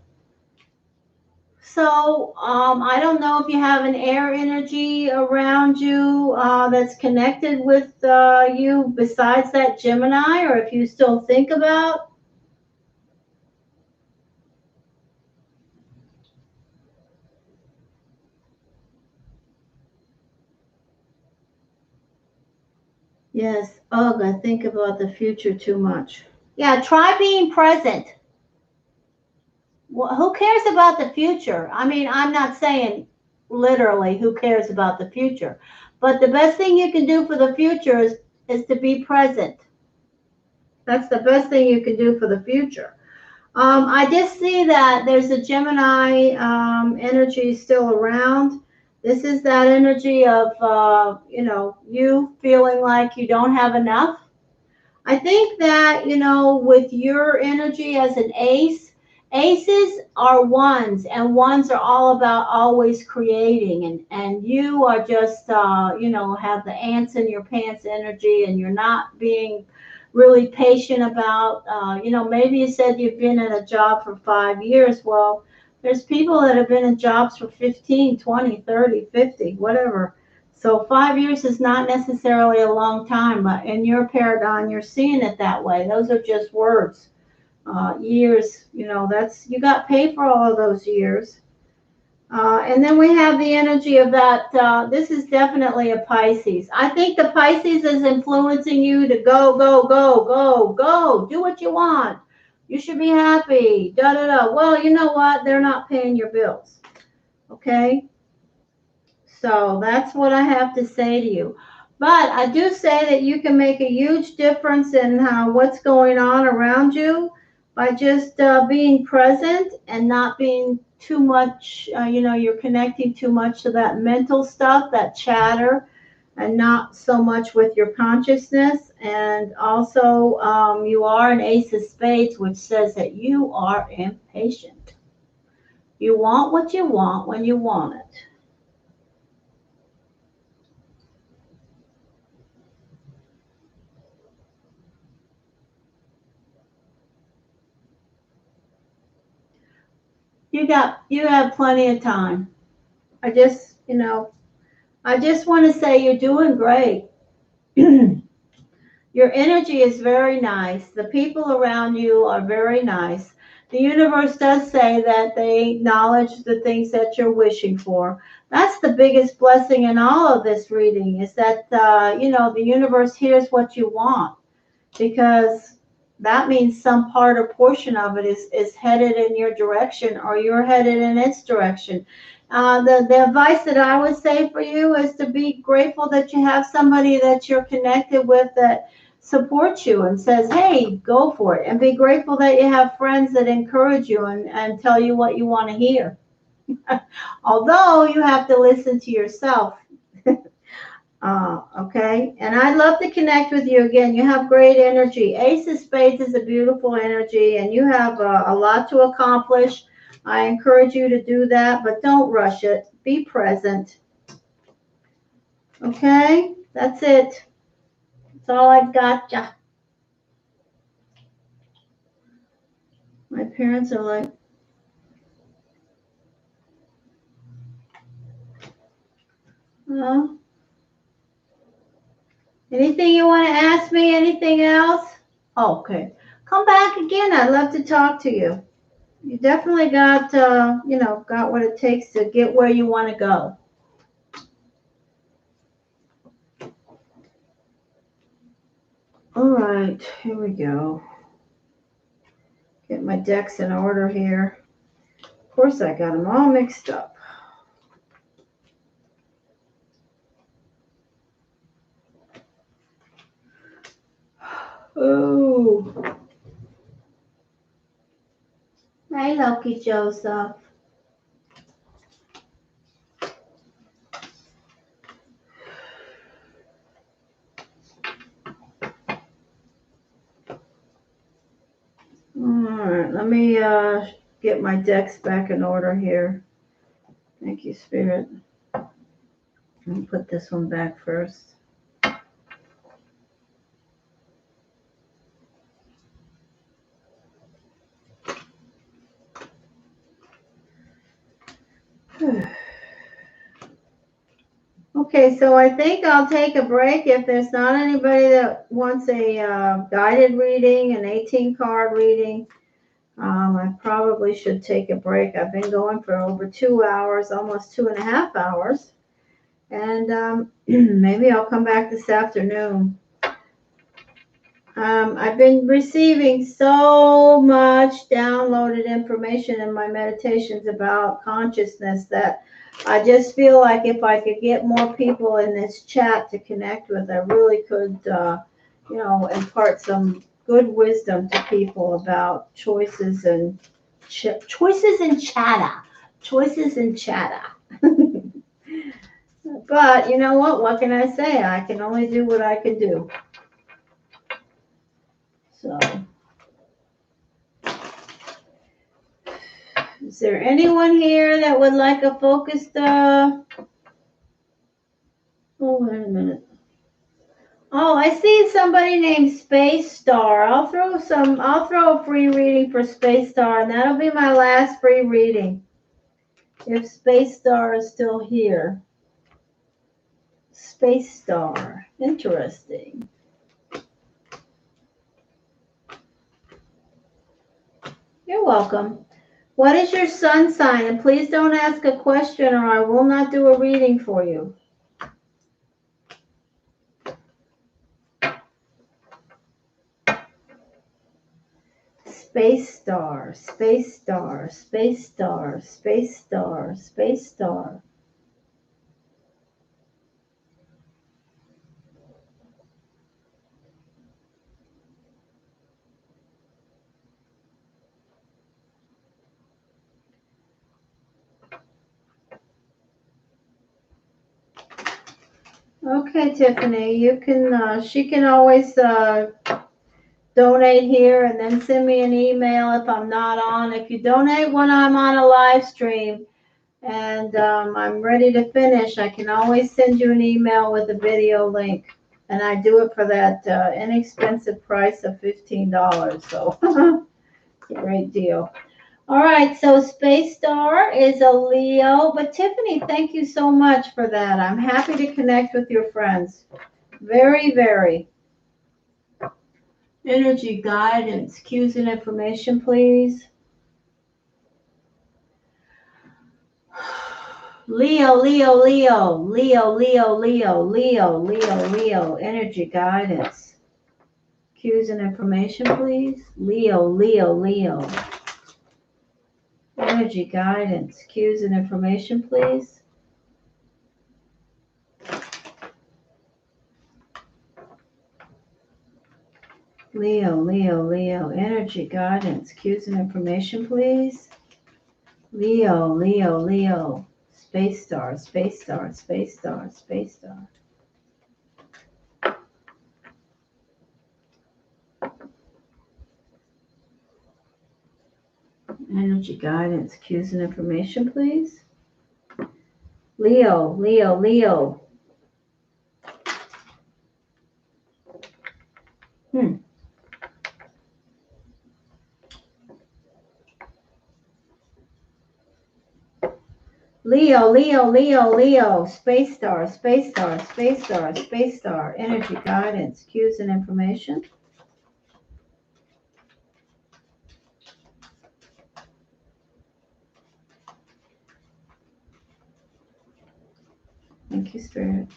[SPEAKER 1] So I don't know if you have an air energy around you that's connected with you besides that Gemini, or if you still think about. Yes. Oh, I think about the future too much. Yeah, try being present. Well, who cares about the future? I mean, I'm not saying literally who cares about the future, but the best thing you can do for the future is to be present. That's the best thing you can do for the future. I just see that there's a Gemini energy still around. This is that energy of, you feeling like you don't have enough. I think that, with your energy as an ace, aces are ones, and ones are all about always creating. And you are just, have the ants in your pants energy, and you're not being really patient about, maybe you said you've been in a job for 5 years. Well, there's people that have been in jobs for 15, 20, 30, 50, whatever. So 5 years is not necessarily a long time, but in your paradigm, you're seeing it that way. Those are just words. Years, that's, you got paid for all of those years. And then we have the energy of that. This is definitely a Pisces. I think the Pisces is influencing you to go, go, go, go, go. Do what you want. You should be happy. Da da da. Well, you know what? They're not paying your bills. Okay. So that's what I have to say to you. But I do say that you can make a huge difference in what's going on around you by just being present and not being too much, you're connecting too much to that mental stuff, that chatter, and not so much with your consciousness. And also, you are an Ace of Spades, which says that you are impatient. You want what you want when you want it. You have plenty of time. I just want to say you're doing great. Your energy is very nice. The people around you are very nice. The universe does say that they acknowledge the things that you're wishing for. That's the biggest blessing in all of this reading, is that the universe hears what you want, because that means some part or portion of it is headed in your direction, or you're headed in its direction. The advice that I would say for you is to be grateful that you have somebody that you're connected with that supports you and says, hey, go for it. And be grateful that you have friends that encourage you and tell you what you want to hear. Although you have to listen to yourself. Okay, and I'd love to connect with you again. You have great energy. Ace of Spades is a beautiful energy, and you have a lot to accomplish. I encourage you to do that, but don't rush it. Be present. Okay, that's it. That's all I've got. Ya. My parents are like, well, anything you want to ask me? Anything else? Oh, okay. Come back again. I'd love to talk to you. You definitely got what it takes to get where you want to go. All right, here we go. Get my decks in order here. Of course, I got them all mixed up. Oh. Hey, Loki Joseph. Alright, let me get my decks back in order here. Thank you, Spirit. Let me put this one back first. Okay, so I think I'll take a break. If there's not anybody that wants a guided reading, an 18 card reading, I probably should take a break. I've been going for over 2 hours, almost 2.5 hours. And maybe I'll come back this afternoon. I've been receiving so much downloaded information in my meditations about consciousness that I just feel like if I could get more people in this chat to connect with, I really could, impart some good wisdom to people about choices and choices and chatter. Choices and chatter. But you know what? What can I say? I can only do what I can do. So, is there anyone here that would like a focused, oh, wait a minute. Oh, I see somebody named Space Star. I'll throw a free reading for Space Star, and that'll be my last free reading. If Space Star is still here. Space Star. Interesting. You're welcome. What is your sun sign? And please don't ask a question or I will not do a reading for you. Space Star, Space Star, Space Star, Space Star, Space Star. Okay, Tiffany, you can. She can always donate here and then send me an email if I'm not on. If you donate when I'm on a live stream and I'm ready to finish, I can always send you an email with a video link. And I do it for that inexpensive price of $15. So it's a great deal. All right, so Space Star is a Leo. But Tiffany, thank you so much for that. I'm happy to connect with your friends. Very, very. Energy guidance, cues and information, please. Leo, Leo, Leo, Leo, Leo, Leo, Leo, Leo, Leo, energy guidance. Cues and information, please. Leo, Leo, Leo. Energy guidance, cues and information, please. Leo, Leo, Leo, energy guidance, cues and information, please. Leo, Leo, Leo, Space Star, Space Star, Space Star, Space Star. Energy guidance, cues and information, please. Leo, Leo, Leo. Leo, Leo, Leo, Leo, Space Star, Space Star, Space Star, Space Star, energy guidance, cues and information. Thank you, Spirit.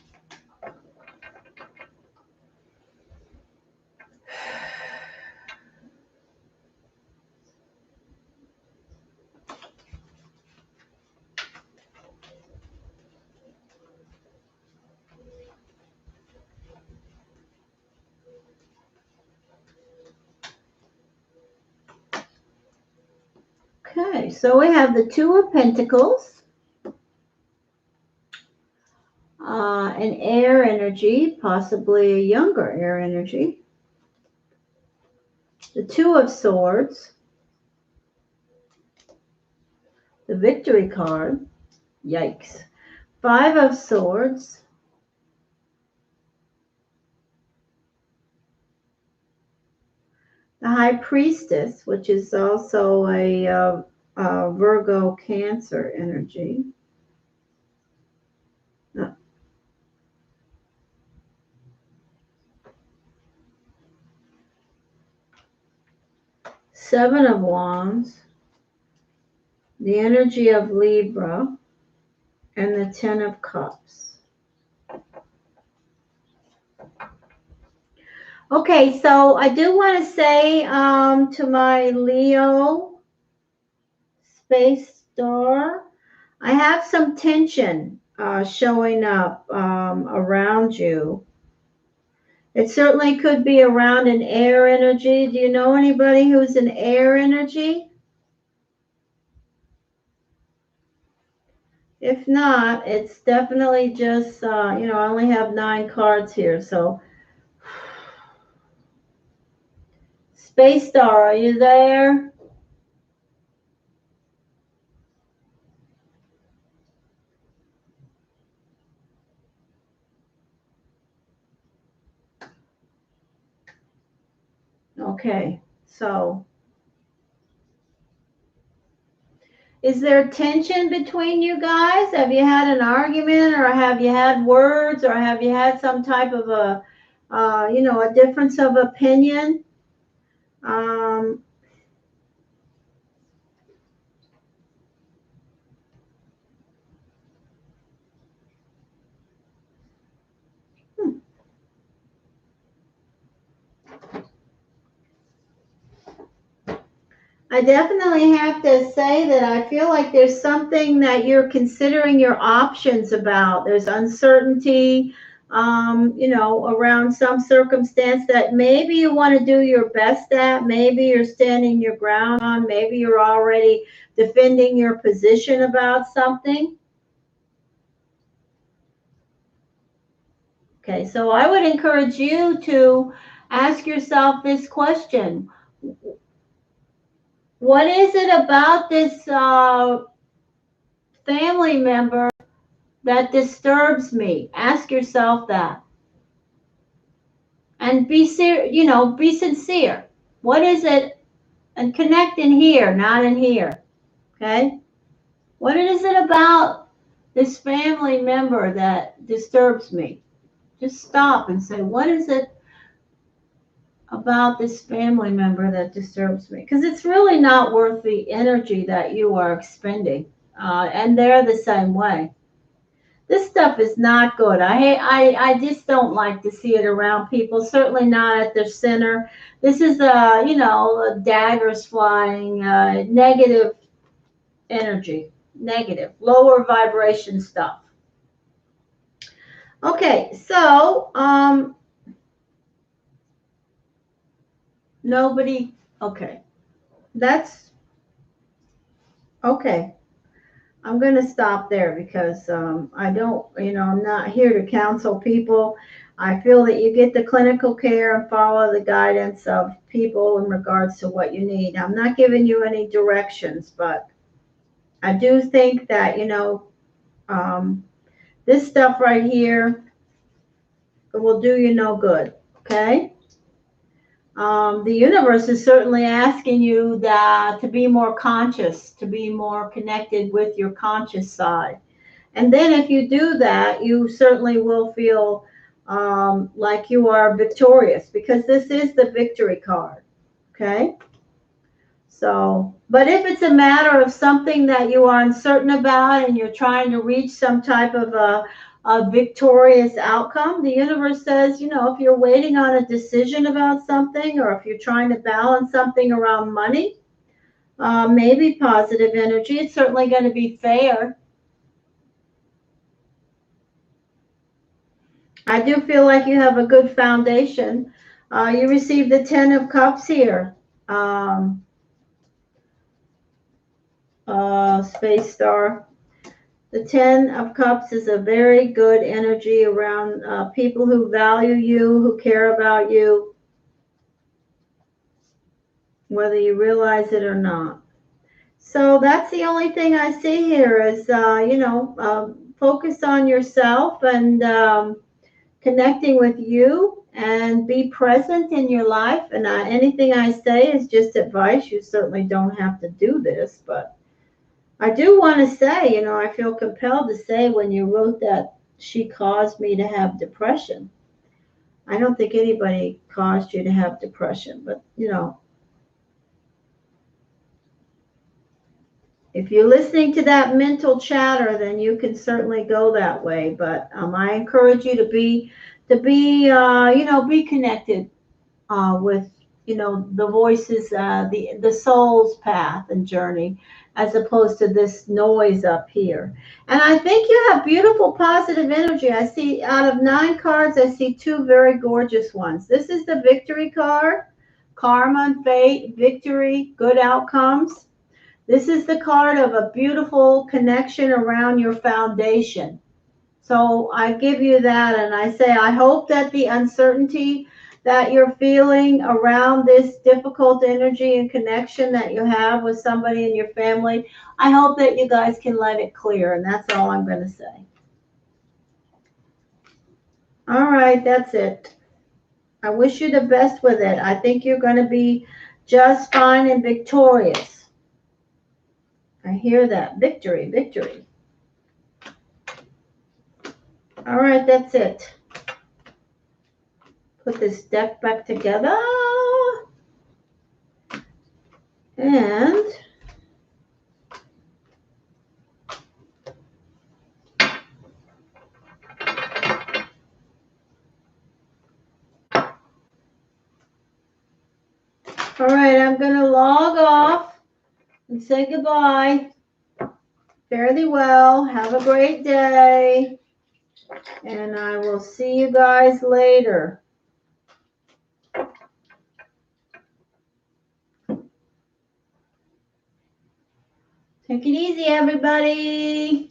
[SPEAKER 1] Okay. so we have the Two of Pentacles, an air energy, possibly a younger air energy. The Two of Swords, the Victory card, yikes. Five of Swords, the High Priestess, which is also a Virgo Cancer energy. Seven of Wands, the energy of Libra, and the Ten of Cups. Okay, so I do want to say to my Leo space star, I have some tension showing up around you. It certainly could be around an air energy. Do you know anybody who's an air energy? If not, it's definitely just, I only have 9 cards here. So, Space Star, are you there? Okay, so is there tension between you guys? Have you had an argument, or have you had words, or have you had some type of a difference of opinion? Um, I definitely have to say that I feel like there's something that you're considering your options about. There's uncertainty, around some circumstance that maybe you want to do your best at. Maybe you're standing your ground on. Maybe you're already defending your position about something. Okay, so I would encourage you to ask yourself this question. What is it about this family member that disturbs me? Ask yourself that. And be sincere. What is it? And connect in here, not in here. Okay? What is it about this family member that disturbs me? Just stop and say, what is it about this family member that disturbs me? Because it's really not worth the energy that you are expending. And they're the same way. This stuff is not good. I just don't like to see it around people, certainly not at their center. This is daggers flying, negative energy, negative, lower vibration stuff. Okay, so nobody, okay. That's okay. I'm going to stop there because I don't, I'm not here to counsel people. I feel that you get the clinical care and follow the guidance of people in regards to what you need. I'm not giving you any directions, but I do think that, this stuff right here will do you no good. Okay. The universe is certainly asking you to be more conscious, to be more connected with your conscious side. And then if you do that, you certainly will feel like you are victorious, because this is the victory card. Okay. So, but if it's a matter of something that you are uncertain about and you're trying to reach some type of a victorious outcome, the universe says, if you're waiting on a decision about something, or if you're trying to balance something around money, maybe positive energy, it's certainly going to be fair. I do feel like you have a good foundation. You received the 10 of Cups here. space star. The Ten of Cups is a very good energy around people who value you, who care about you, whether you realize it or not. So that's the only thing I see here is, focus on yourself and connecting with you and be present in your life. And anything I say is just advice. You certainly don't have to do this, but I do want to say, I feel compelled to say when you wrote that she caused me to have depression. I don't think anybody caused you to have depression, but if you're listening to that mental chatter, then you can certainly go that way. But I encourage you be connected with the voices, the soul's path and journey, as opposed to this noise up here. And I think you have beautiful positive energy. I see out of 9 cards, I see 2 very gorgeous ones. This is the victory card, karma, fate, victory, good outcomes. This is the card of a beautiful connection around your foundation. So I give you that, and I say, I hope that the uncertainty that you're feeling around this difficult energy and connection that you have with somebody in your family, I hope that you guys can let it clear, and that's all I'm going to say. All right, that's it. I wish you the best with it. I think you're going to be just fine and victorious. I hear that. Victory, victory. All right, that's it. Put this deck back together. And all right, I'm going to log off and say goodbye. Fare thee well. Have a great day. And I will see you guys later. Take it easy, everybody.